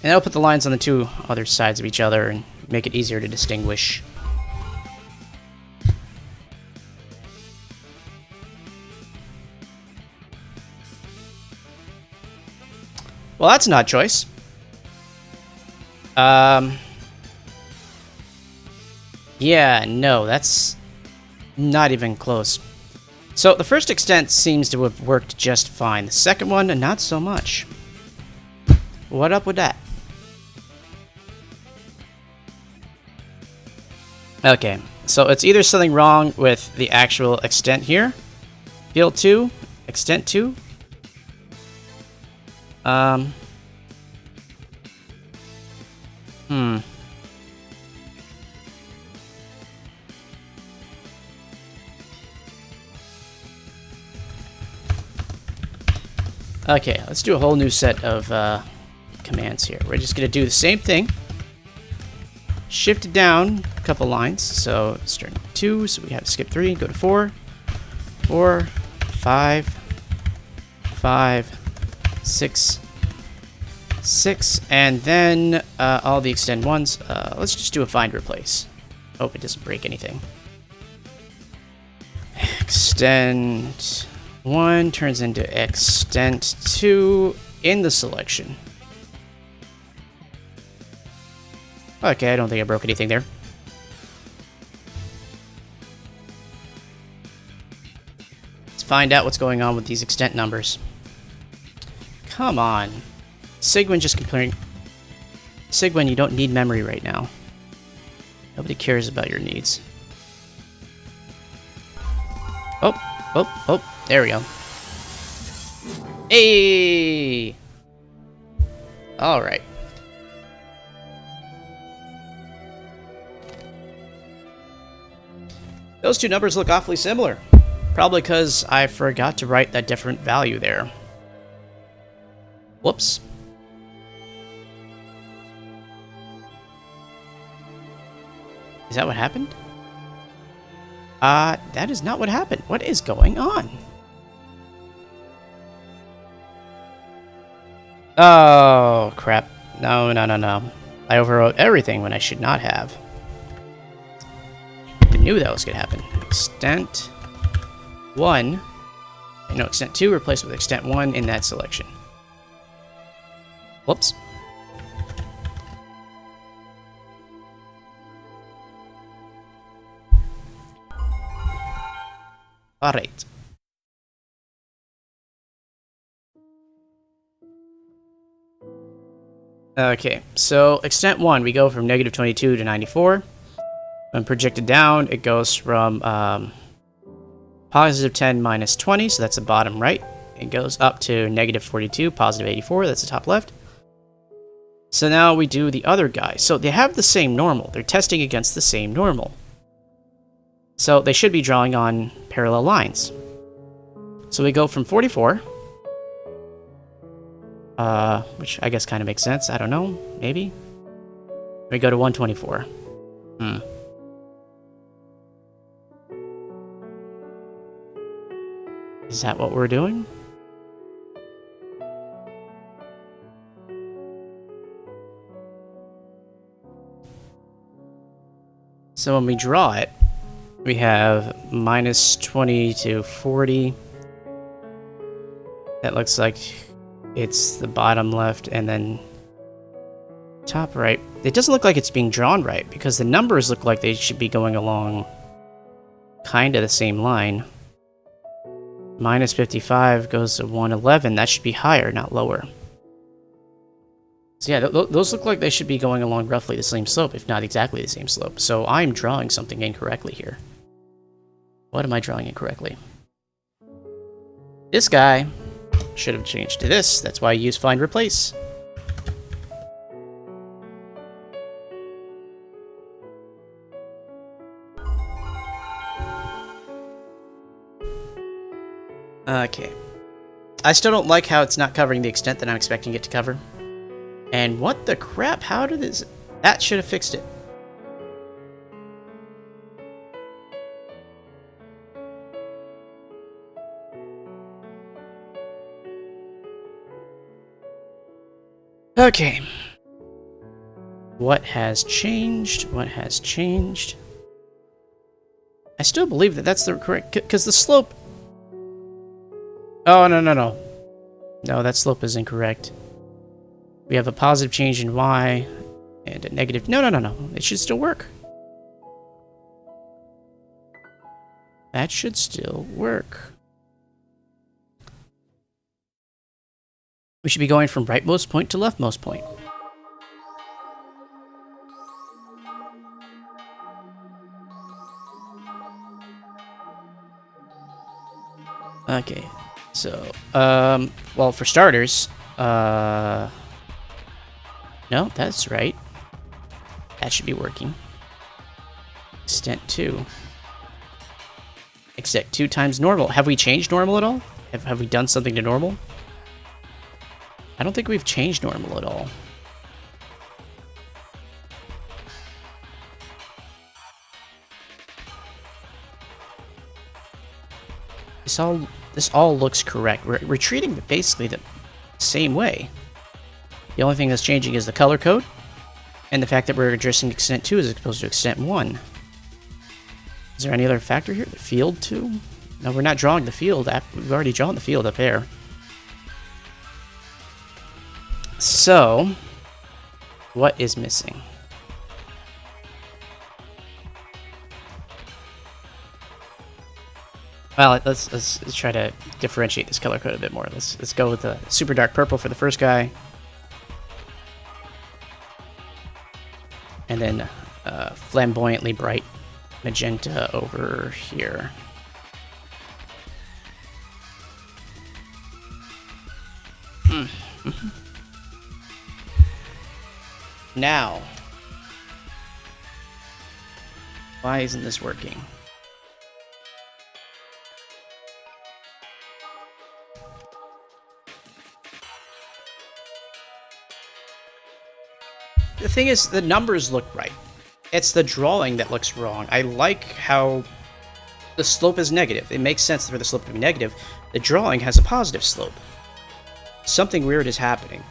that'll put the lines on the two other sides of each other and make it easier to distinguish. Well, that's an odd choice. Yeah, no, that's not even close. So the first extent seems to have worked just fine. The second one, not so much. What up with that? Okay, so it's either something wrong with the actual extent here. Field 2, extent 2. Okay, let's do a whole new set of commands here. We're just going to do the same thing. Shift it down a couple lines. So starting with 2, so we have to skip 3, go to 4, 4, 5, 5, 6, 6, and then all the extend ones. Let's just do a find replace. Hope it doesn't break anything. Extend 1 turns into extent 2 in the selection. Okay, I don't think I broke anything there. Let's find out what's going on with these extent numbers. Come on. Sigwin just comparing. Sigwin, you don't need memory right now. Nobody cares about your needs. Oh, there we go. Hey! Alright. Those two numbers look awfully similar. Probably because I forgot to write that different value there. Whoops. Is that what happened? That is not what happened. What is going on? Oh, crap. No. I overwrote everything when I should not have. I knew that was going to happen. Extent 1. No, extent 2 replaced with extent 1 in that selection. Whoops. Alright. Okay, so extent 1, we go from -22 to 94. When projected down, it goes from +10 minus 20, so that's the bottom right. It goes up to -42, +84, that's the top left. So now we do the other guy. So they have the same normal. They're testing against the same normal. So they should be drawing on parallel lines. So we go from 44, which I guess kind of makes sense. I don't know, maybe. We go to 124. Is that what we're doing? So when we draw it, we have -20 to 40. That looks like it's the bottom left, and then top right. It doesn't look like it's being drawn right, because the numbers look like they should be going along kind of the same line. -55 goes to 111. That should be higher, not lower. So yeah, those look like they should be going along roughly the same slope, if not exactly the same slope. So I'm drawing something incorrectly here. What am I drawing incorrectly? This guy should have changed to this. That's why I use find replace. Okay. I still don't like how it's not covering the extent that I'm expecting it to cover. And what the crap? How did this... That should have fixed it. Okay. What has changed? What has changed? I still believe that that's the correct... Because the slope... Oh, no. No, that slope is incorrect. We have a positive change in y and a negative... No. It should still work. That should still work. We should be going from rightmost point to leftmost point. Okay, so, well, for starters, no, that's right. That should be working. Extent 2. Extent 2 times normal. Have we changed normal at all? Have we done something to normal? I don't think we've changed normal at all. This all looks correct. We're treating it basically the same way. The only thing that's changing is the color code, and the fact that we're addressing extent 2 as opposed to extent 1. Is there any other factor here? The field too? No, we're not drawing the field. We've already drawn the field up there. So, what is missing? Well, let's try to differentiate this color code a bit more. Let's go with the super dark purple for the first guy, and then flamboyantly bright magenta over here. Now, why isn't this working? The thing is, the numbers look right. It's the drawing that looks wrong. I like how the slope is negative. It makes sense for the slope to be negative. The drawing has a positive slope. Something weird is happening.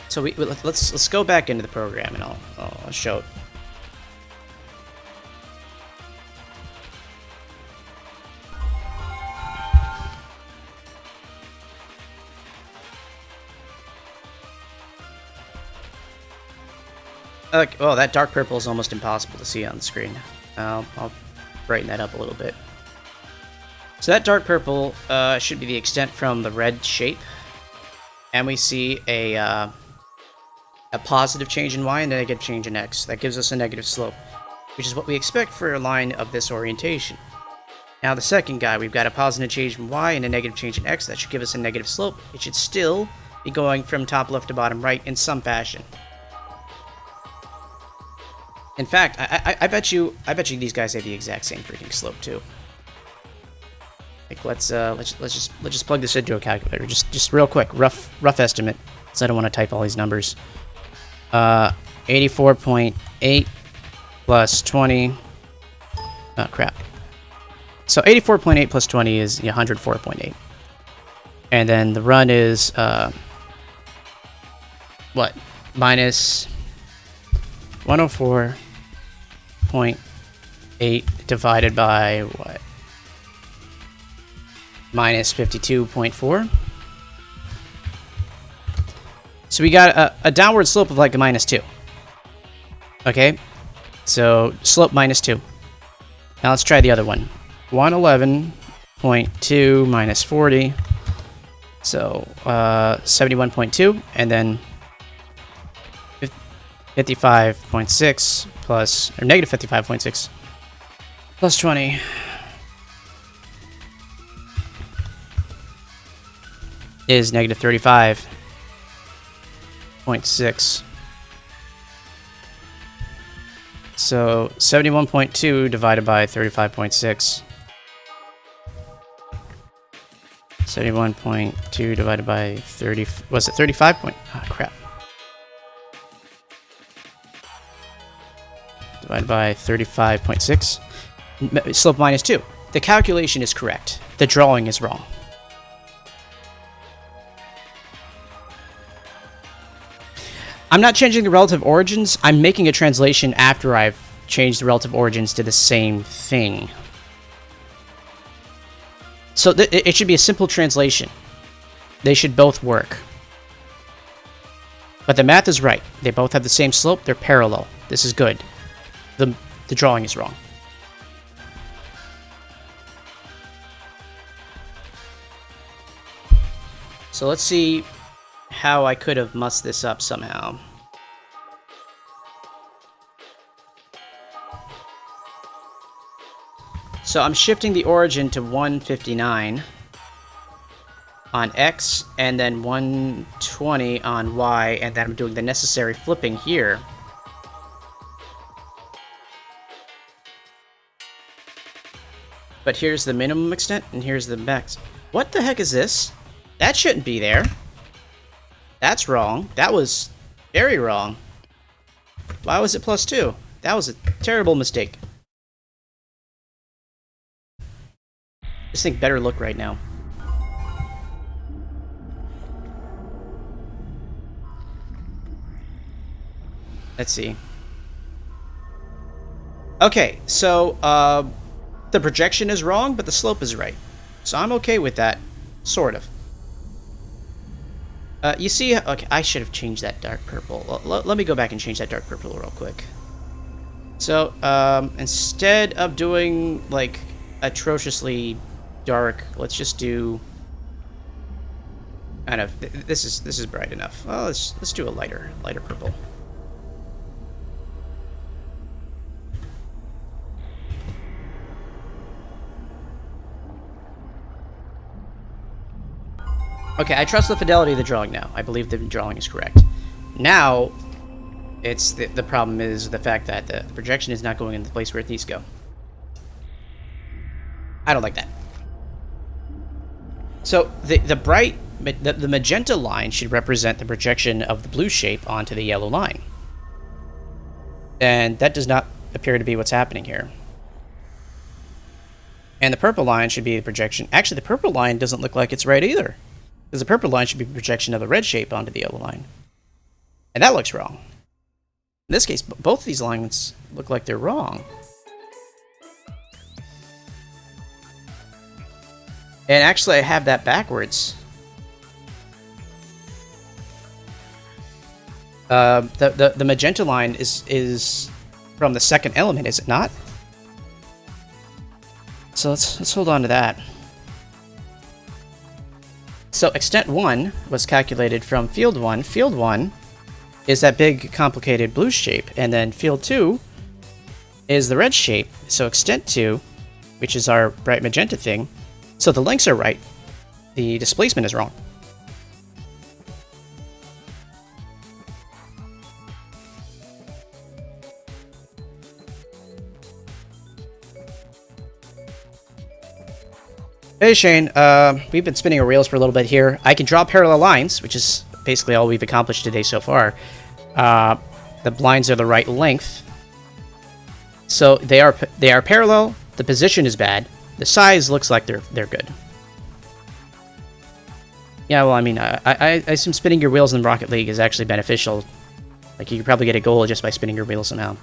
So let's go back into the program and I'll show it. Okay, well, that dark purple is almost impossible to see on the screen. I'll brighten that up a little bit. So that dark purple should be the extent from the red shape, and we see a positive change in y and a negative change in x. That gives us a negative slope, which is what we expect for a line of this orientation. Now the second guy, we've got a positive change in y and a negative change in x. That should give us a negative slope. It should still be going from top left to bottom right in some fashion. In fact, I bet you these guys have the exact same freaking slope too. Like let's just plug this into a calculator, just real quick, rough estimate, because I don't want to type all these numbers. 84.8 plus 20. Oh crap. So 84.8 plus 20 is 104.8, and then the run is what? Minus 104.8 divided by what? Minus 52.4. So we got a downward slope of like a -2. Okay, so slope -2. Now let's try the other one. 111.2 minus 40. So 71.2, and then 55.6 plus, or negative 55.6 plus 20 is negative 35.6. So 71.2 divided by 35.6. 71.2 divided by 30, was it 35 point? Ah, crap. Divided by 35.6. Slope minus 2. The calculation is correct. The drawing is wrong. I'm not changing the relative origins. I'm making a translation after I've changed the relative origins to the same thing. So it should be a simple translation. They should both work. But the math is right. They both have the same slope. They're parallel. This is good. The drawing is wrong. So let's see how I could have mussed this up somehow. So I'm shifting the origin to 159 on X, and then 120 on Y, and then I'm doing the necessary flipping here. But here's the minimum extent, and here's the max. What the heck is this? That shouldn't be there. That's wrong. That was very wrong. Why was it plus 2? That was a terrible mistake. This thing better look right now. Let's see. Okay, so the projection is wrong, but the slope is right. So I'm okay with that, sort of. You see, okay, I should have changed that dark purple. Let me go back and change that dark purple real quick. So, instead of doing, like, atrociously dark, let's just do kind of, this is bright enough. Well, let's do a lighter purple. Okay, I trust the fidelity of the drawing now. I believe the drawing is correct. Now, it's the problem is the fact that the projection is not going in the place where it needs to go. I don't like that. So the magenta line should represent the projection of the blue shape onto the yellow line. And that does not appear to be what's happening here. And the purple line should be the projection. Actually, the purple line doesn't look like it's right either. Because the purple line should be a projection of the red shape onto the yellow line. And that looks wrong. In this case, both of these lines look like they're wrong. And actually, I have that backwards. The magenta line is from the second element, is it not? So let's hold on to that. So extent 1 was calculated from field 1. Field 1 is that big, complicated blue shape, and then field 2 is the red shape. So extent 2, which is our bright magenta thing, so the lengths are right, the displacement is wrong. Hey Shane, we've been spinning our wheels for a little bit here. I can draw parallel lines, which is basically all we've accomplished today so far. The lines are the right length. So they are parallel, the position is bad, the size looks like they're good. Yeah, well, I mean, I assume spinning your wheels in Rocket League is actually beneficial. Like, you could probably get a goal just by spinning your wheels somehow.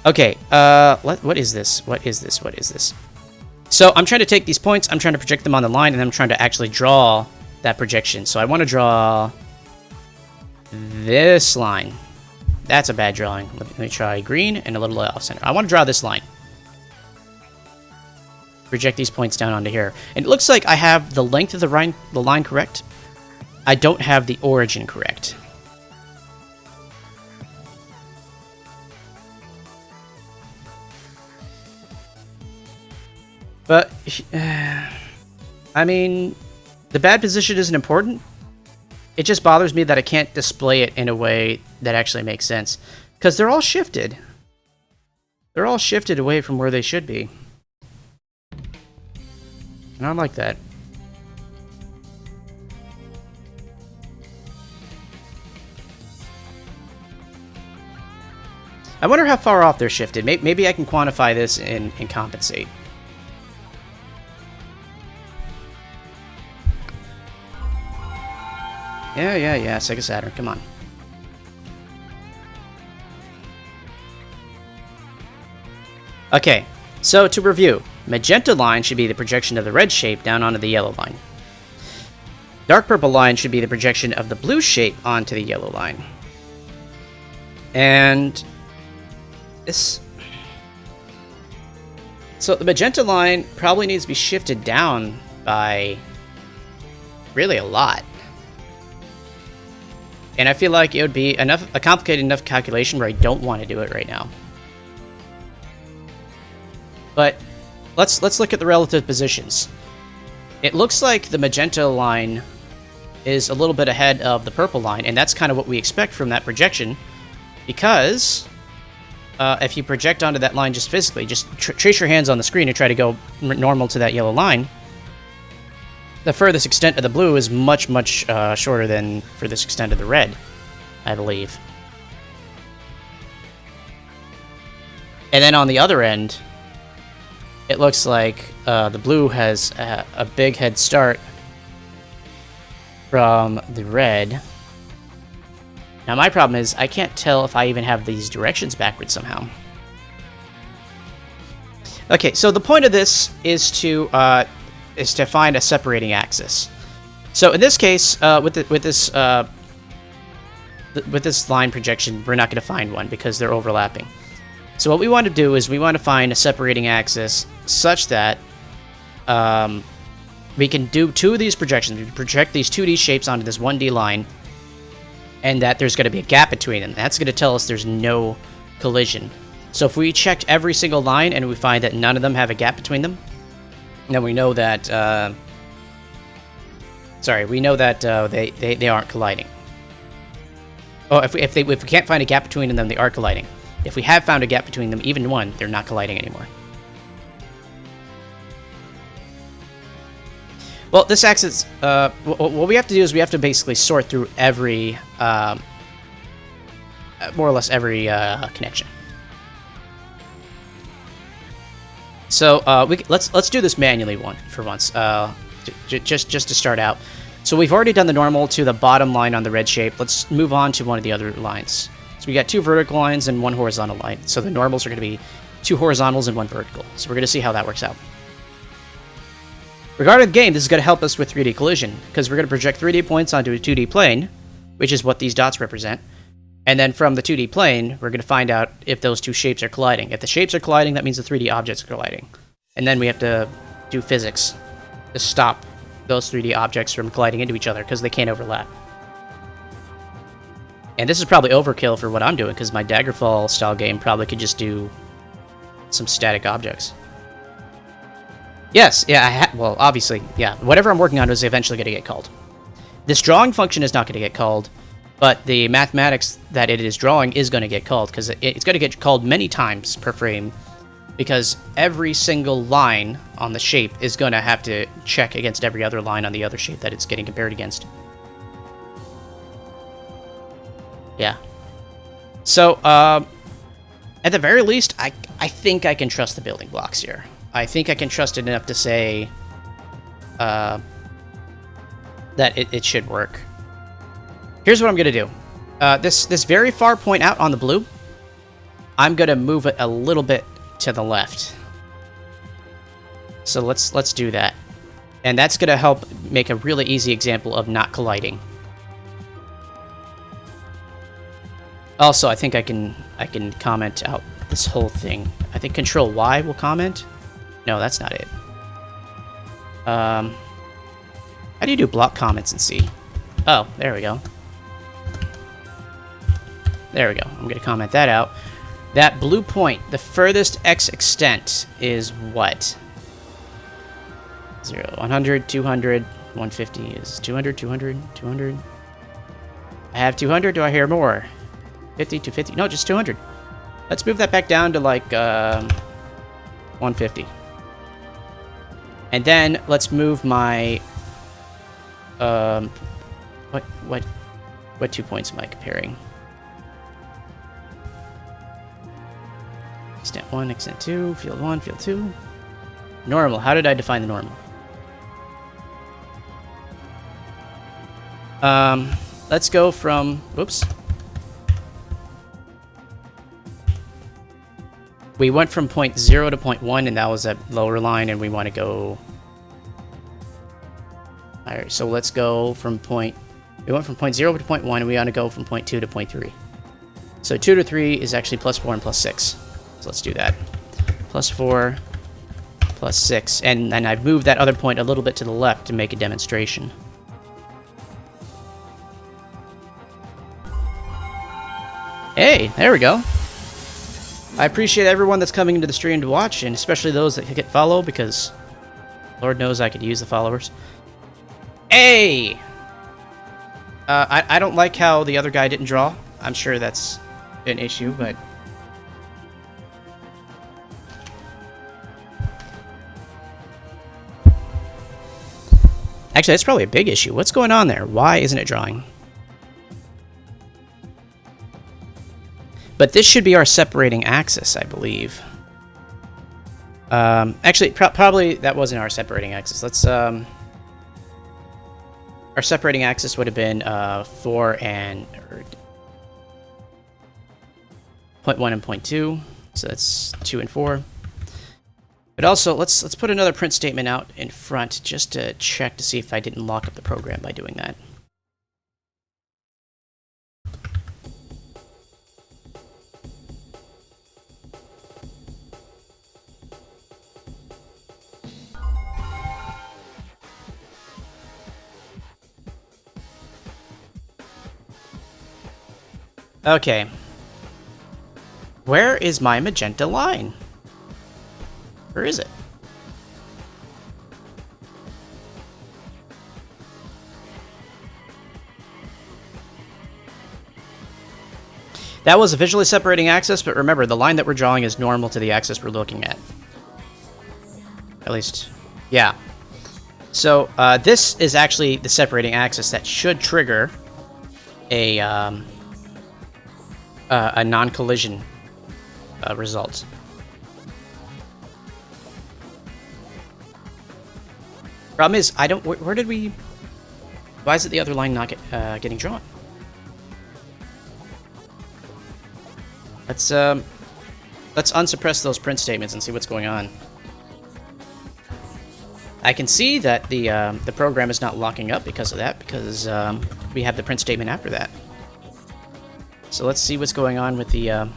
Okay, what is this? What is this? What is this? So I'm trying to take these points, I'm trying to project them on the line, and I'm trying to actually draw that projection. So I want to draw this line. That's a bad drawing. Let me try green and a little off center. I want to draw this line. Project these points down onto here. And it looks like I have the length of the line correct. I don't have the origin correct. I mean, the bad position isn't important. It just bothers me that I can't display it in a way that actually makes sense. Because they're all shifted. They're all shifted away from where they should be. And I like that. I wonder how far off they're shifted. Maybe I can quantify this and compensate. Yeah, Sega Saturn, come on. Okay, so to review, magenta line should be the projection of the red shape down onto the yellow line. Dark purple line should be the projection of the blue shape onto the yellow line. And this... So the magenta line probably needs to be shifted down by really a lot. And I feel like it would be a complicated enough calculation where I don't want to do it right now. But let's look at the relative positions. It looks like the magenta line is a little bit ahead of the purple line, and that's kind of what we expect from that projection, because if you project onto that line just physically, just trace your hands on the screen and try to go normal to that yellow line, the furthest extent of the blue is much shorter than furthest extent of the red, I believe. And then on the other end, it looks like the blue has a big head start from the red. Now my problem is I can't tell if I even have these directions backwards somehow. Okay, so the point of this is to find a separating axis. So in this case, with this line projection, we're not going to find one because they're overlapping. So what we want to do is we want to find a separating axis such that we can do two of these projections. We project these 2D shapes onto this 1D line, and that there's going to be a gap between them. That's going to tell us there's no collision. So if we checked every single line and we find that none of them have a gap between them, then we know that they aren't colliding. Oh, if we can't find a gap between them, then they are colliding. If we have found a gap between them, even one, they're not colliding anymore. Well, this axis, what we have to do is we have to basically sort through every, more or less every connection. So let's do this manually for once, just to start out. So we've already done the normal to the bottom line on the red shape. Let's move on to one of the other lines. So we got 2 vertical lines and 1 horizontal line. So the normals are going to be 2 horizontals and 1 vertical. So we're going to see how that works out. Regarding the game, this is going to help us with 3D collision, because we're going to project 3D points onto a 2D plane, which is what these dots represent. And then from the 2D plane, we're going to find out if those two shapes are colliding. If the shapes are colliding, that means the 3D objects are colliding. And then we have to do physics to stop those 3D objects from colliding into each other, because they can't overlap. And this is probably overkill for what I'm doing, because my Daggerfall style game probably could just do some static objects. Yes, yeah, well, obviously, yeah. Whatever I'm working on is eventually going to get called. This drawing function is not going to get called, but the mathematics that it is drawing is going to get called, because it's going to get called many times per frame, because every single line on the shape is going to have to check against every other line on the other shape that it's getting compared against. Yeah. So, at the very least, I think I can trust the building blocks here. I think I can trust it enough to say that it should work. Here's what I'm going to do. This very far point out on the blue, I'm going to move it a little bit to the left. So let's do that. And that's going to help make a really easy example of not colliding. Also, I think I can comment out this whole thing. I think Control Y will comment. No, that's not it. How do you do block comments in C? Oh, there we go. There we go. I'm going to comment that out. That blue point, the furthest X extent is what? 0, 100, 200, 150 is 200, 200, 200. I have 200. Do I hear more? 50, 250. No, just 200. Let's move that back down to like 150. And then let's move my what 2 points am I comparing? Extent 1, extent 2, field 1, field 2. Normal. How did I define the normal? Let's go from... Whoops. We went from point 0 to point 1, and that was that lower line, and we want to go... Alright, so let's go from point... We went from point 0 to point 1, and we want to go from point 2 to point 3. So 2 to 3 is actually plus 4 and plus 6. So let's do that. Plus 4, plus 6. And I've moved that other point a little bit to the left to make a demonstration. Hey, there we go. I appreciate everyone that's coming into the stream to watch, and especially those that hit follow, because Lord knows I could use the followers. Hey! I don't like how the other guy didn't draw. I'm sure that's an issue, but... Actually, that's probably a big issue. What's going on there? Why isn't it drawing? But this should be our separating axis, I believe. Actually, probably that wasn't our separating axis. Let's... Our separating axis would have been 4 and... Point 1 and point 2. So that's 2 and 4. But also, let's put another print statement out in front just to check to see if I didn't lock up the program by doing that. Okay. Where is my magenta line? Where is it? That was a visually separating axis, but remember, the line that we're drawing is normal to the axis we're looking at. At least, yeah. So, this is actually the separating axis that should trigger a non-collision result. Problem is, I don't... Where did we... Why is it the other line not getting drawn? Let's unsuppress those print statements and see what's going on. I can see that the program is not locking up because of that, because we have the print statement after that. So let's see what's going on with the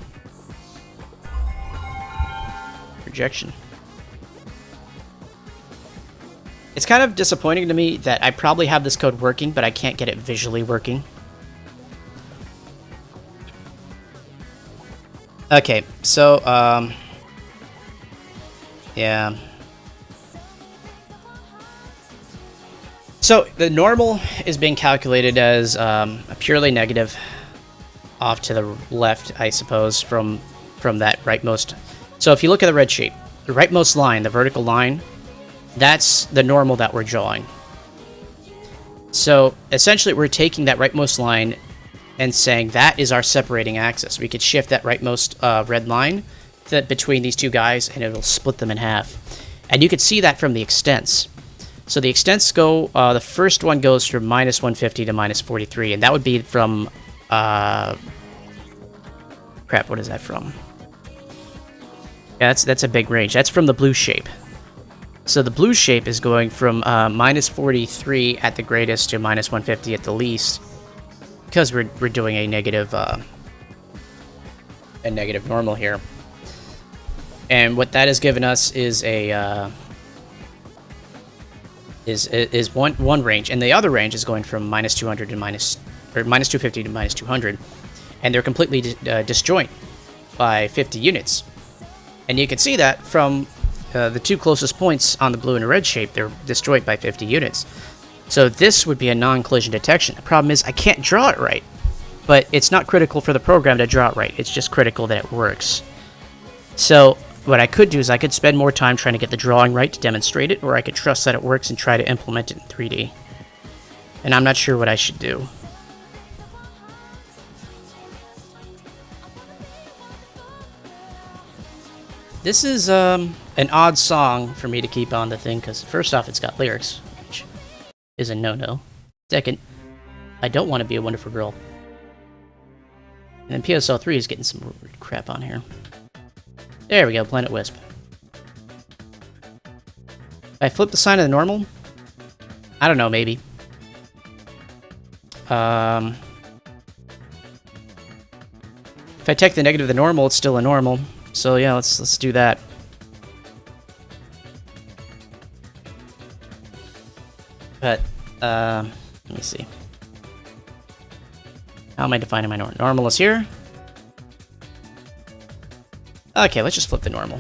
projection. It's kind of disappointing to me that I probably have this code working, but I can't get it visually working. Okay, so, yeah. So, the normal is being calculated as a purely negative off to the left, I suppose, from that rightmost. So, if you look at the red shape, the rightmost line, the vertical line, that's the normal that we're drawing. So, essentially, we're taking that rightmost line and saying that is our separating axis. We could shift that rightmost red line between these two guys, and it'll split them in half. And you could see that from the extents. So the extents go, the first one goes from minus 150 to minus 43, and that would be from, crap, what is that from? Yeah, that's a big range. That's from the blue shape. So the blue shape is going from minus 43 at the greatest to minus 150 at the least, because we're doing a negative normal here. And what that has given us is a is one range, and the other range is going from minus 200 to minus 250 to minus 200, and they're completely disjoint by 50 units. And you can see that from the two closest points on the blue and red shape, they're destroyed by 50 units. So this would be a non-collision detection. The problem is I can't draw it right. But it's not critical for the program to draw it right. It's just critical that it works. So what I could do is I could spend more time trying to get the drawing right to demonstrate it, or I could trust that it works and try to implement it in 3D. And I'm not sure what I should do. This is an odd song for me to keep on the thing, because first off, it's got lyrics, which is a no-no. Second, I don't want to be a wonderful girl. And then PSL 3 is getting some weird crap on here. There we go, Planet Wisp. If I flip the sign of the normal? I don't know, maybe. If I take the negative of the normal, it's still a normal. So yeah, let's do that. But, let me see. How am I defining my normal? Normal is here. Okay, let's just flip the normal.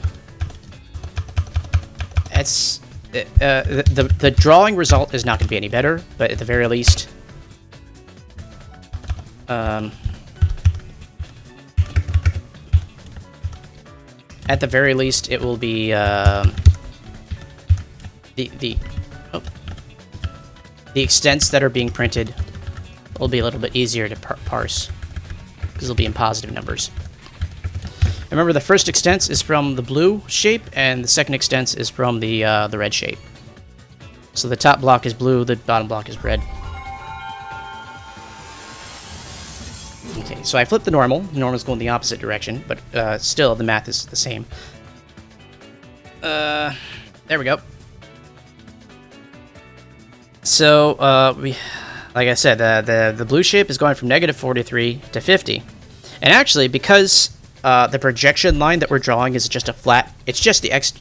It's the drawing result is not going to be any better, but at the very least, at the very least, it will be the extents that are being printed will be a little bit easier to parse because they'll be in positive numbers. Remember, the first extents is from the blue shape, and the second extents is from the red shape. So the top block is blue, the bottom block is red. Okay, so I flipped the normal. The normal's going the opposite direction, but still the math is the same. There we go. So like I said, the blue shape is going from negative 43 to 50, and actually because the projection line that we're drawing is just a flat, it's just the x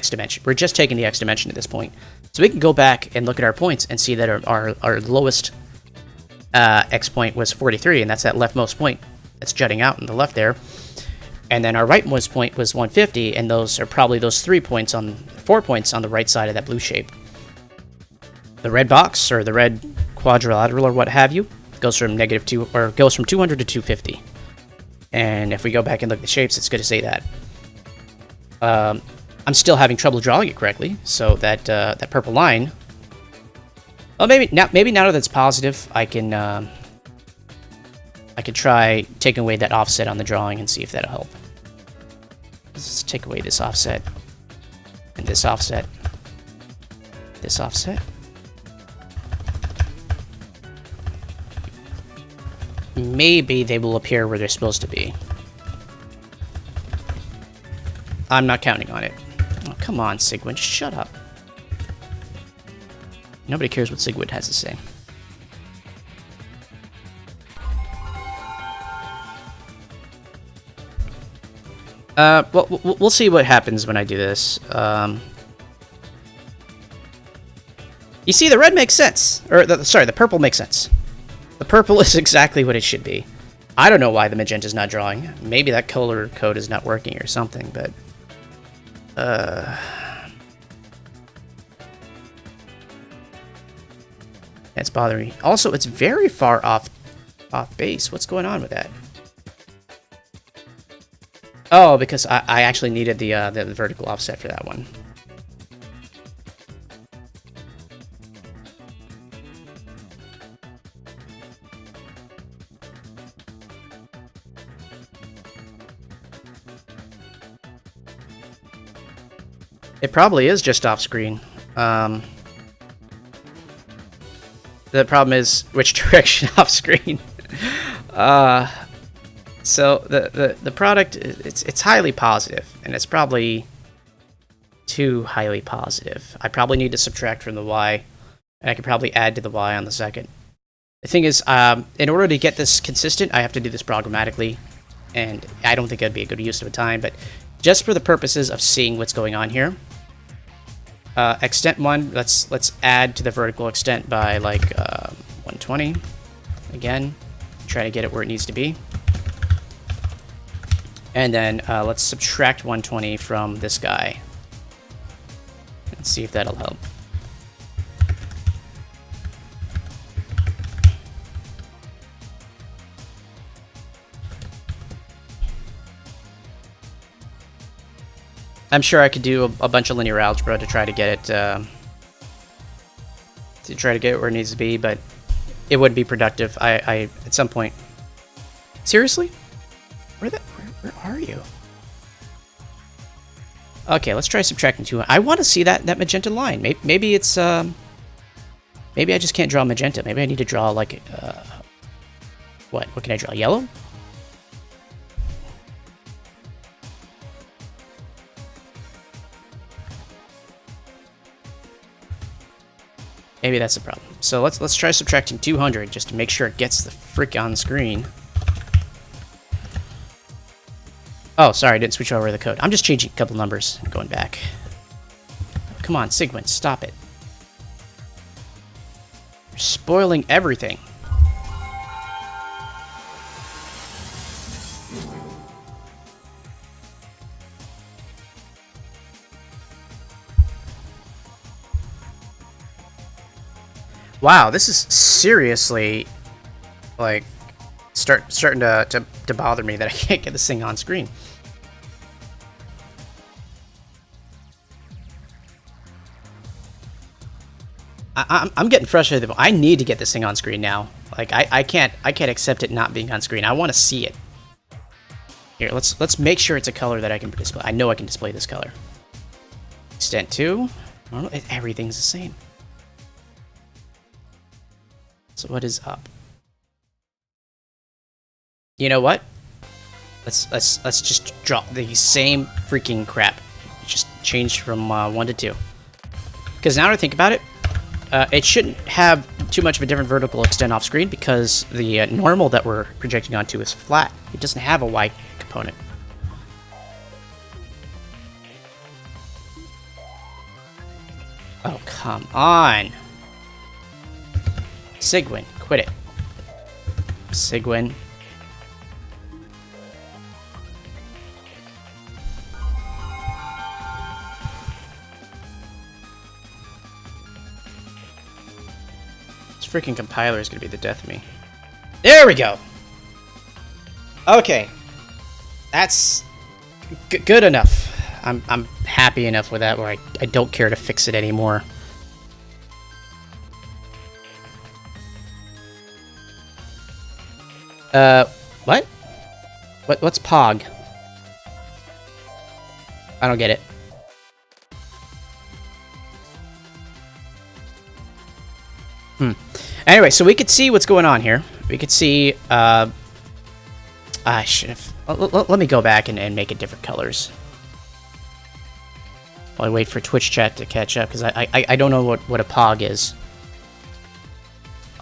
dimension. We're just taking the x dimension at this point. So we can go back and look at our points and see that our lowest x point was 43, and that's that leftmost point that's jutting out in the left there. And then our rightmost point was 150, and those are probably those 4 points on the right side of that blue shape. The red box, or the red quadrilateral, or what have you, goes from goes from 200 to 250. And if we go back and look at the shapes, it's good to say that. I'm still having trouble drawing it correctly, so that that purple line. Well, maybe now that it's positive, I can try taking away that offset on the drawing and see if that'll help. Let's take away this offset, and this offset, this offset. Maybe they will appear where they're supposed to be. I'm not counting on it. Oh, come on, Sigwin, just shut up. Nobody cares what Sigwin has to say. Well, we'll see what happens when I do this. You see, the red makes sense. Or, sorry, the purple makes sense. The purple is exactly what it should be. I don't know why the magenta's not drawing. Maybe that color code is not working or something, but... That's bothering me. Also, it's very far off base. What's going on with that? Oh, because I actually needed the vertical offset for that one. It probably is just off screen. The problem is which direction off screen. So the product, it's highly positive, and it's probably too highly positive. I probably need to subtract from the y, and I could probably add to the y on the second. The thing is, in order to get this consistent, I have to do this programmatically, and I don't think it'd be a good use of time, but just for the purposes of seeing what's going on here, extent 1, let's add to the vertical extent by like 120. Again, try to get it where it needs to be. And then let's subtract 120 from this guy. Let's see if that'll help. I'm sure I could do a bunch of linear algebra to try to get it where it needs to be, but it wouldn't be productive. I at some point. Seriously? Where are you? Okay, let's try subtracting 2. I want to see that magenta line. Maybe it's maybe I just can't draw magenta. Maybe I need to draw like what can I draw? Yellow? Maybe that's the problem. So let's try subtracting 200 just to make sure it gets the frick on screen. Oh, sorry, I didn't switch over the code. I'm just changing a couple numbers and going back. Come on, Sigmund, stop it. You're spoiling everything. Wow, this is seriously, like, starting to bother me that I can't get this thing on screen. I'm getting frustrated. I need to get this thing on screen now. Like, I can't accept it not being on screen. I want to see it. Here, let's make sure it's a color that I can display. I know I can display this color. Extent 2. I don't know, everything's the same. So what is up? You know what? Let's just draw the same freaking crap. Just change from 1 to 2. Because now that I think about it, it shouldn't have too much of a different vertical extent off screen because the normal that we're projecting onto is flat. It doesn't have a Y component. Oh, come on. Sigwin, quit it. Sigwin. This freaking compiler is gonna be the death of me. There we go! Okay. That's good enough. I'm happy enough with that where I don't care to fix it anymore. What? What's POG? I don't get it. Anyway, so we could see what's going on here. We could see, I should have... Let me go back and make it different colors. While I wait for Twitch chat to catch up, because I don't know what a POG is.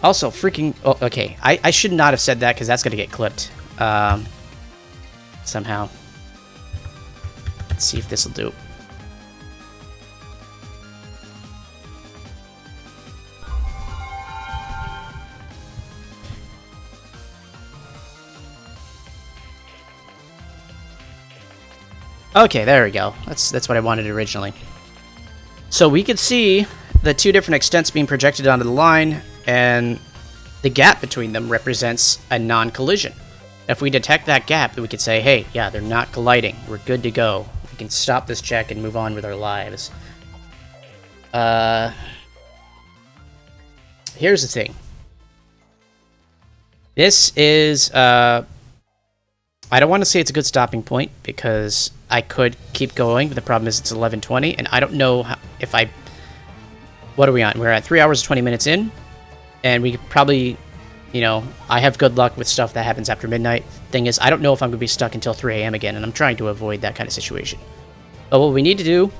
Also, freaking... Oh, okay, I should not have said that, because that's going to get clipped. Somehow. Let's see if this will do. Okay, there we go. That's what I wanted originally. So we could see the two different extents being projected onto the line, and the gap between them represents a non-collision. If we detect that gap, we could say, hey, yeah, they're not colliding. We're good to go. We can stop this check and move on with our lives. Here's the thing. This is... I don't want to say it's a good stopping point, because I could keep going, but the problem is it's 11:20, and I don't know if I... What are we on? We're at 3 hours and 20 minutes in, and we could probably, you know, I have good luck with stuff that happens after midnight. Thing is, I don't know if I'm going to be stuck until 3 a.m. again, and I'm trying to avoid that kind of situation. But what we need to do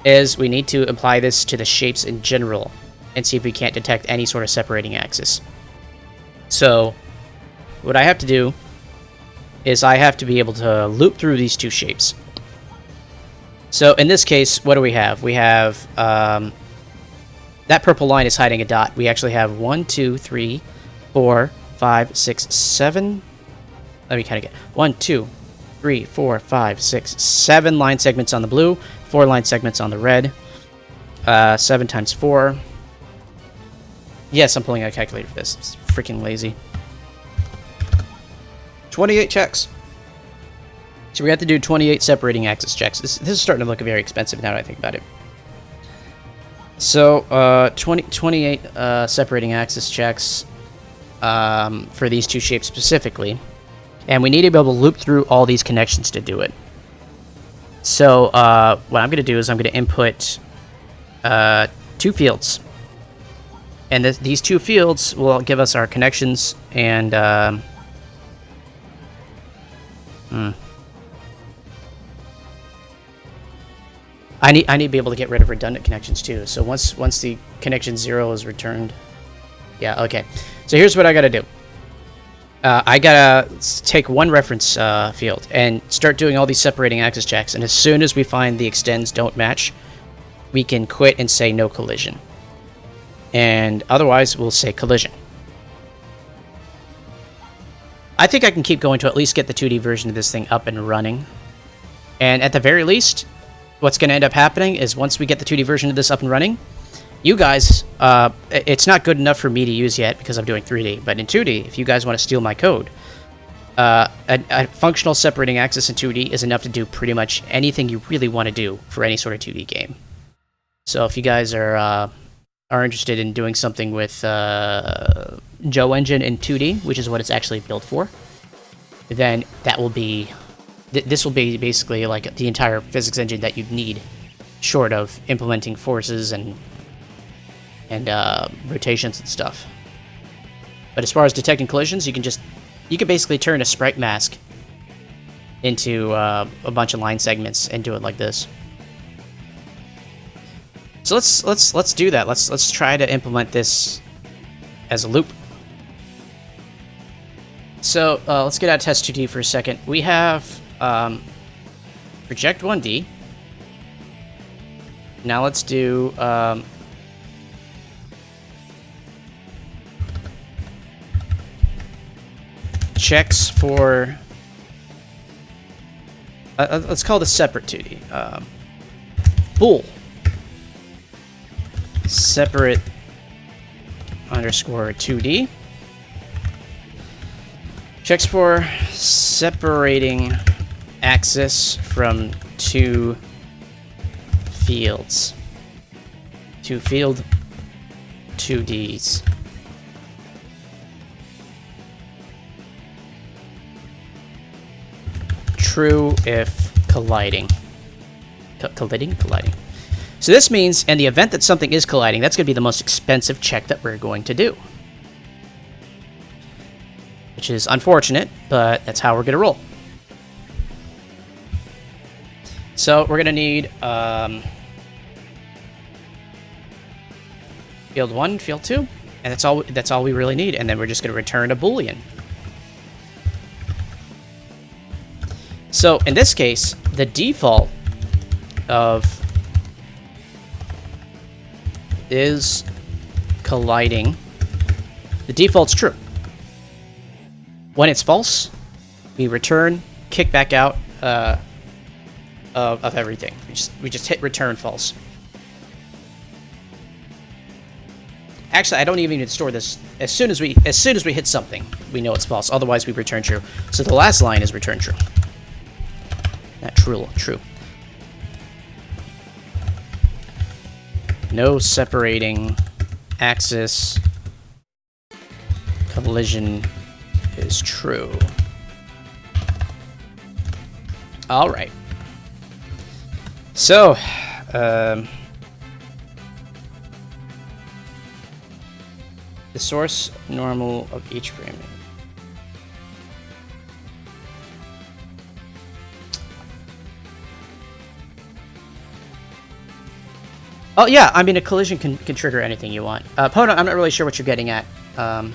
is we need to apply this to the shapes in general, and see if we can't detect any sort of separating axis. So, what I have to do is I have to be able to loop through these two shapes. So in this case, what do we have? We have that purple line is hiding a dot. We actually have 1, 2, 3, 4, 5, 6, 7. Let me kind of get 1, 2, 3, 4, 5, 6, 7 line segments on the blue, 4 line segments on the red. 7 times 4. Yes, I'm pulling out a calculator for this. It's freaking lazy. 28 checks. So we have to do 28 separating axis checks. This is starting to look very expensive now that I think about it. So, 28 separating axis checks for these two shapes specifically. And we need to be able to loop through all these connections to do it. So, what I'm going to do is I'm going to input 2 fields. And these 2 fields will give us our connections and... I need to be able to get rid of redundant connections too. So once the connection 0 is returned, yeah, okay. So here's what I gotta do. I gotta take one reference field and start doing all these separating axis checks. And as soon as we find the extends don't match, we can quit and say no collision. And otherwise, we'll say collision. I think I can keep going to at least get the 2D version of this thing up and running. And at the very least, what's going to end up happening is once we get the 2D version of this up and running, you guys, it's not good enough for me to use yet because I'm doing 3D, but in 2D, if you guys want to steal my code, a functional separating axis in 2D is enough to do pretty much anything you really want to do for any sort of 2D game. So if you guys are interested in doing something with Joe Engine in 2D, which is what it's actually built for, then that will be... This will be basically like the entire physics engine that you'd need, short of implementing forces and rotations and stuff. But as far as detecting collisions, you can basically turn a sprite mask into a bunch of line segments and do it like this. So let's do that. Let's try to implement this as a loop. So let's get out of test 2D for a second. We have project 1D. Now let's do checks for let's call this separate 2D. Bool separate underscore 2D. Checks for separating axis from 2 fields. 2 field 2Ds. True if colliding. Colliding? So this means, in the event that something is colliding, that's going to be the most expensive check that we're going to do. Which is unfortunate, but that's how we're going to roll. So we're going to need field 1, field 2, and that's all we really need, and then we're just going to return a Boolean. So in this case, the default of is colliding. The default's true. When it's false, we return, kick back out of everything. We just hit return false. Actually, I don't even need to store this. As soon as we hit something, we know it's false. Otherwise, we return true. So the last line is return true. Not true. No separating axis collision is true. All right. So, the source normal of each frame. Oh yeah, I mean a collision can trigger anything you want. Pono, I'm not really sure what you're getting at. Well,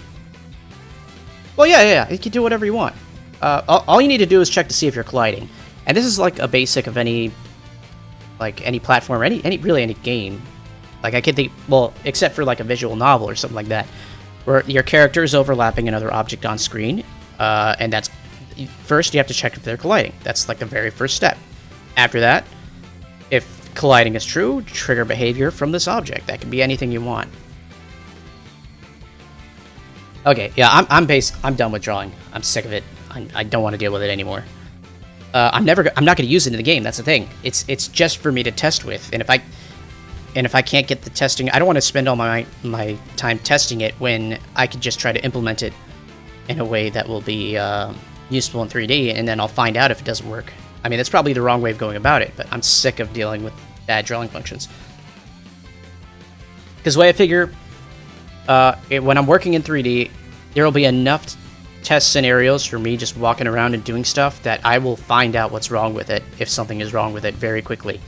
yeah, you can do whatever you want. All you need to do is check to see if you're colliding, and this is like a basic of any platform, really any game. Like I could think, well, except for like a visual novel or something like that, where your character is overlapping another object on screen, and that's first you have to check if they're colliding. That's like the very first step. After that, if colliding is true, trigger behavior from this object. That can be anything you want. Okay, yeah, I'm done with drawing. I'm sick of it. I don't want to deal with it anymore. I'm not going to use it in the game. That's the thing. It's just for me to test with. And if I can't get the testing, I don't want to spend all my time testing it when I could just try to implement it in a way that will be useful in 3D, and then I'll find out if it doesn't work. I mean, that's probably the wrong way of going about it, but I'm sick of dealing with bad drawing functions. Because the way I figure, when I'm working in 3D, there will be enough test scenarios for me just walking around and doing stuff that I will find out what's wrong with it, if something is wrong with it, very quickly.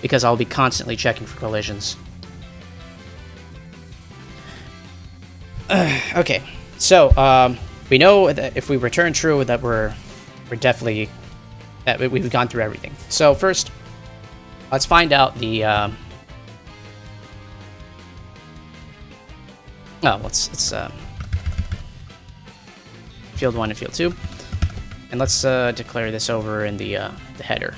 Because I'll be constantly checking for collisions. Okay, so we know that if we return true, that we're definitely that we've gone through everything. So first, let's find out the. Let's field 1 and field 2, and let's declare this over in the header.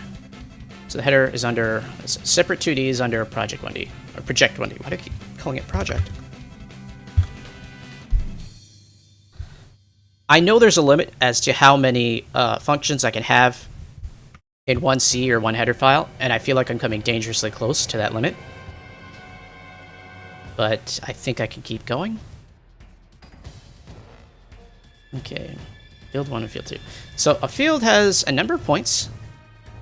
So the header is under separate 2D is under project 1D or project 1D. Why do I keep calling it project? I know there's a limit as to how many functions I can have in one C or one header file, and I feel like I'm coming dangerously close to that limit. But I think I can keep going. Okay, field 1 and field 2. So a field has a number of points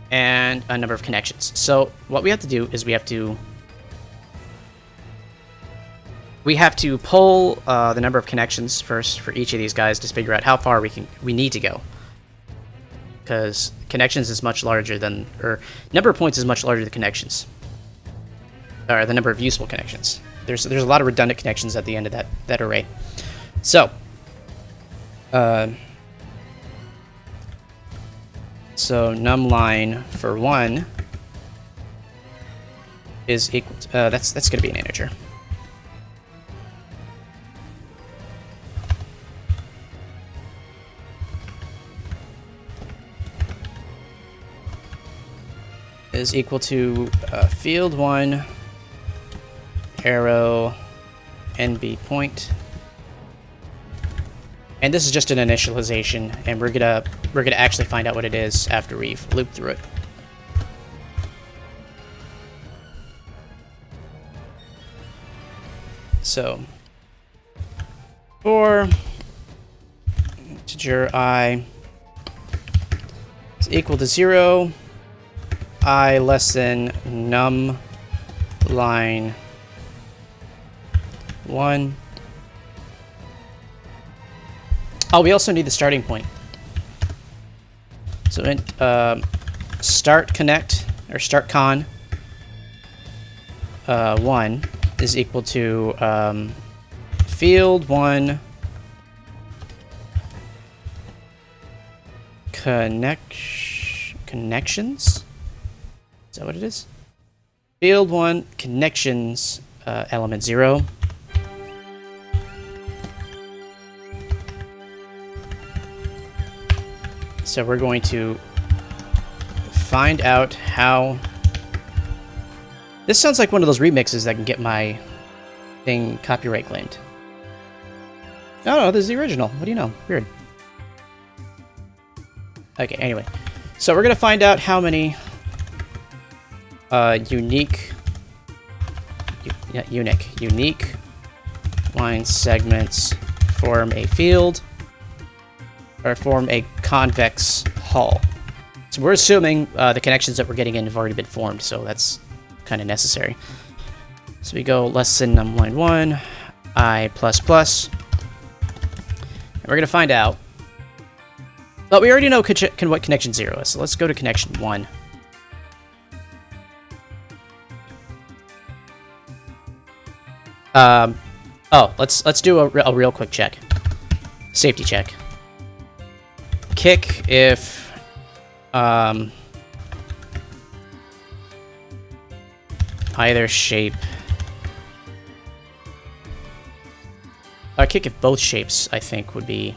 and a number of connections. So what we have to do is we have to pull the number of connections first for each of these guys to figure out how far we need to go. Because connections is much larger than, or number of points is much larger than connections, or the number of useful connections. There's a lot of redundant connections at the end of that array. So, numLine for 1 is equal to, that's going to be an integer. Is equal to field 1 arrow NB point, and this is just an initialization, and we're gonna actually find out what it is after we've looped through it. So for integer I is equal to 0, I less than num line 1. Oh, we also need the starting point. So in start connect or start con 1 is equal to field 1 connections. Is that what it is? Field 1 connections element 0. So we're going to find out how. This sounds like one of those remixes that can get my thing copyright claimed. Oh no, this is the original. What do you know? Weird. Okay, anyway. So we're going to find out how many unique line segments form a field or form a convex hull. So we're assuming the connections that we're getting in have already been formed, so that's kind of necessary. So we go less than numLine 1, I++, and we're going to find out. But we already know what connection 0 is, so let's go to connection 1. Let's do a real quick check. Safety check. Kick if either shape. Kick if both shapes, I think, would be.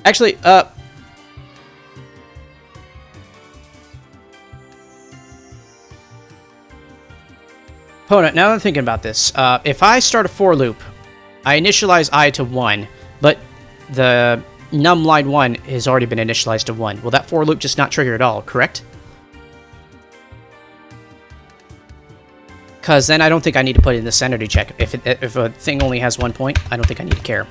Actually, Hold on, now I'm thinking about this. If I start a for loop, I initialize I to 1, but the num line 1 has already been initialized to 1. Will that for loop just not trigger at all, correct? Because then I don't think I need to put it in the sanity check. If a thing only has 1 point, I don't think I need to care.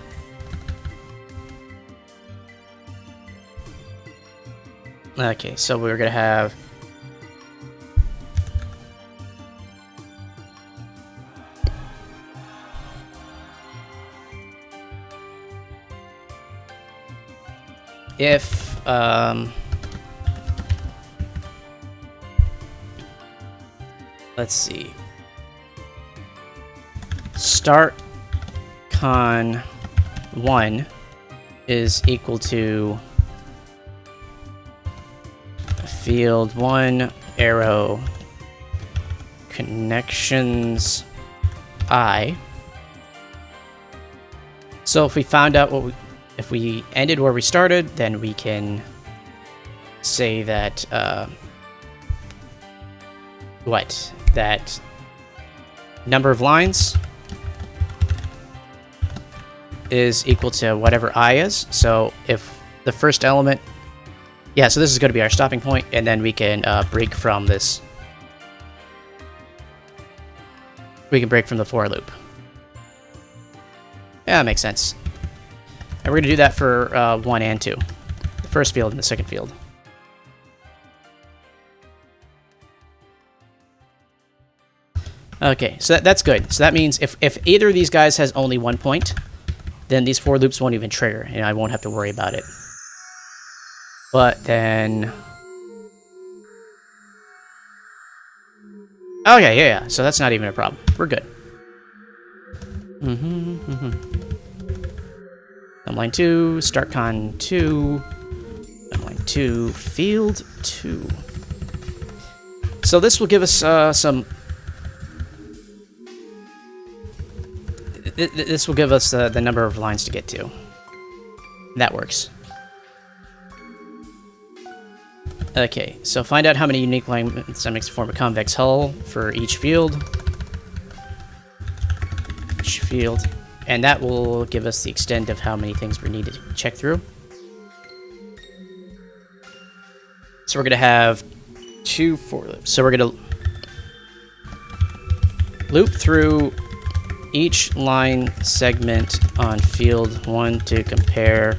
Okay, so we're going to have... If, let's see. Start con 1 is equal to field 1 arrow connections I. So if we found out what if we ended where we started, then we can say that that number of lines is equal to whatever I is. So if the first element, yeah, so this is going to be our stopping point, and then we can break from this. We can break from the for loop. Yeah, that makes sense. And we're going to do that for 1 and 2. The first field and the second field. Okay, so that's good. So that means if either of these guys has only 1 point, then these for loops won't even trigger, and I won't have to worry about it. But then... Okay, yeah, so that's not even a problem. We're good. Line 2, start con 2, line 2, field 2. So this will give us some... This will give us the number of lines to get to. That works. Okay, so find out how many unique lines that makes form a convex hull for each field. Each field. And that will give us the extent of how many things we need to check through. So we're going to have 2 for loops. So we're going to loop through each line segment on field 1 to compare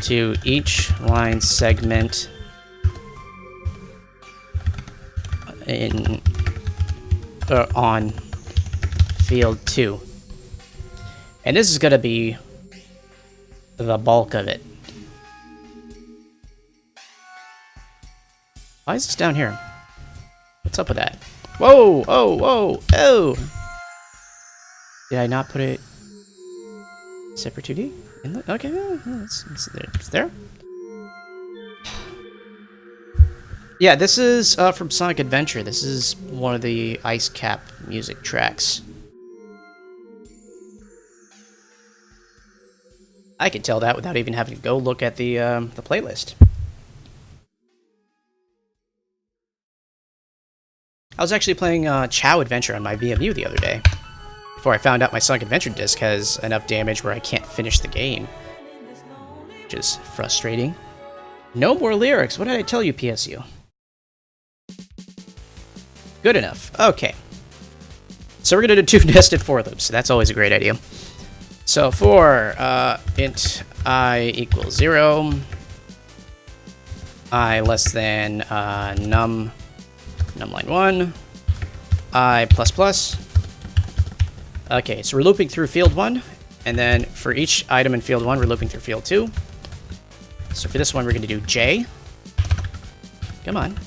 to each line segment on field 2. And this is going to be the bulk of it. Why is this down here? What's up with that? Whoa! Oh! Whoa! Oh! Did I not put it separate 2D? Okay, it's there. Yeah, this is from Sonic Adventure. This is one of the Ice Cap music tracks. I could tell that without even having to go look at the playlist. I was actually playing Chow Adventure on my VMU the other day, before I found out my Sonic Adventure disc has enough damage where I can't finish the game. Which is frustrating. No more lyrics. What did I tell you, PSU? Good enough. Okay. So we're going to do 2 nested for loops. That's always a great idea. So for int I equals 0, I less than num line 1, I plus plus. Okay, so we're looping through field 1, and then for each item in field 1, we're looping through field 2. So for this one, we're going to do j. Come on.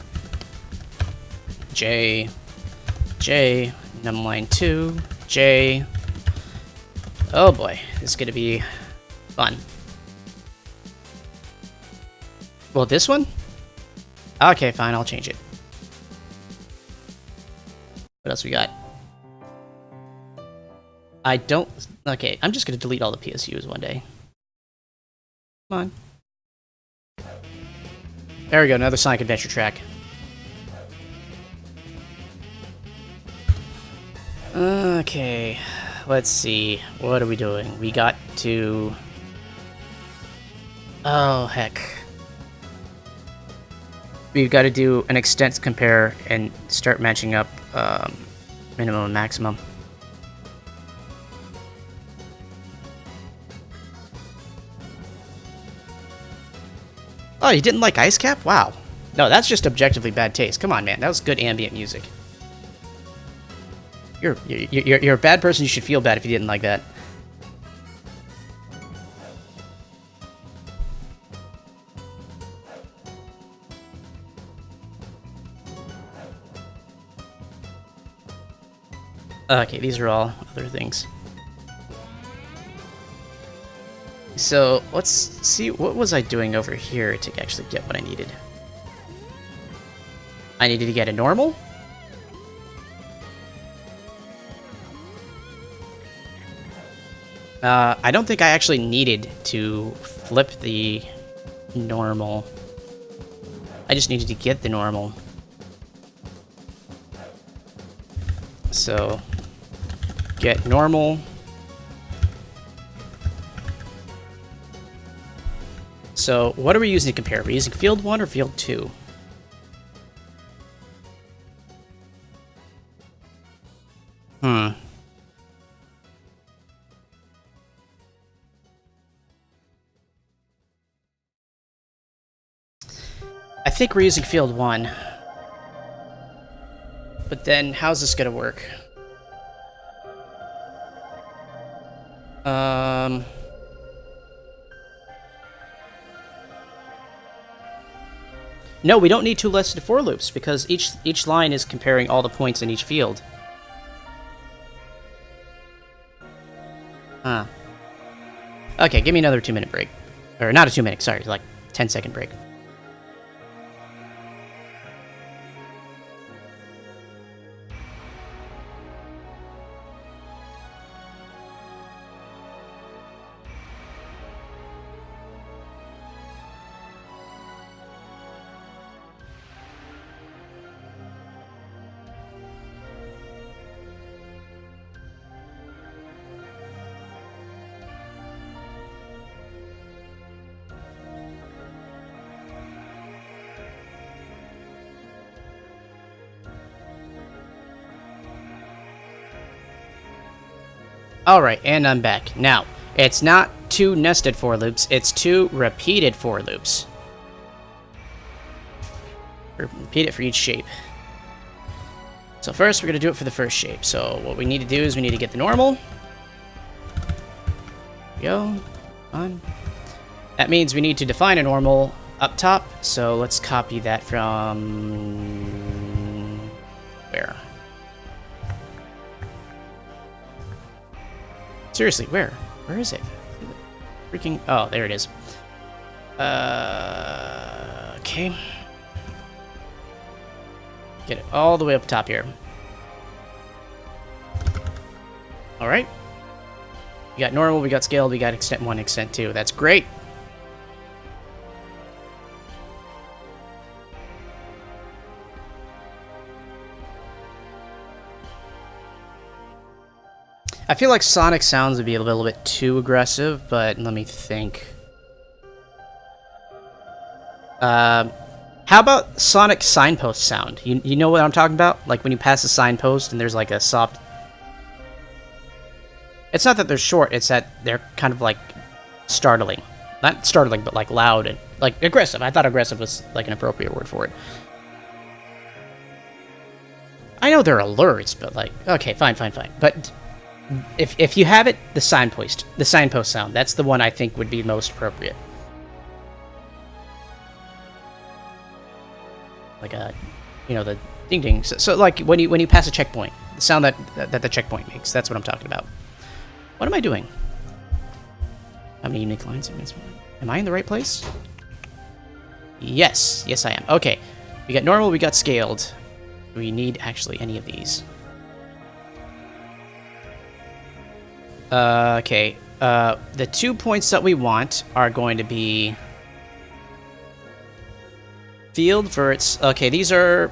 J, num line 2, j. Oh boy, this is going to be fun. Well, this one? Okay, fine, I'll change it. What else we got? I don't... Okay, I'm just going to delete all the PSUs one day. Come on. There we go, another Sonic Adventure track. Okay, let's see. What are we doing? We got to... Oh, heck. We've got to do an extent compare and start matching up minimum and maximum. Oh, you didn't like Ice Cap? Wow. No, that's just objectively bad taste. Come on, man. That was good ambient music. You're a bad person. You should feel bad if you didn't like that. Okay, these are all other things. So, let's see, what was I doing over here to actually get what I needed? I needed to get a normal? I don't think I actually needed to flip the normal. I just needed to get the normal. So, get normal. So, what are we using to compare? Are we using field 1 or field 2? I think we're using field 1. But then, how's this gonna work? No, we don't need 2 nested for loops, because each line is comparing all the points in each field. Huh. Okay, give me another 2-minute break. Or not a 2-minute, sorry, like 10-second break. Alright, and I'm back. Now, it's not 2 nested for loops, it's 2 repeated for loops. Repeat it for each shape. So first, we're going to do it for the first shape. So what we need to do is we need to get the normal. There we go. On. That means we need to define a normal up top. So let's copy that from... where? Seriously, where? Where is it? Freaking... Oh, there it is. Okay. Get it all the way up top here. Alright. We got normal, we got scaled, we got extent 1, extent 2. That's great! I feel like sonic sounds would be a little bit too aggressive, but let me think. How about sonic signpost sound? You know what I'm talking about? Like when you pass a signpost and there's like a soft... It's not that they're short, it's that they're kind of like startling. Not startling, but like loud and like aggressive. I thought aggressive was like an appropriate word for it. I know they're alerts, but like, okay, fine. But if you have it, the signpost sound, that's the one I think would be most appropriate. Like a, you know, the ding ding. So like when you pass a checkpoint, the sound that the checkpoint makes. That's what I'm talking about. What am I doing? How many unique line segments? Am I in the right place? Yes, I am. Okay, we got normal, we got scaled. Do we need actually any of these? Okay. The 2 points that we want are going to be field for its... Okay, these are...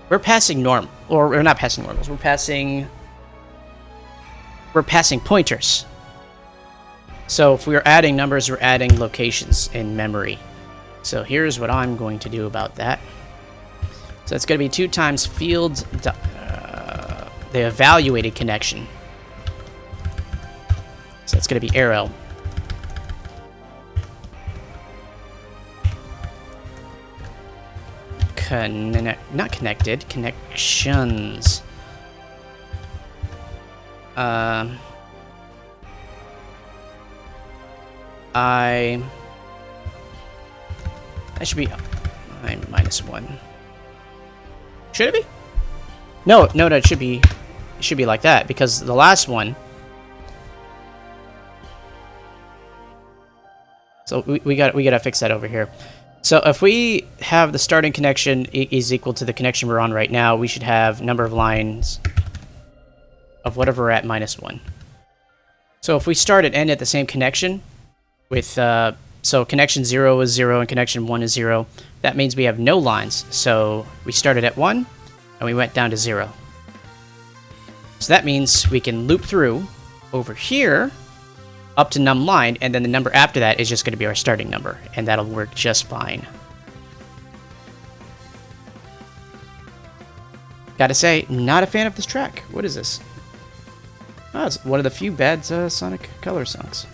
we're passing norm, or we're not passing normals. We're passing pointers. So if we're adding numbers, we're adding locations in memory. So here's what I'm going to do about that. So it's going to be 2 times field, the evaluated connection. So it's going to be arrow. Not connected, connections. That should be -1. Should it be? No, it should be like that, because the last one. So we gotta fix that over here. So if we have the starting connection is equal to the connection we're on right now, we should have number of lines of whatever we're at -1. So if we start and end at the same connection with, so connection 0 is 0 and connection 1 is 0, that means we have no lines. So we started at 1 and we went down to 0. So that means we can loop through over here up to num line, and then the number after that is just going to be our starting number, and that'll work just fine. Gotta say, not a fan of this track. What is this? Oh, it's one of the few bad Sonic Color songs.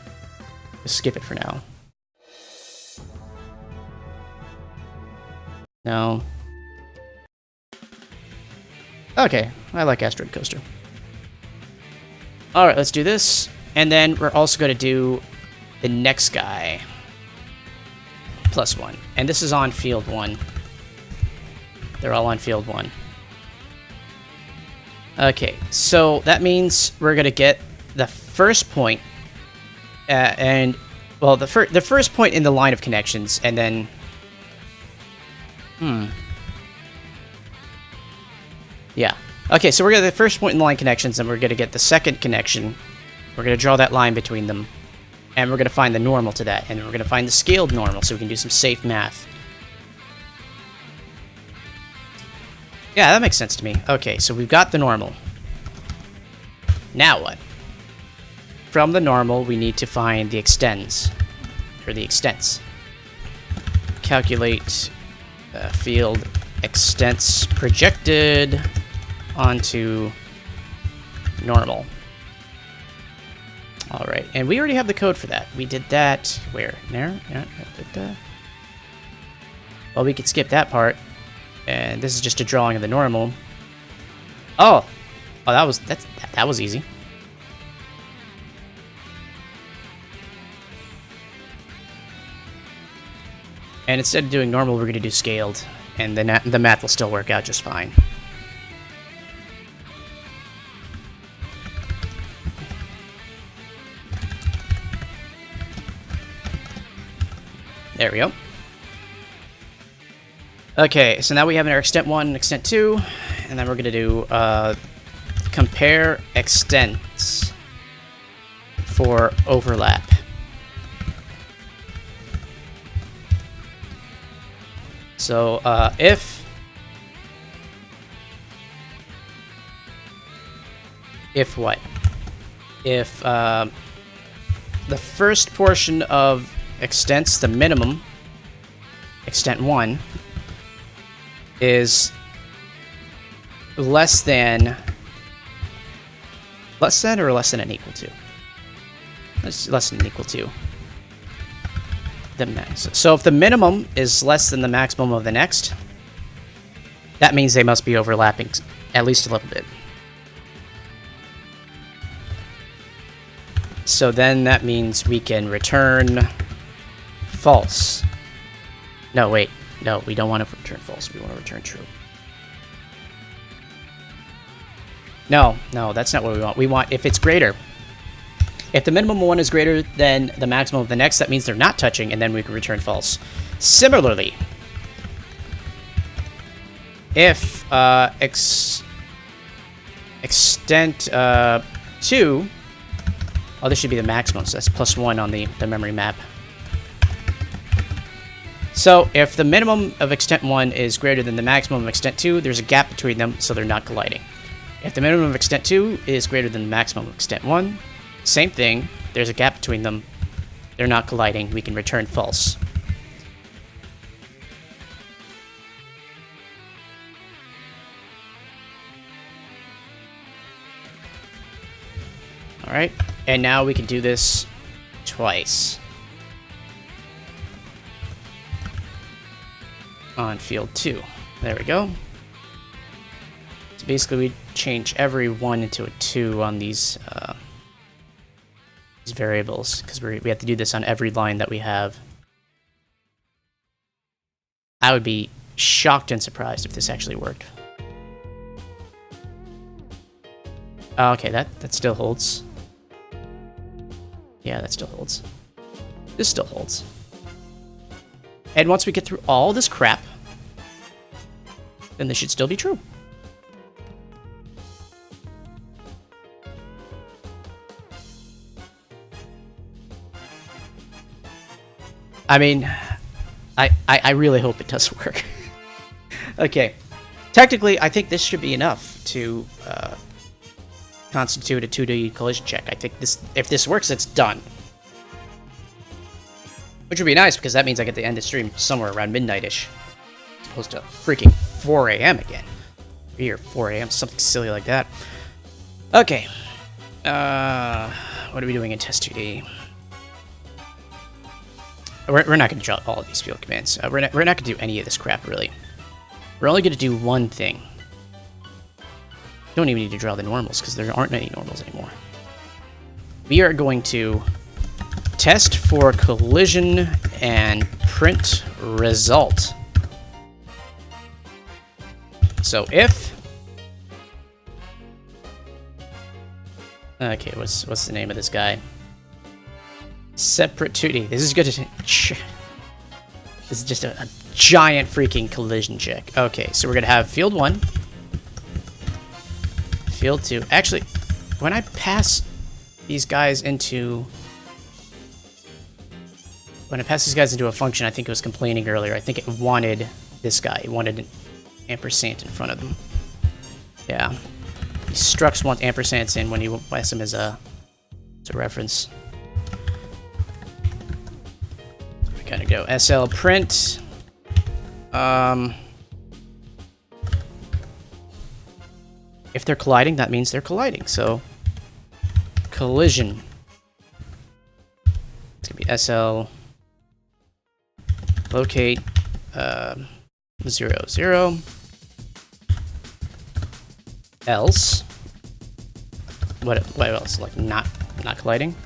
Just skip it for now. No. Okay, I like Asteroid Coaster. Alright, let's do this. And then we're also going to do the next guy. +1. And this is on field 1. They're all on field 1. Okay, so that means we're going to get the first point. Well, the first point in the line of connections, and then... Yeah. Okay, so we're going to get the first point in the line connections, and we're going to get the second connection. We're going to draw that line between them, and we're going to find the normal to that, and we're going to find the scaled normal so we can do some safe math. Yeah, that makes sense to me. Okay, so we've got the normal. Now what? From the normal, we need to find the extents, or the extents. Calculate field extents projected onto normal. Alright, and we already have the code for that. We did that... Where? There? Yeah, well, we could skip that part. And this is just a drawing of the normal. Oh! Oh, that was easy. And instead of doing normal, we're going to do scaled. And then the math will still work out just fine. There we go. Okay, so now we have our extent 1 and extent 2, and then we're going to do compare extents for overlap. So if what? If the first portion of extents, the minimum, extent 1, is less than or less than and equal to? Less than and equal to the max. So if the minimum is less than the maximum of the next, that means they must be overlapping at least a little bit. So then that means we can return false. No, wait. No, we don't want to return false. We want to return true. No, that's not what we want. We want if it's greater. If the minimum one is greater than the maximum of the next, that means they're not touching, and then we can return false. Similarly, if extent 2... Oh, this should be the maximum, so that's +1 on the memory map. So if the minimum of extent 1 is greater than the maximum of extent 2, there's a gap between them, so they're not colliding. If the minimum of extent 2 is greater than the maximum of extent 1, same thing, there's a gap between them, they're not colliding, we can return false. Alright, and now we can do this twice. On field 2. There we go. So basically we change every 1 into a 2 on these variables, because we have to do this on every line that we have. I would be shocked and surprised if this actually worked. Okay, that still holds. Yeah, that still holds. This still holds. And once we get through all this crap, then this should still be true. I mean, I really hope it does work. Okay. Technically, I think this should be enough to constitute a 2D collision check. I think if this works, it's done. Which would be nice, because that means I get to end the stream somewhere around midnight-ish. As opposed to freaking 4 a.m. again. 3 or 4 a.m., something silly like that. Okay. What are we doing in test 2D? We're not going to draw all of these field commands. We're not going to do any of this crap, really. We're only going to do one thing. Don't even need to draw the normals, because there aren't any normals anymore. We are going to test for collision and print result. So if... Okay, what's the name of this guy? Separate 2D. This is good to... This is just a giant freaking collision check. Okay, so we're going to have field 1. Field 2. Actually, when I pass these guys into... When I pass these guys into a function, I think it was complaining earlier. I think it wanted this guy. It wanted an ampersand in front of them. Yeah. These structs want ampersands in when you pass them as a reference. We kind of go SL print. If they're colliding, that means they're colliding. So collision. It's gonna be SL locate 0, 0. Else. What else? Like not colliding?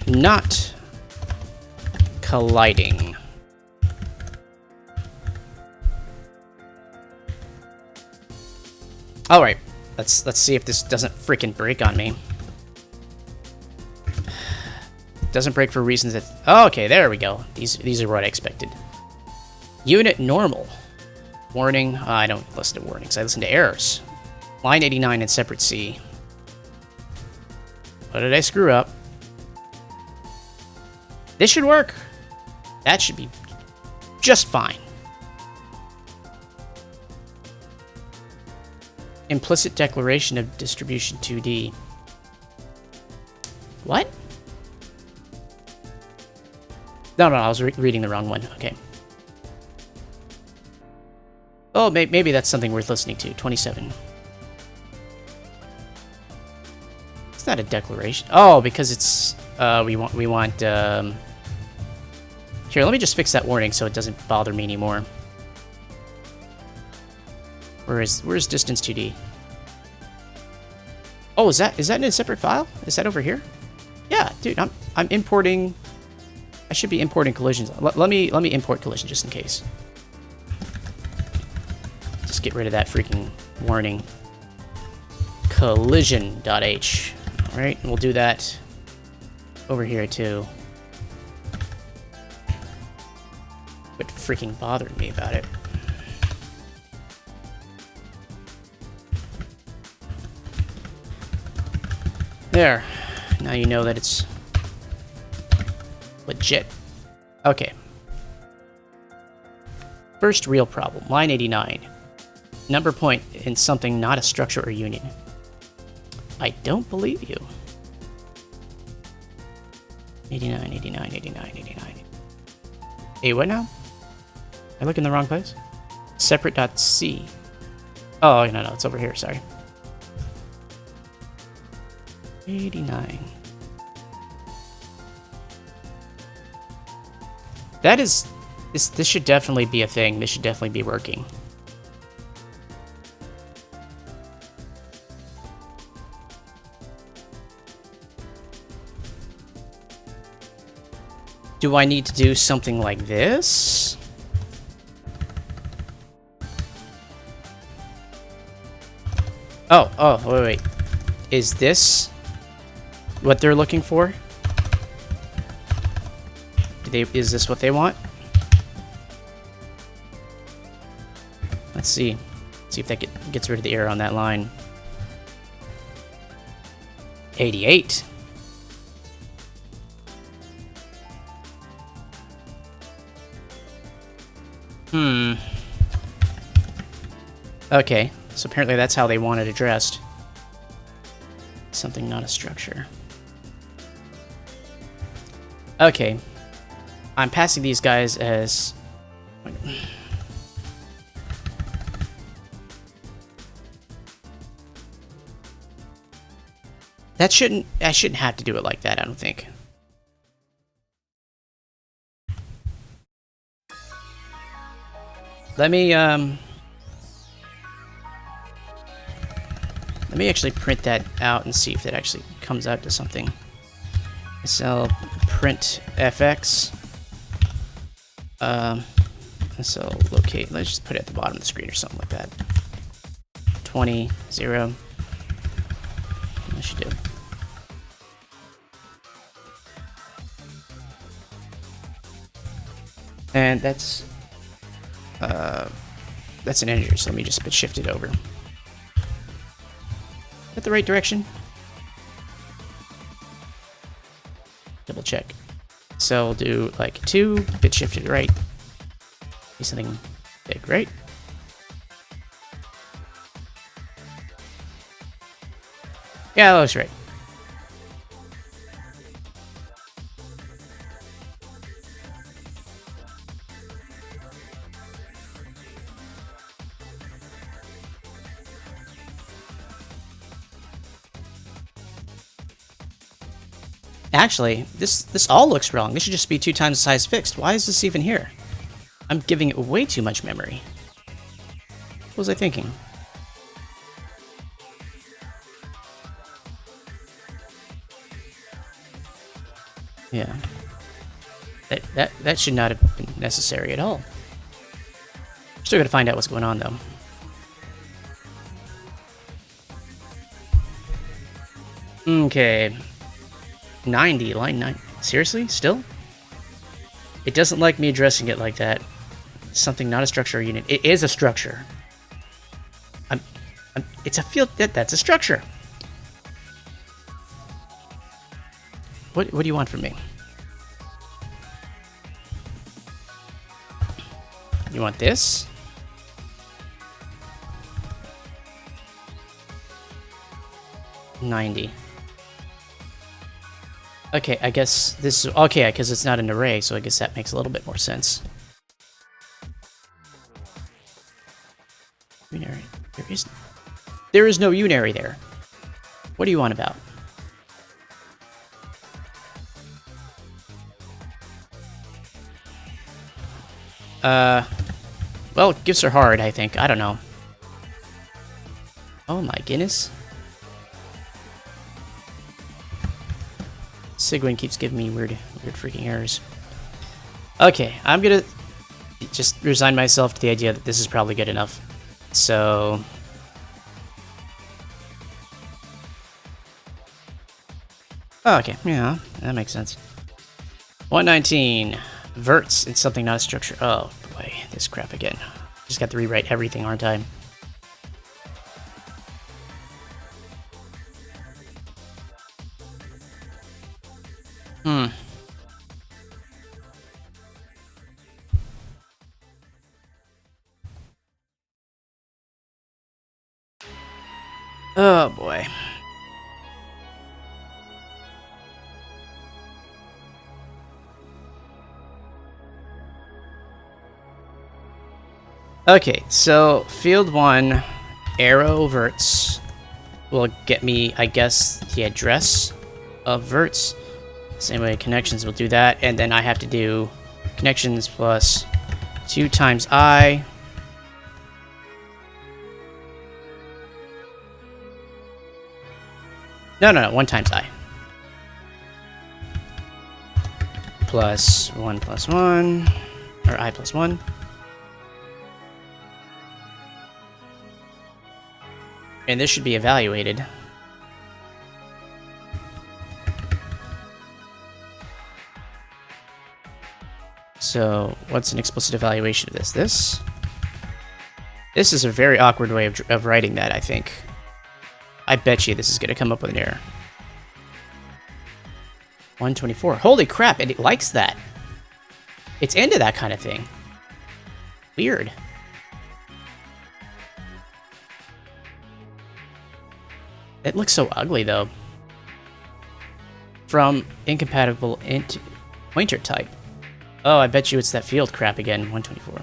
Not colliding. All right, let's see if this doesn't freaking break on me. It doesn't break for reasons that... Oh, okay, there we go. These are what I expected. Unit normal. Warning. I don't listen to warnings. I listen to errors. Line 89 in separate C. What did I screw up? This should work. That should be just fine. Implicit declaration of distribution 2D. What? No, I was reading the wrong one. Okay. Oh, maybe that's something worth listening to. 27. It's not a declaration. Oh, because it's we want here, let me just fix that warning so it doesn't bother me anymore. Where's distance 2D? Oh, is that in a separate file? Is that over here? Yeah, dude, I'm importing. I should be importing collisions. Let me import collision just in case. Just get rid of that freaking warning. Collision.h. All right, and we'll do that over here too. What freaking bothered me about it? There. Now you know that it's legit. Okay. First real problem, line 89. Number point in something not a structure or union. I don't believe you. 89, 89, 89, 89. Hey, what now? I look in the wrong place? Separate.c. Oh, no, it's over here, sorry. 89. That is... This should definitely be a thing. This should definitely be working. Do I need to do something like this? Oh, wait. Is this what they're looking for? Is this what they want? Let's see. See if that gets rid of the error on that line. 88. Okay, so apparently that's how they want it addressed. Something not a structure. Okay. I'm passing these guys as... I shouldn't have to do it like that, I don't think. Let me actually print that out and see if that actually comes out to something. So print fx. So locate, let's just put it at the bottom of the screen or something like that. 20, 0. That should do. And that's an integer, so let me just shift it over. Is that the right direction? Double check. So we'll do like 2, bit shifted right. Be something big, right? Yeah, that looks right. Actually, this all looks wrong. This should just be 2 times the size fixed. Why is this even here? I'm giving it way too much memory. What was I thinking? Yeah. That should not have been necessary at all. Still gotta find out what's going on though. Okay. 90, line 9. Seriously? Still? It doesn't like me addressing it like that. Something not a structure or unit. It is a structure. It's a field that's a structure. What do you want from me? You want this? $90. Okay, I guess this is... Okay, because it's not an array, so I guess that makes a little bit more sense. Unary. There is no unary there. What do you want about? Well, gifts are hard, I think. I don't know. Oh my goodness. Sigwin keeps giving me weird freaking errors. Okay, I'm gonna just resign myself to the idea that this is probably good enough. So... Oh, okay, yeah, that makes sense. 119. Verts. It's something not a structure. Oh, boy, this crap again. Just got to rewrite everything, aren't I? Hmm. Oh boy. Okay, so field 1, arrow verts will get me, I guess, the address of verts. Same way connections will do that, and then I have to do connections plus 2 times I. No, 1 times I. Plus 1 plus 1, or I plus 1. And this should be evaluated. So, what's an explicit evaluation of this? This is a very awkward way of writing that, I think. I bet you this is going to come up with an error. 124. Holy crap, and it likes that. It's into that kind of thing. Weird. It looks so ugly, though. From incompatible int pointer type. Oh, I bet you it's that field crap again. 124.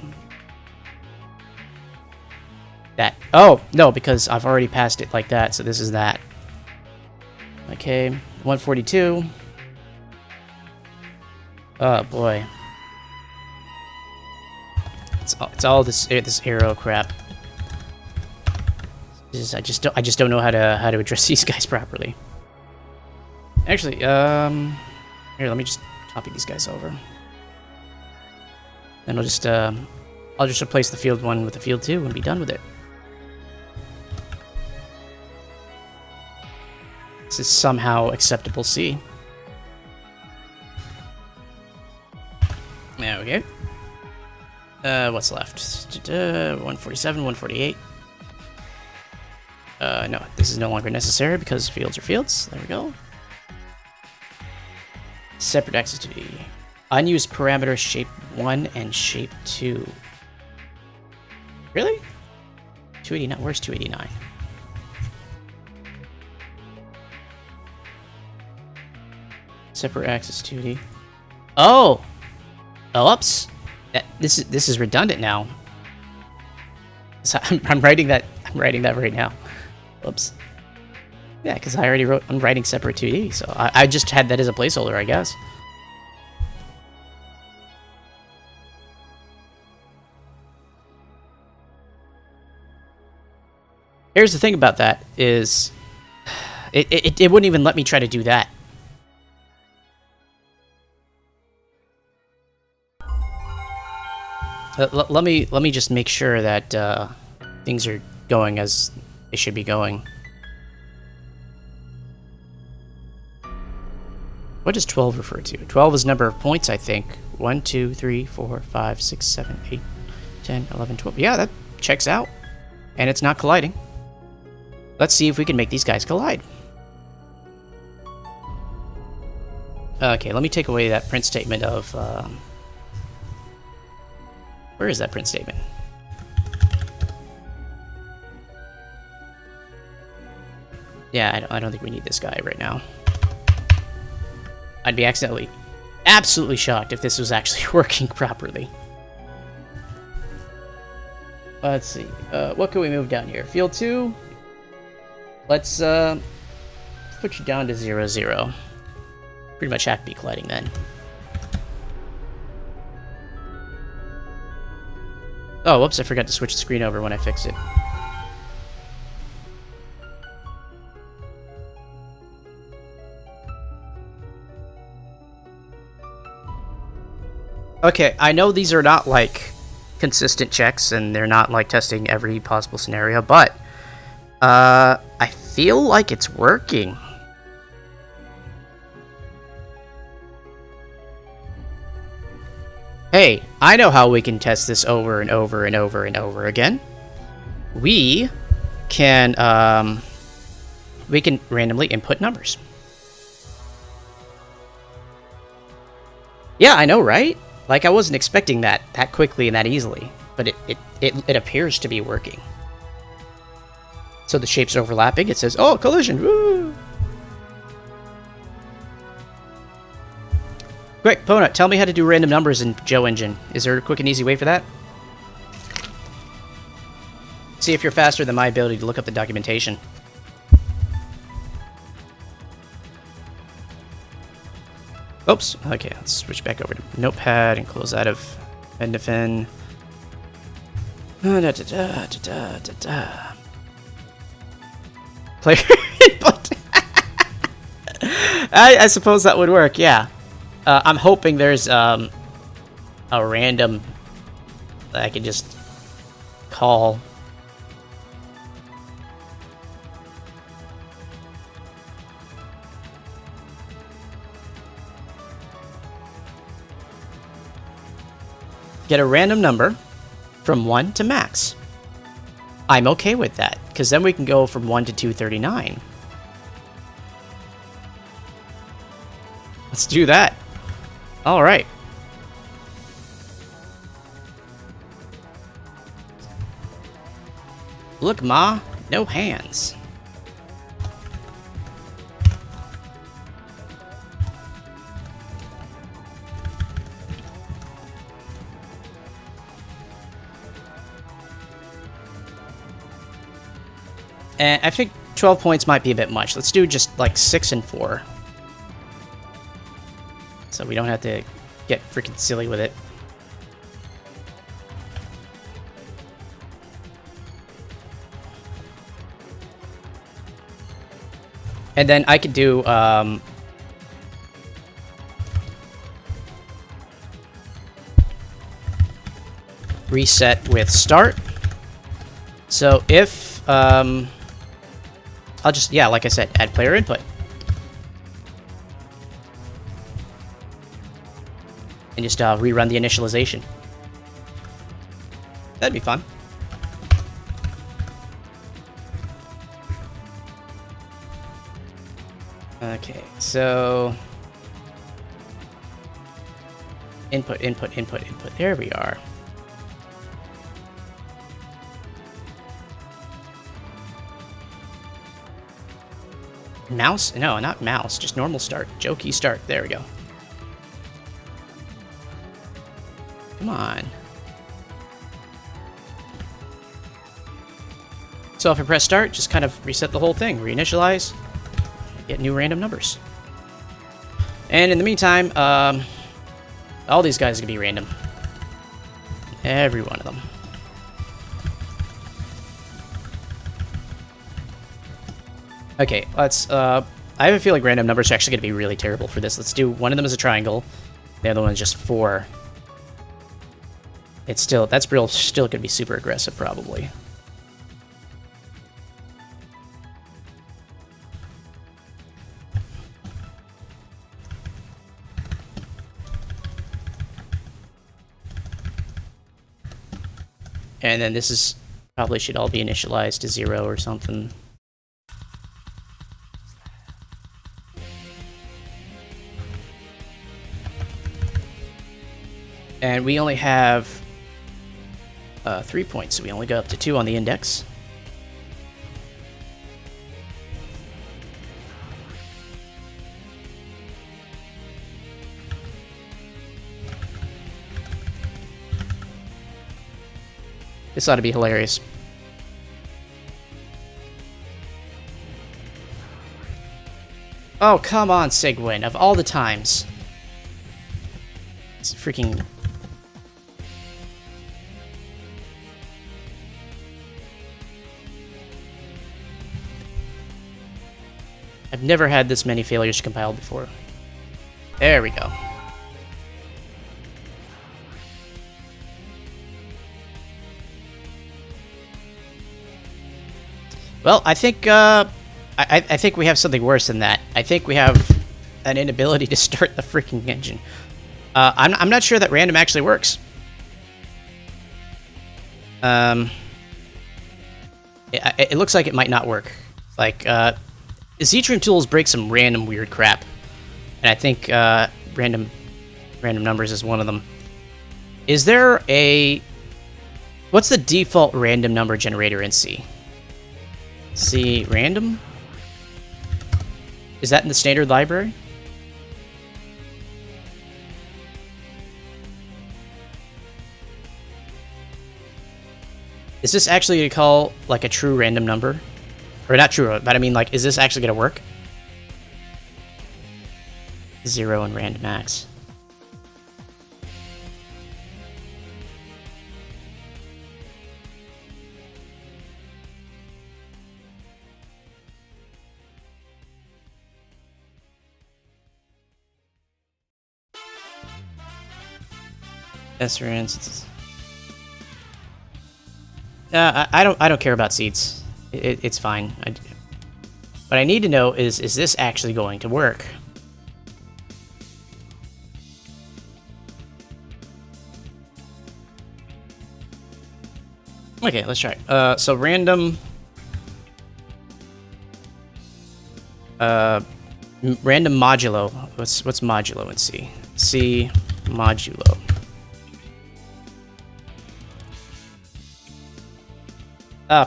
That. Oh, no, because I've already passed it like that, so this is that. Okay, 142. Oh, boy. It's all this arrow crap. I just don't know how to address these guys properly. Actually, here, let me just copy these guys over. Then I'll just replace the field 1 with the field 2 and be done with it. This is somehow acceptable C. There we go. What's left? 147, 148. No, this is no longer necessary because fields are fields. There we go. Separate access to the unused parameters shape 1 and shape 2. Really? 289. Where's 289? Separate access 2D. Oh! Oops. This is redundant now. So I'm writing that. I'm writing that right now. Oops. Yeah, because I already wrote. I'm writing separate 2D, so I just had that as a placeholder, I guess. Here's the thing about that is, it wouldn't even let me try to do that. Let me just make sure that things are going as they should be going. What does 12 refer to? 12 is number of points, I think. 1, 2, 3, 4, 5, 6, 7, 8, 10, 11, 12. Yeah, that checks out. And it's not colliding. Let's see if we can make these guys collide. Okay, let me take away that print statement of... where is that print statement? Yeah, I don't think we need this guy right now. I'd be absolutely shocked if this was actually working properly. Let's see. What can we move down here? Field 2. Let's put you down to 0, 0. Pretty much have to be colliding then. Oh, whoops, I forgot to switch the screen over when I fixed it. Okay, I know these are not, like, consistent checks, and they're not, like, testing every possible scenario, but I feel like it's working. Hey, I know how we can test this over and over and over and over again. We can randomly input numbers. Yeah, I know, right? Like, I wasn't expecting that quickly and that easily, but it appears to be working. So the shapes are overlapping. It says, oh, collision, woo! Quick, Pona, tell me how to do random numbers in Joe Engine. Is there a quick and easy way for that? See if you're faster than my ability to look up the documentation. Oops. Okay, let's switch back over to Notepad and close out of Endifin. Player input. I suppose that would work, yeah. I'm hoping there's a random that I can just call. Get a random number from 1 to max. I'm okay with that, because then we can go from 1 to 239. Let's do that. All right. Look, Ma, no hands. And I think 12 points might be a bit much. Let's do just like 6 and 4. So we don't have to get freaking silly with it. And then I could do reset with start. So if I'll just, yeah, like I said, add player input. And just rerun the initialization. That'd be fun. Okay, so input, input, input, input. There we are. Mouse? No, not mouse. Just normal start. Joe key start. There we go. Come on. So if I press start, just kind of reset the whole thing. Reinitialize. Get new random numbers. And in the meantime, all these guys are going to be random. Every one of them. Okay, let's, I have a feeling random numbers are actually going to be really terrible for this. Let's do one of them as a triangle. The other one is just 4. It's still, that's still going to be super aggressive, probably. And then this is, probably should all be initialized to 0 or something. And we only have 3 points, so we only go up to 2 on the index. This ought to be hilarious. Oh, come on, Sigwin, of all the times. It's freaking... I've never had this many failures compiled before. There we go. Well, I think I think we have something worse than that. I think we have an inability to start the freaking engine. I'm not sure that random actually works. It looks like it might not work. Like Zetrium tools break some random weird crap, and I think random Random numbers is one of them. Is there a... What's the default random number generator in C? C random? Is that in the standard library? Is this actually going to call like a true random number? Or not true, but I mean like, is this actually going to work? 0 and rand max. S for instance. I don't care about seeds. It's fine. What I need to know is this actually going to work? Okay, let's try it. So random... random modulo. What's modulo in C? C modulo.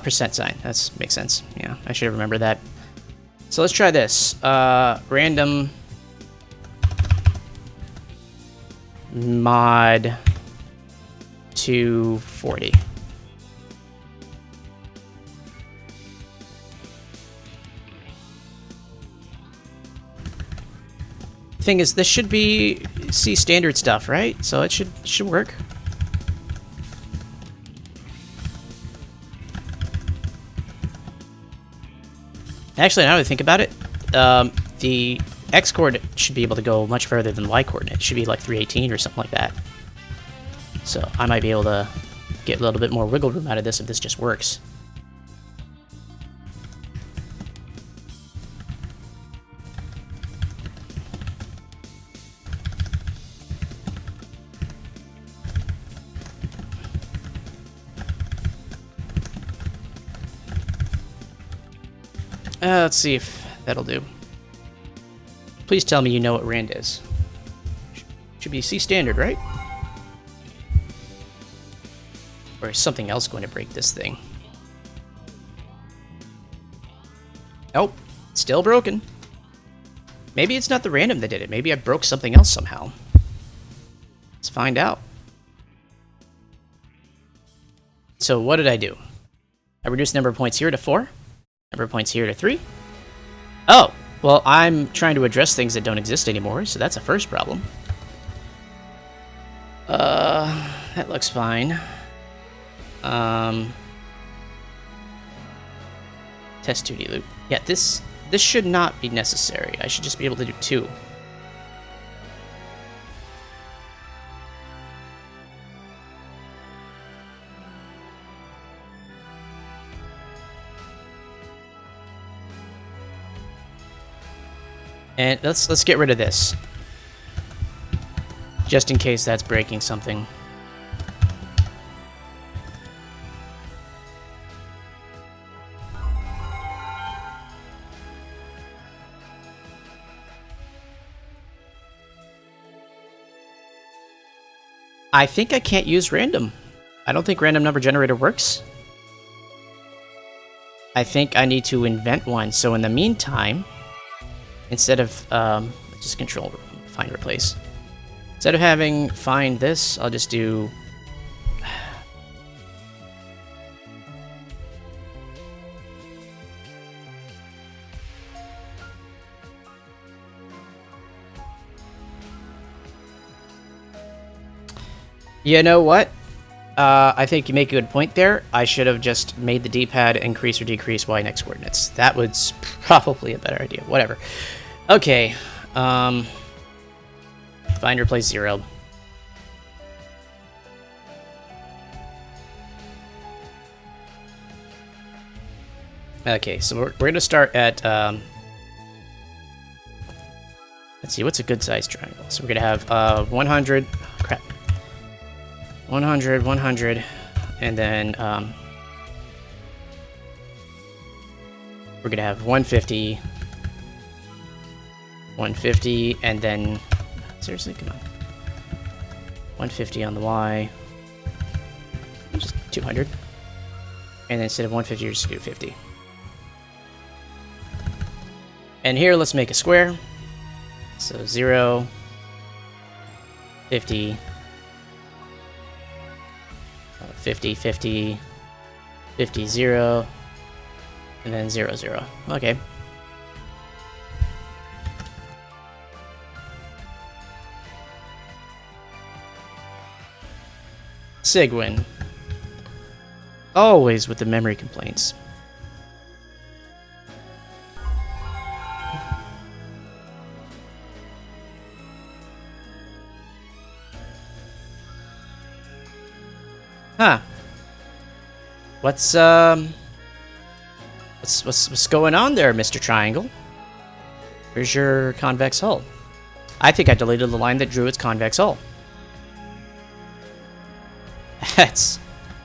Percent sign. That makes sense. Yeah, I should have remembered that. So let's try this. Random mod 240. Thing is, this should be C standard stuff, right? So it should work. Actually, now that I think about it, the X coordinate should be able to go much further than the Y coordinate. It should be like 318 or something like that. So I might be able to get a little bit more wiggle room out of this if this just works. Let's see if that'll do. Please tell me you know what rand is. Should be C standard, right? Or is something else going to break this thing? Nope. Still broken. Maybe it's not the random that did it. Maybe I broke something else somehow. Let's find out. So what did I do? I reduced the number of points here to 4. Number of points here to 3. Oh, well, I'm trying to address things that don't exist anymore, so that's a first problem. That looks fine. Test 2D loop. Yeah, this should not be necessary. I should just be able to do 2. And let's get rid of this. Just in case that's breaking something. I think I can't use random. I don't think random number generator works. I think I need to invent one. So in the meantime, instead of just control find replace. Instead of having find this, I'll just do you know what? I think you make a good point there. I should have just made the D-pad increase or decrease Y and X coordinates. That was probably a better idea. Whatever. Okay. Find replace 0. Okay, so we're going to start at... let's see, what's a good size triangle? So we're going to have 100... crap. 100, 100, and then we're gonna have 150, 150, and then seriously, come on, 150 on the Y. Just 200. And then instead of 150, you're just do 50. And here, let's make a square. So 0, 50, 50, 50, 50, 0, and then 0, 0. Okay. Sigwin. Always with the memory complaints. Huh. What's going on there, Mr. Triangle? Where's your convex hull? I think I deleted the line that drew its convex hull. That's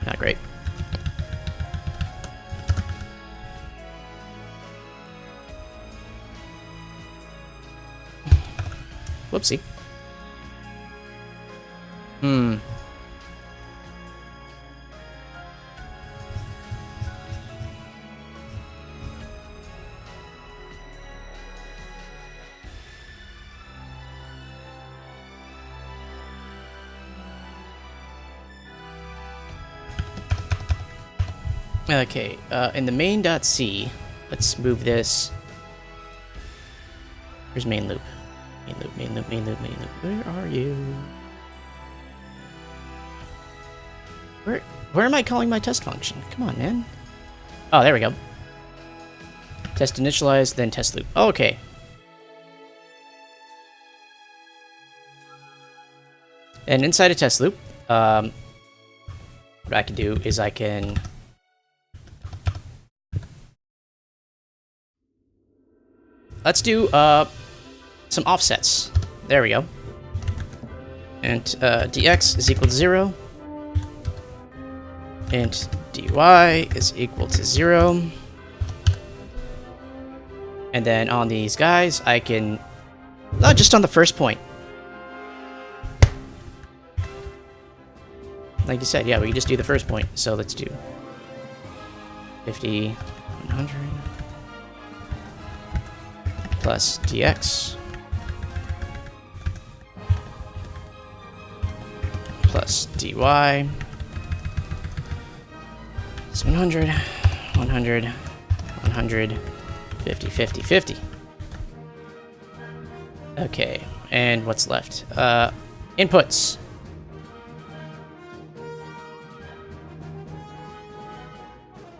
not great. Whoopsie. Okay, in the main.c, let's move this. Where's main loop? Main loop, main loop, main loop, main loop. Where are you? Where am I calling my test function? Come on, man. Oh, there we go. Test initialize, then test loop. Oh, okay. And inside a test loop, what I can do is I can let's do some offsets. There we go. And dx is equal to 0. And dy is equal to 0. And then on these guys, I can... No, just on the first point. Like you said, yeah, we can just do the first point. So let's do 50, 100... plus dx plus dy is 100, 100, 100, 50, 50, 50. Okay, and what's left? Inputs.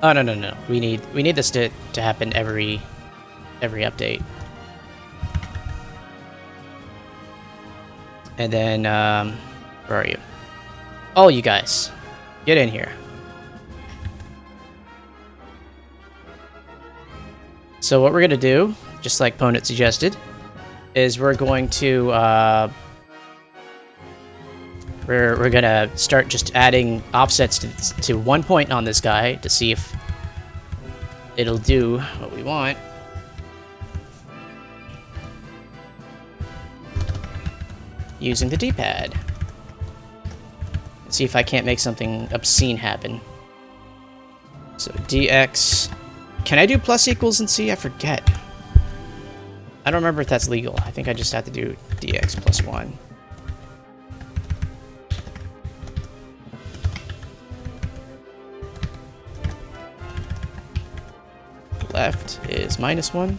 Oh, no. We need this to happen every update. And then, where are you? All you guys, get in here. So what we're gonna do, just like Ponit suggested, is we're going to, we're gonna start just adding offsets to 1 point on this guy to see if it'll do what we want. Using the D-pad. See if I can't make something obscene happen. So dx... Can I do plus equals in C? I forget. I don't remember if that's legal. I think I just have to do dx plus 1. Left is minus 1.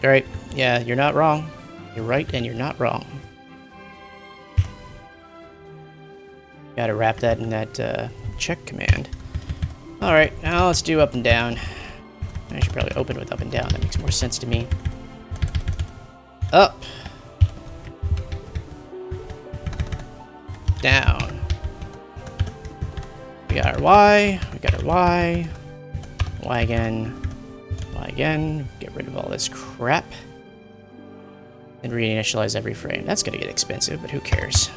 Alright, yeah, you're not wrong. You're right and you're not wrong. Gotta wrap that in that check command. Alright, now let's do up and down. I should probably open with up and down, that makes more sense to me. Up. Down. We got our Y, we got our Y. Y again. Y again. Get rid of all this crap. And reinitialize every frame. That's gonna get expensive, but who cares?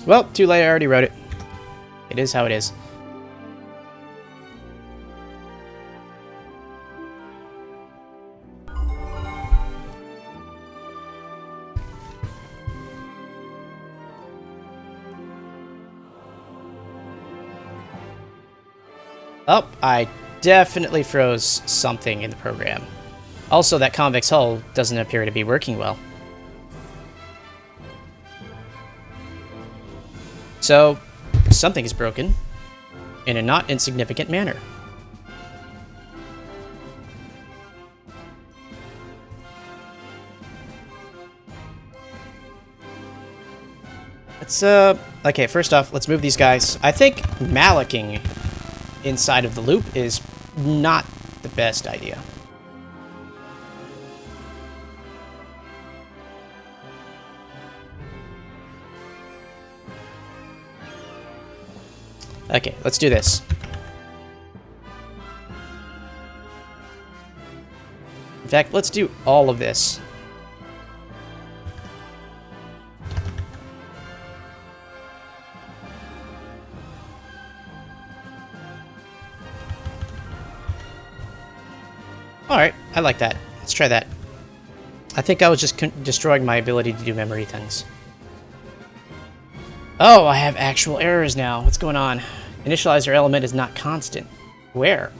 Well, too late, I already wrote it. It is how it is. Oh, I definitely froze something in the program. Also, that convex hull doesn't appear to be working well. So, something is broken in a not insignificant manner. Let's, okay, first off, let's move these guys. I think malicking inside of the loop is not the best idea. Okay, let's do this. In fact, let's do all of this. Alright, I like that. Let's try that. I think I was just destroying my ability to do memory things. Oh, I have actual errors now. What's going on? Initializer element is not constant. Where?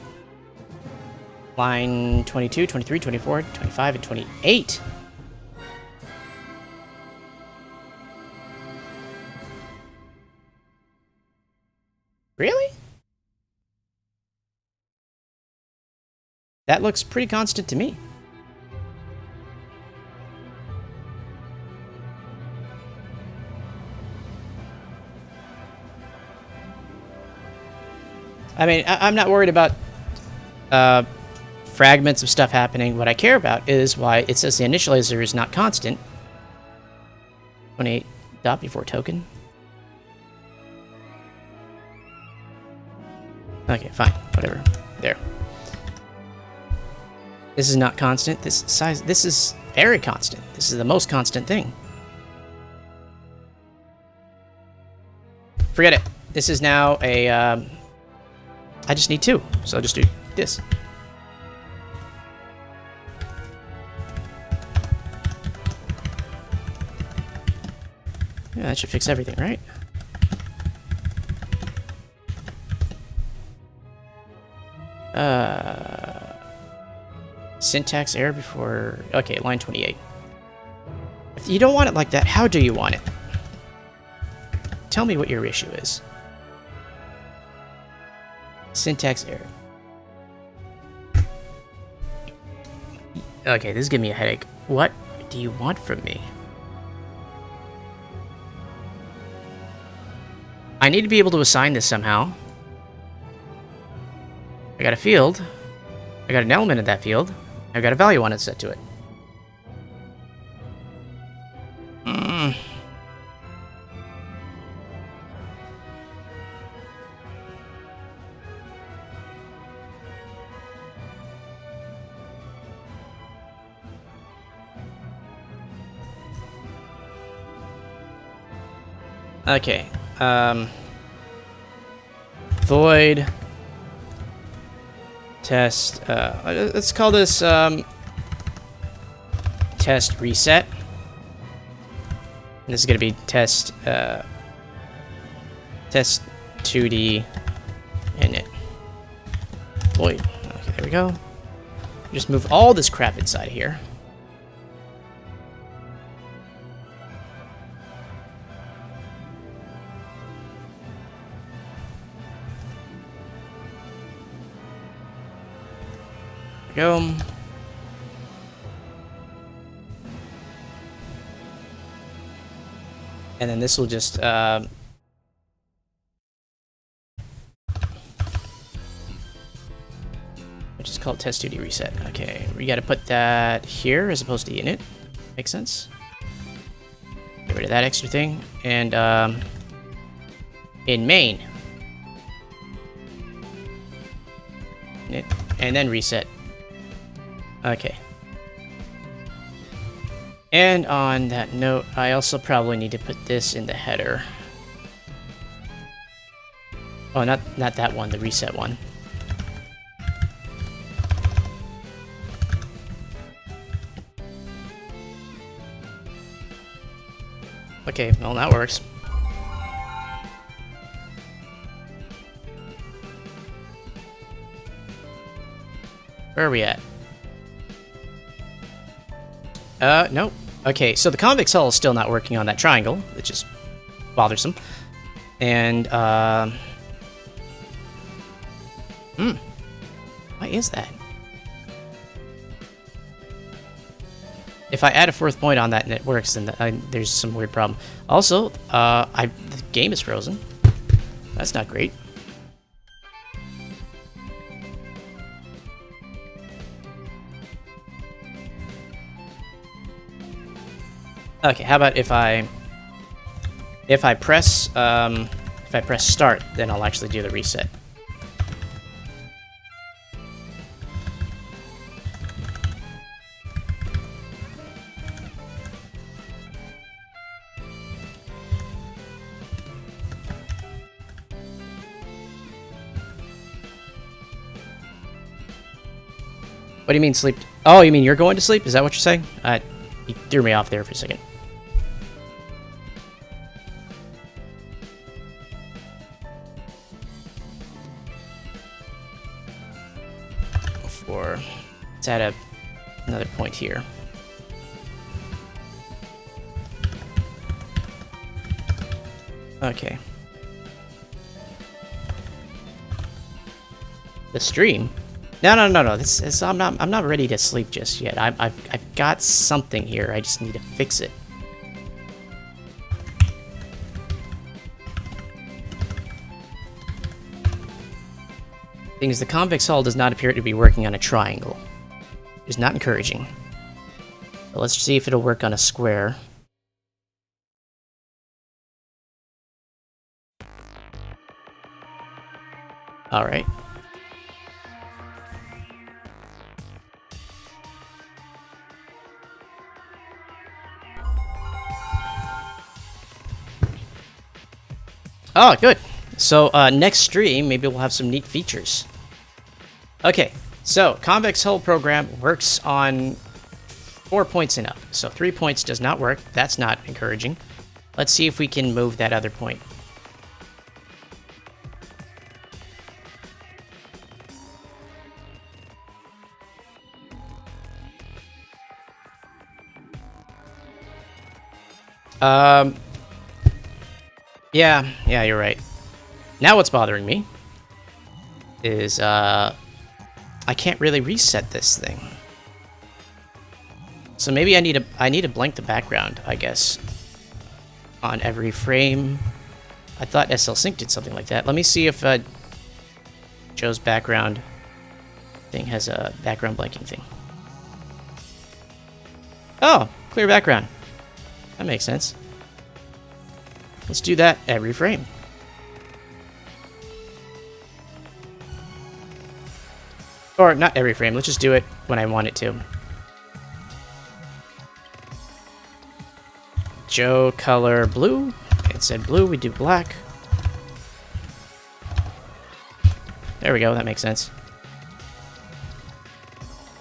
Line 22, 23, 24, 25, and 28. Really? That looks pretty constant to me. I mean, I'm not worried about fragments of stuff happening. What I care about is why it says the initializer is not constant. 28 dot before token. Okay, fine, whatever. There. This is not constant. This size. This is very constant. This is the most constant thing. Forget it. This is now a. I just need 2, so I'll just do this. Yeah, that should fix everything, right? Syntax error before... Okay, line 28. If you don't want it like that, how do you want it? Tell me what your issue is. Syntax error. Okay, this is giving me a headache. What do you want from me? I need to be able to assign this somehow. I got a field. I got an element in that field. I've got a value on it set to it. Okay. Void test. Let's call this test reset. And this is going to be test test 2D init void. Okay, there we go. Just move all this crap inside of here. Go. And then this will just which is called test 2D reset. Okay, we got to put that here as opposed to init. Makes sense. Get rid of that extra thing, and in main, init, and then reset. Okay. And on that note, I also probably need to put this in the header. Oh, not that one, the reset one. Okay, well, that works. Where are we at? Nope. Okay, so the convex hull is still not working on that triangle, which is bothersome. And, why is that? If I add a fourth point on that and it works, then there's some weird problem. Also, the game is frozen. That's not great. Okay, how about if I press start, then I'll actually do the reset. What do you mean sleep? Oh, you mean you're going to sleep? Is that what you're saying? You threw me off there for a second. Let's add another point here. Okay. The stream? No. I'm not ready to sleep just yet. I've got something here. I just need to fix it. Thing is, the convex hull does not appear to be working on a triangle. It's not encouraging. So let's see if it'll work on a square. All right. Oh, good. So next stream, maybe we'll have some neat features. Okay, so convex hull program works on 4 points and up. So 3 points does not work. That's not encouraging. Let's see if we can move that other point. Yeah, you're right. Now what's bothering me is, I can't really reset this thing. So maybe I need to blank the background, I guess, on every frame. I thought SL Sync did something like that. Let me see if Joe's background thing has a background blanking thing. Oh, clear background. That makes sense. Let's do that every frame. Or not every frame, let's just do it when I want it to. Joe color blue. It said blue, we do black. There we go, that makes sense.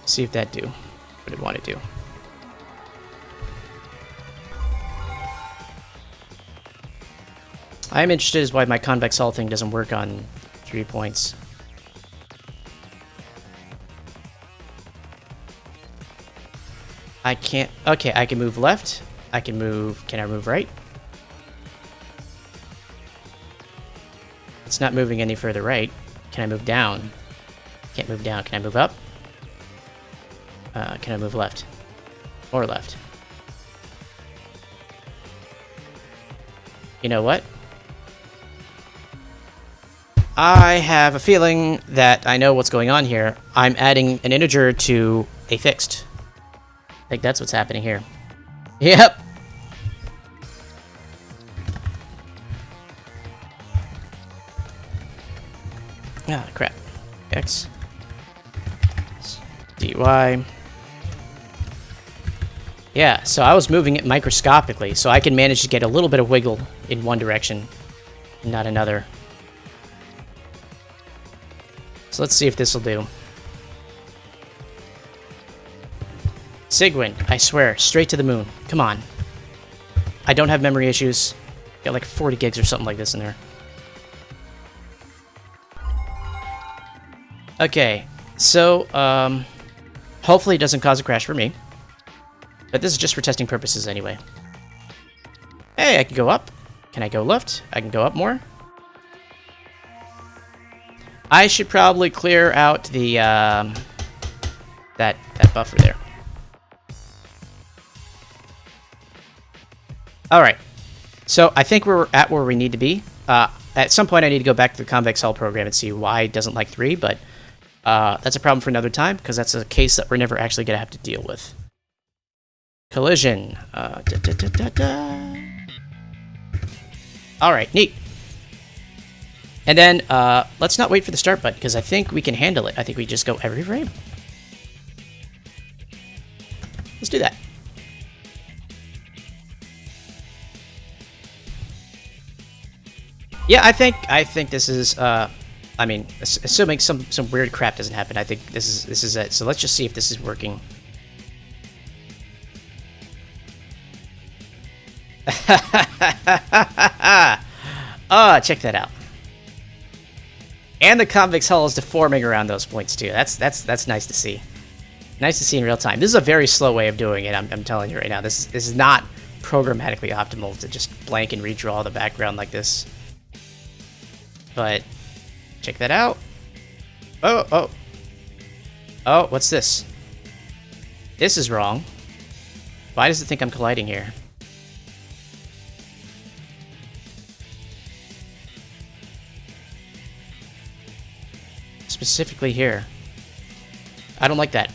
See if that do what I want it to do. I'm interested as why my convex hull thing doesn't work on 3 points. I can't... Okay, I can move left. I can move... Can I move right? It's not moving any further right. Can I move down? Can't move down. Can I move up? Can I move left? Or left? You know what? I have a feeling that I know what's going on here. I'm adding an integer to a fixed. I think that's what's happening here. Yep. Ah, crap. X. dy. Yeah, so I was moving it microscopically, so I can manage to get a little bit of wiggle in one direction, not another. So let's see if this will do. Sigwin, I swear, straight to the moon. Come on. I don't have memory issues. Got like 40 gigs or something like this in there. Okay, so, hopefully it doesn't cause a crash for me. But this is just for testing purposes anyway. Hey, I can go up. Can I go left? I can go up more. I should probably clear out the, that buffer there. Alright. So, I think we're at where we need to be. At some point I need to go back to the convex hull program and see why it doesn't like 3, but that's a problem for another time, because that's a case that we're never actually going to have to deal with. Collision. Alright, neat. And then, let's not wait for the start button, because I think we can handle it. I think we just go every frame. Let's do that. Yeah, I think this is, I mean, assuming some weird crap doesn't happen, I think this is it. So let's just see if this is working. Oh, check that out. And the convex hull is deforming around those points too. That's nice to see. Nice to see in real time. This is a very slow way of doing it. I'm telling you right now. This is not programmatically optimal to just blank and redraw the background like this. But check that out. Oh, what's this? This is wrong. Why does it think I'm colliding here? Specifically here. I don't like that.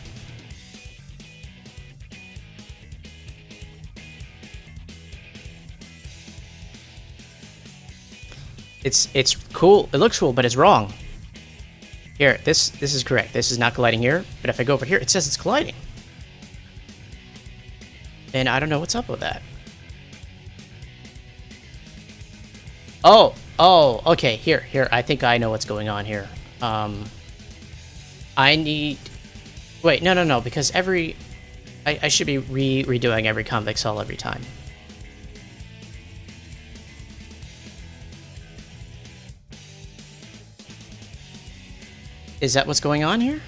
It's cool. It looks cool, but it's wrong. Here, this is correct. This is not colliding here. But if I go over here, it says it's colliding. And I don't know what's up with that. Oh, okay. Here. I think I know what's going on here. I need... Wait, no, because I should be redoing every convex hull every time. Is that what's going on here?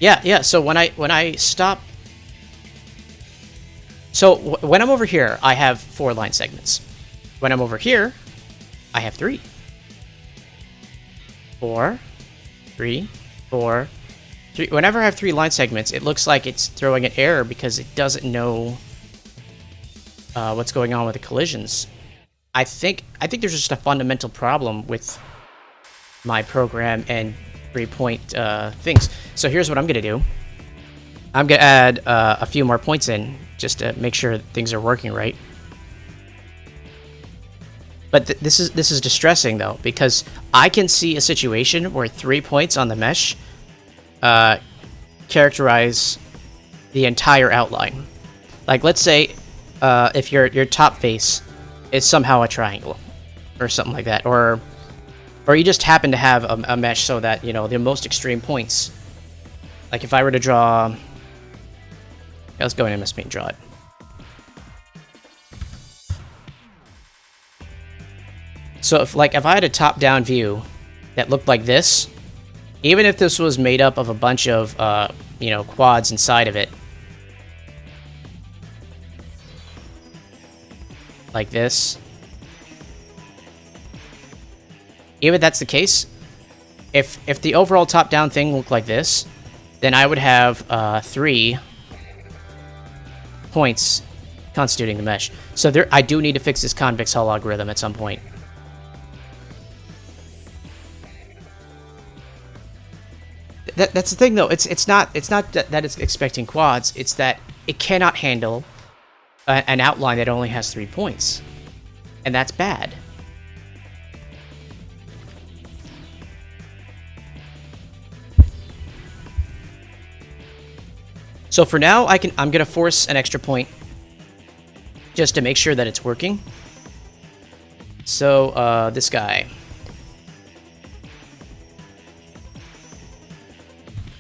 Yeah, so when I stop... So, when I'm over here, I have 4 line segments. When I'm over here, I have 3. 4, 3, 4, 3. Whenever I have 3 line segments, it looks like it's throwing an error because it doesn't know what's going on with the collisions. I think there's just a fundamental problem with my program and 3-point things. So here's what I'm gonna do. I'm gonna add a few more points in just to make sure things are working right. But this is distressing though, because I can see a situation where 3 points on the mesh characterize the entire outline. Like, let's say if your top face is somehow a triangle or something like that, or you just happen to have a mesh so that, you know, the most extreme points. Like if I were to draw... Let's go in MS Paint and draw it. So if I had a top-down view that looked like this, even if this was made up of a bunch of, you know, quads inside of it, like this, even if that's the case, if the overall top-down thing looked like this, then I would have 3 points constituting the mesh. So I do need to fix this convex hull algorithm at some point. That's the thing, though. It's not that it's expecting quads. It's that it cannot handle an outline that only has 3 points, and that's bad. So for now, I'm gonna force an extra point just to make sure that it's working. So this guy.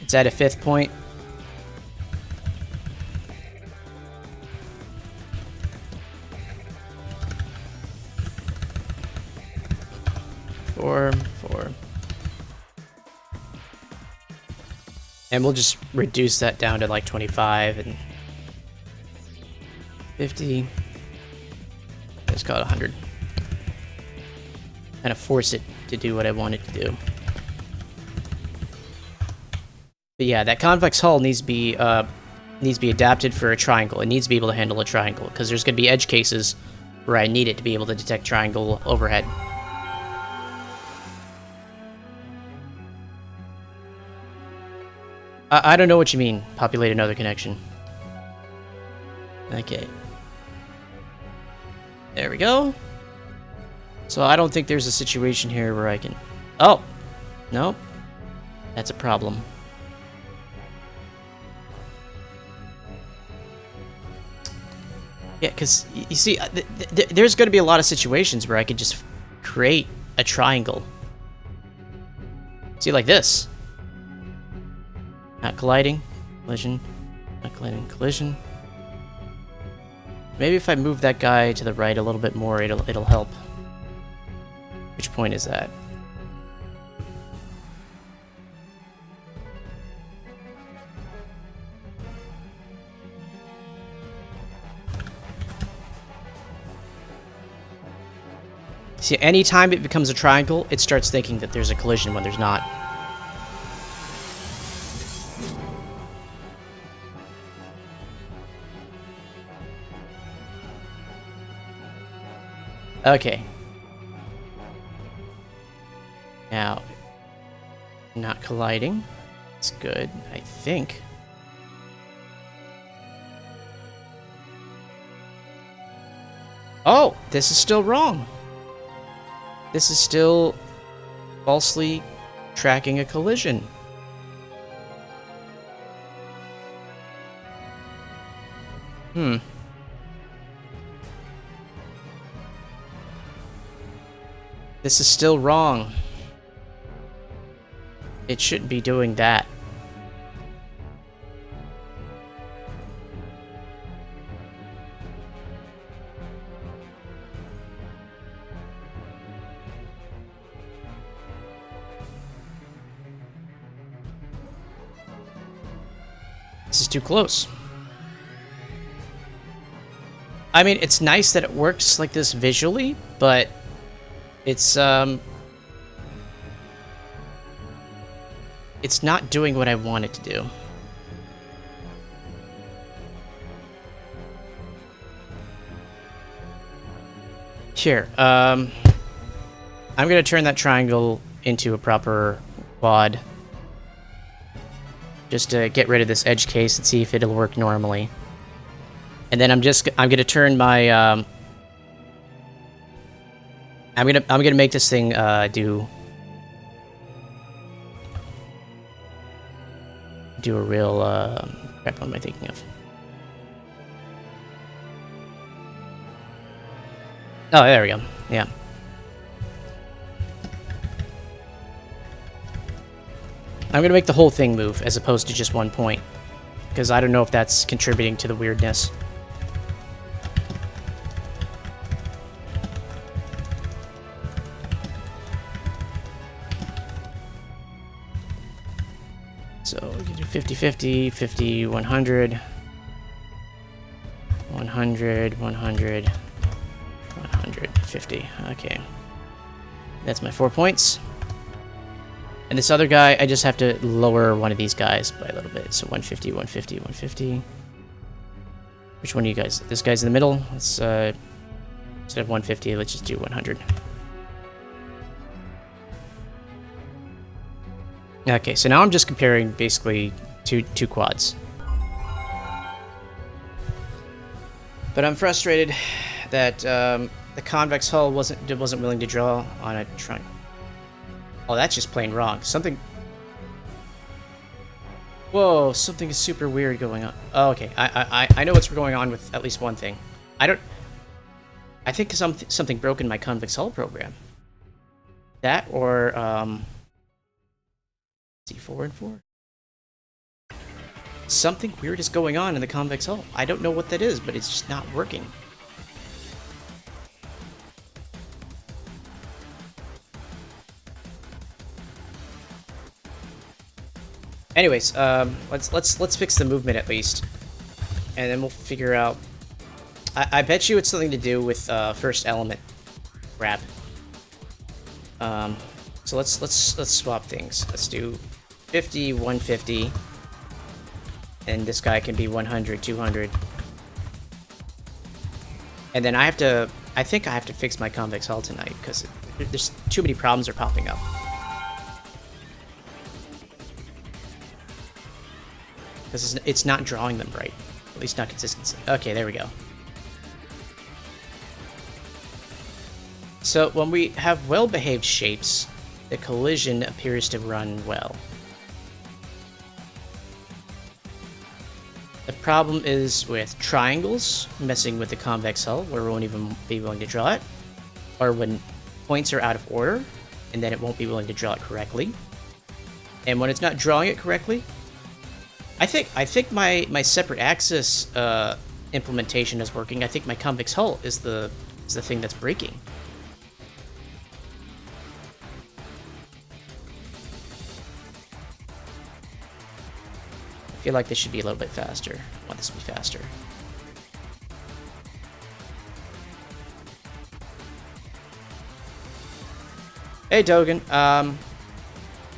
It's at a 5th point. Four. And we'll just reduce that down to like 25 and 50. Let's call it 100. Kind of force it to do what I want it to do. But yeah, that convex hull needs to be adapted for a triangle. It needs to be able to handle a triangle because there's going to be edge cases where I need it to be able to detect triangle overhead. I don't know what you mean, populate another connection. Okay. There we go. So I don't think there's a situation here where I can... Oh! Nope. That's a problem. Yeah, because, you see, there's going to be a lot of situations where I could just create a triangle. See, like this. Not colliding, collision, not colliding, collision. Maybe if I move that guy to the right a little bit more, it'll help. Which point is that? See, anytime it becomes a triangle, it starts thinking that there's a collision when there's not. Okay. Now, not colliding. It's good, I think. Oh, this is still wrong. This is still falsely tracking a collision. This is still wrong. It shouldn't be doing that. This is too close. I mean, it's nice that it works like this visually, but it's not doing what I want it to do. Here, I'm gonna turn that triangle into a proper quad. Just to get rid of this edge case and see if it'll work normally. And then I'm gonna turn my I'm gonna make this thing do a real crap. What am I thinking of? Oh, there we go. Yeah. I'm gonna make the whole thing move as opposed to just one point, because I don't know if that's contributing to the weirdness. So we can do 50-50, 50, 100, 100, 100, 150. Okay. That's my 4 points. And this other guy, I just have to lower one of these guys by a little bit. So 150, 150, 150. Which one of you guys? This guy's in the middle. Let's, instead of 150, let's just do 100. Okay, so now I'm just comparing basically two quads. But I'm frustrated that the convex hull wasn't willing to draw on a triangle. Oh, that's just plain wrong. Something... Whoa, something is super weird going on. Oh, okay. I know what's going on with at least one thing. I think something broke in my convex hull program. That or, C4 and 4? something weird is going on in the convex hull. I don't know what that is, but it's just not working. Anyways, let's fix the movement at least, and then we'll figure out. I bet you it's something to do with first element grab. So let's swap things. Let's do 50, 150, and this guy can be 100, 200. And then I think I have to fix my convex hull tonight because there's too many problems are popping up. Because it's not drawing them right. At least not consistently. Okay, there we go. So when we have well-behaved shapes, the collision appears to run well. The problem is with triangles, messing with the convex hull, where we won't even be willing to draw it. Or when points are out of order, and then it won't be willing to draw it correctly. And when it's not drawing it correctly, I think my separate axis implementation is working. I think my convex hull is the thing that's breaking. I feel like this should be a little bit faster. I want this to be faster. Hey Dogen,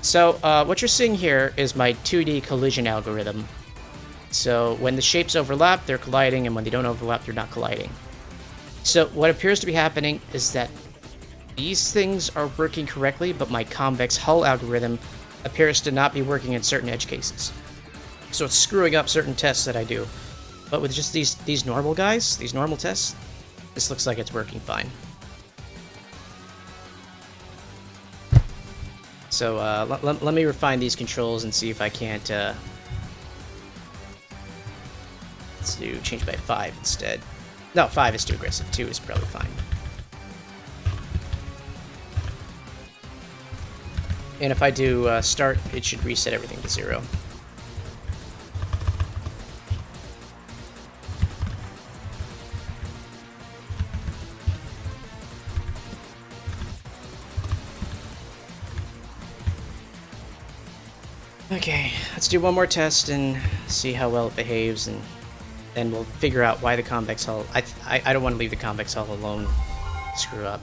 so what you're seeing here is my 2D collision algorithm. So when the shapes overlap, they're colliding, and when they don't overlap, they're not colliding. So what appears to be happening is that these things are working correctly, but my convex hull algorithm appears to not be working in certain edge cases. So it's screwing up certain tests that I do. But with just these normal guys, these normal tests, this looks like it's working fine. So let me refine these controls and see if I can't... let's do change by 5 instead. No, 5 is too aggressive. 2 is probably fine. And if I do start, it should reset everything to 0. Okay, let's do one more test and see how well it behaves, and then we'll figure out why the convex hull... I don't want to leave the convex hull alone. Screw up.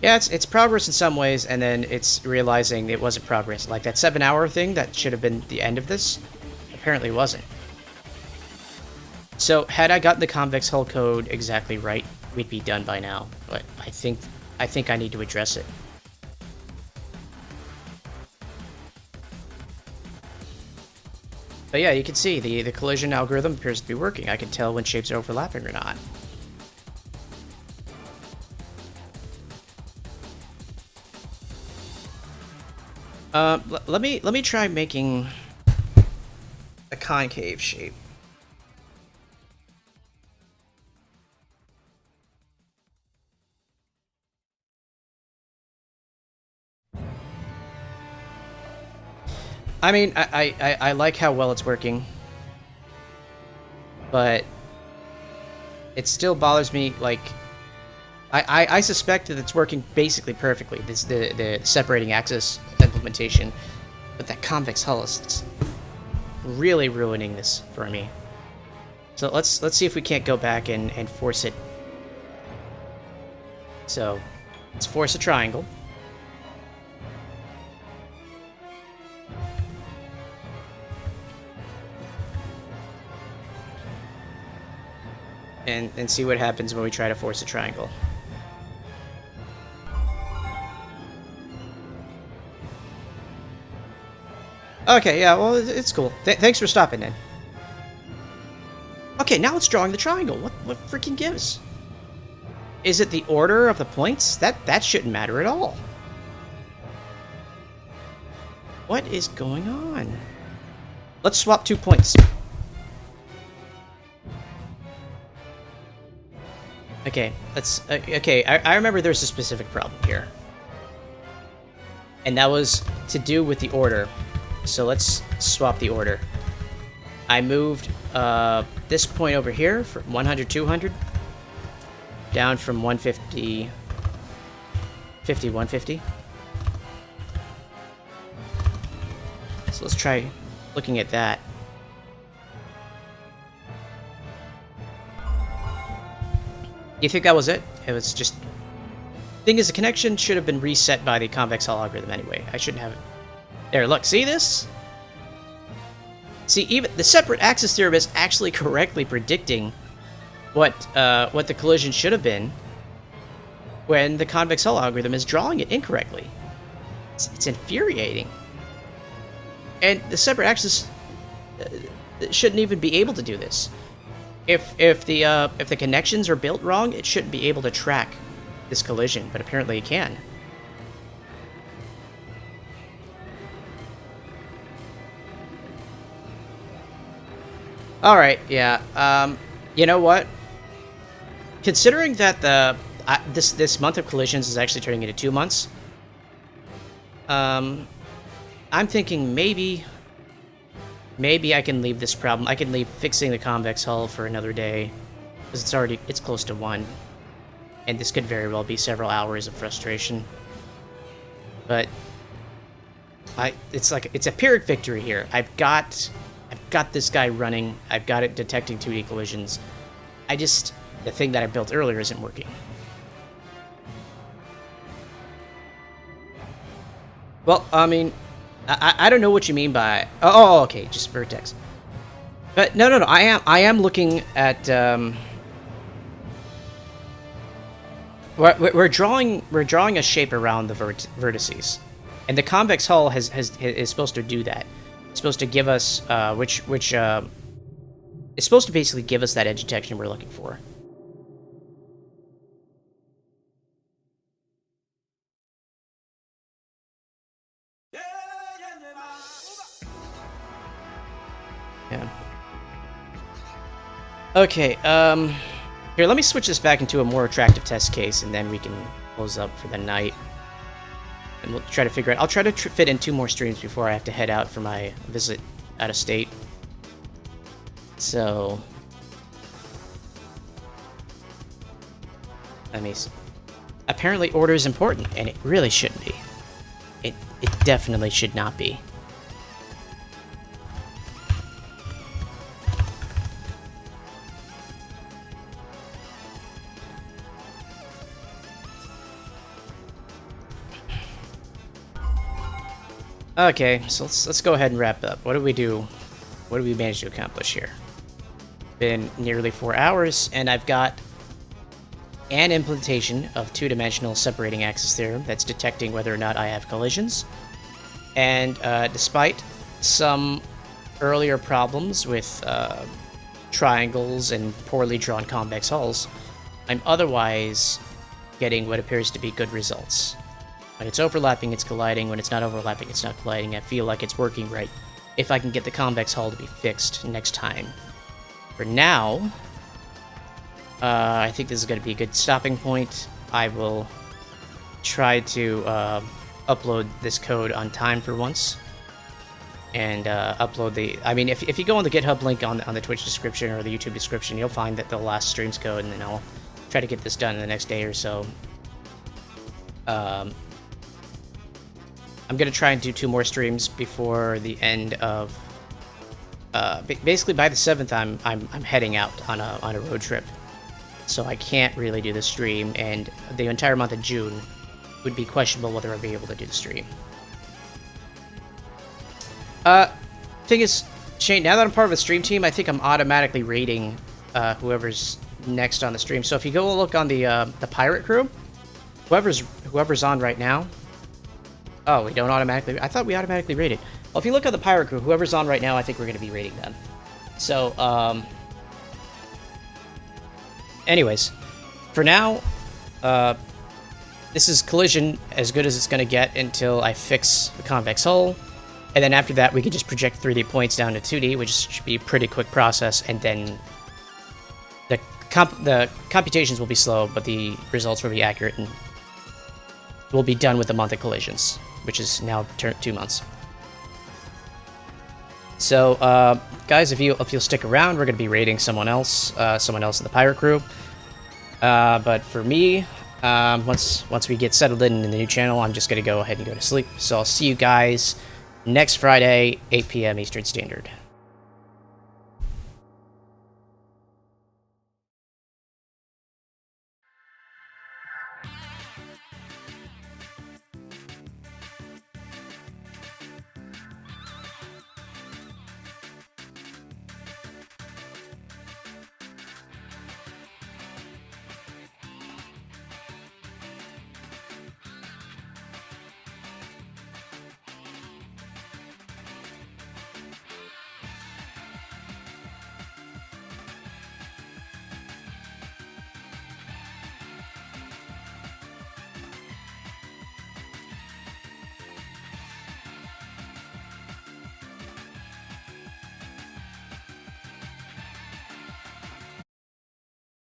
Yeah, it's progress in some ways, and then it's realizing it wasn't progress. Like that 7-hour thing that should have been the end of this, apparently wasn't. So, had I gotten the convex hull code exactly right, we'd be done by now. But I think I need to address it. But yeah, you can see the collision algorithm appears to be working. I can tell when shapes are overlapping or not. Let me try making a concave shape. I mean, I like how well it's working, but it still bothers me. Like, I suspect that it's working basically perfectly. This the separating axis implementation, but that convex hull is really ruining this for me. So let's see if we can't go back and force it. So let's force a triangle. And see what happens when we try to force a triangle. Okay, yeah, well, it's cool. Thanks for stopping in. Okay, now it's drawing the triangle. What freaking gives? Is it the order of the points? That shouldn't matter at all. What is going on? Let's swap 2 points. Okay, let's... okay, I remember there's a specific problem here. And that was to do with the order. So let's swap the order. I moved this point over here from 100, 200 down from 150, 50, 150. So let's try looking at that. You think that was it? It was just... Thing is, the connection should have been reset by the convex hull algorithm anyway. I shouldn't have it. There, look, see this? See, even the separate axis theorem is actually correctly predicting what the collision should have been when the convex hull algorithm is drawing it incorrectly. It's infuriating. And the separate axis shouldn't even be able to do this. If the connections are built wrong, it shouldn't be able to track this collision, but apparently it can. All right, yeah. You know what? Considering that this month of collisions is actually turning into 2 months, I'm thinking maybe I can leave this problem. I can leave fixing the convex hull for another day, because it's close to 1, and this could very well be several hours of frustration. But it's a Pyrrhic victory here. I've got this guy running. I've got it detecting 2D collisions. The thing that I built earlier isn't working. Well, I mean, I don't know what you mean by... Oh, okay, just vertex. But no. I am looking at... We're drawing a shape around the vertices, and the convex hull is supposed to do that. It's supposed to give us it's supposed to basically give us that edge detection we're looking for. Yeah. Okay, here, let me switch this back into a more attractive test case, and then we can close up for the night. And we'll try to figure out... I'll try to fit in 2 more streams before I have to head out for my visit out of state. So... let me see. Apparently order is important, and it really shouldn't be. It definitely should not be. Okay, so let's go ahead and wrap up. What do we do? What do we manage to accomplish here? Been nearly 4 hours, and I've got an implementation of 2-dimensional separating axis theorem that's detecting whether or not I have collisions. And despite some earlier problems with triangles and poorly drawn convex hulls, I'm otherwise getting what appears to be good results. When it's overlapping, it's colliding. When it's not overlapping, it's not colliding. I feel like it's working right if I can get the convex hull to be fixed next time. For now, I think this is going to be a good stopping point. I will try to upload this code on time for once. And upload the... I mean, if you go on the GitHub link on the Twitch description or the YouTube description, you'll find that the last stream's code, and then I'll try to get this done in the next day or so. I'm gonna try and do 2 more streams before the end of. Basically, by the 7th, I'm heading out on a road trip, so I can't really do the stream, and the entire month of June would be questionable whether I'll be able to do the stream. Thing is, Shane, now that I'm part of a stream team, I think I'm automatically rating whoever's next on the stream. So if you go look on the pirate crew, whoever's on right now. Oh, we don't automatically... I thought we automatically rated. Well, if you look at the pirate crew, whoever's on right now, I think we're going to be rating them. So, anyways, for now, this is collision as good as it's going to get until I fix the convex hull. And then after that, we can just project 3D points down to 2D, which should be a pretty quick process. And then the computations will be slow, but the results will be accurate, and we'll be done with the month of collisions, which is now 2 months. So, guys, if you'll stick around, we're gonna be raiding someone else in the pirate crew. But for me, once we get settled in the new channel, I'm just gonna go ahead and go to sleep. So I'll see you guys next Friday, 8 p.m. Eastern Standard.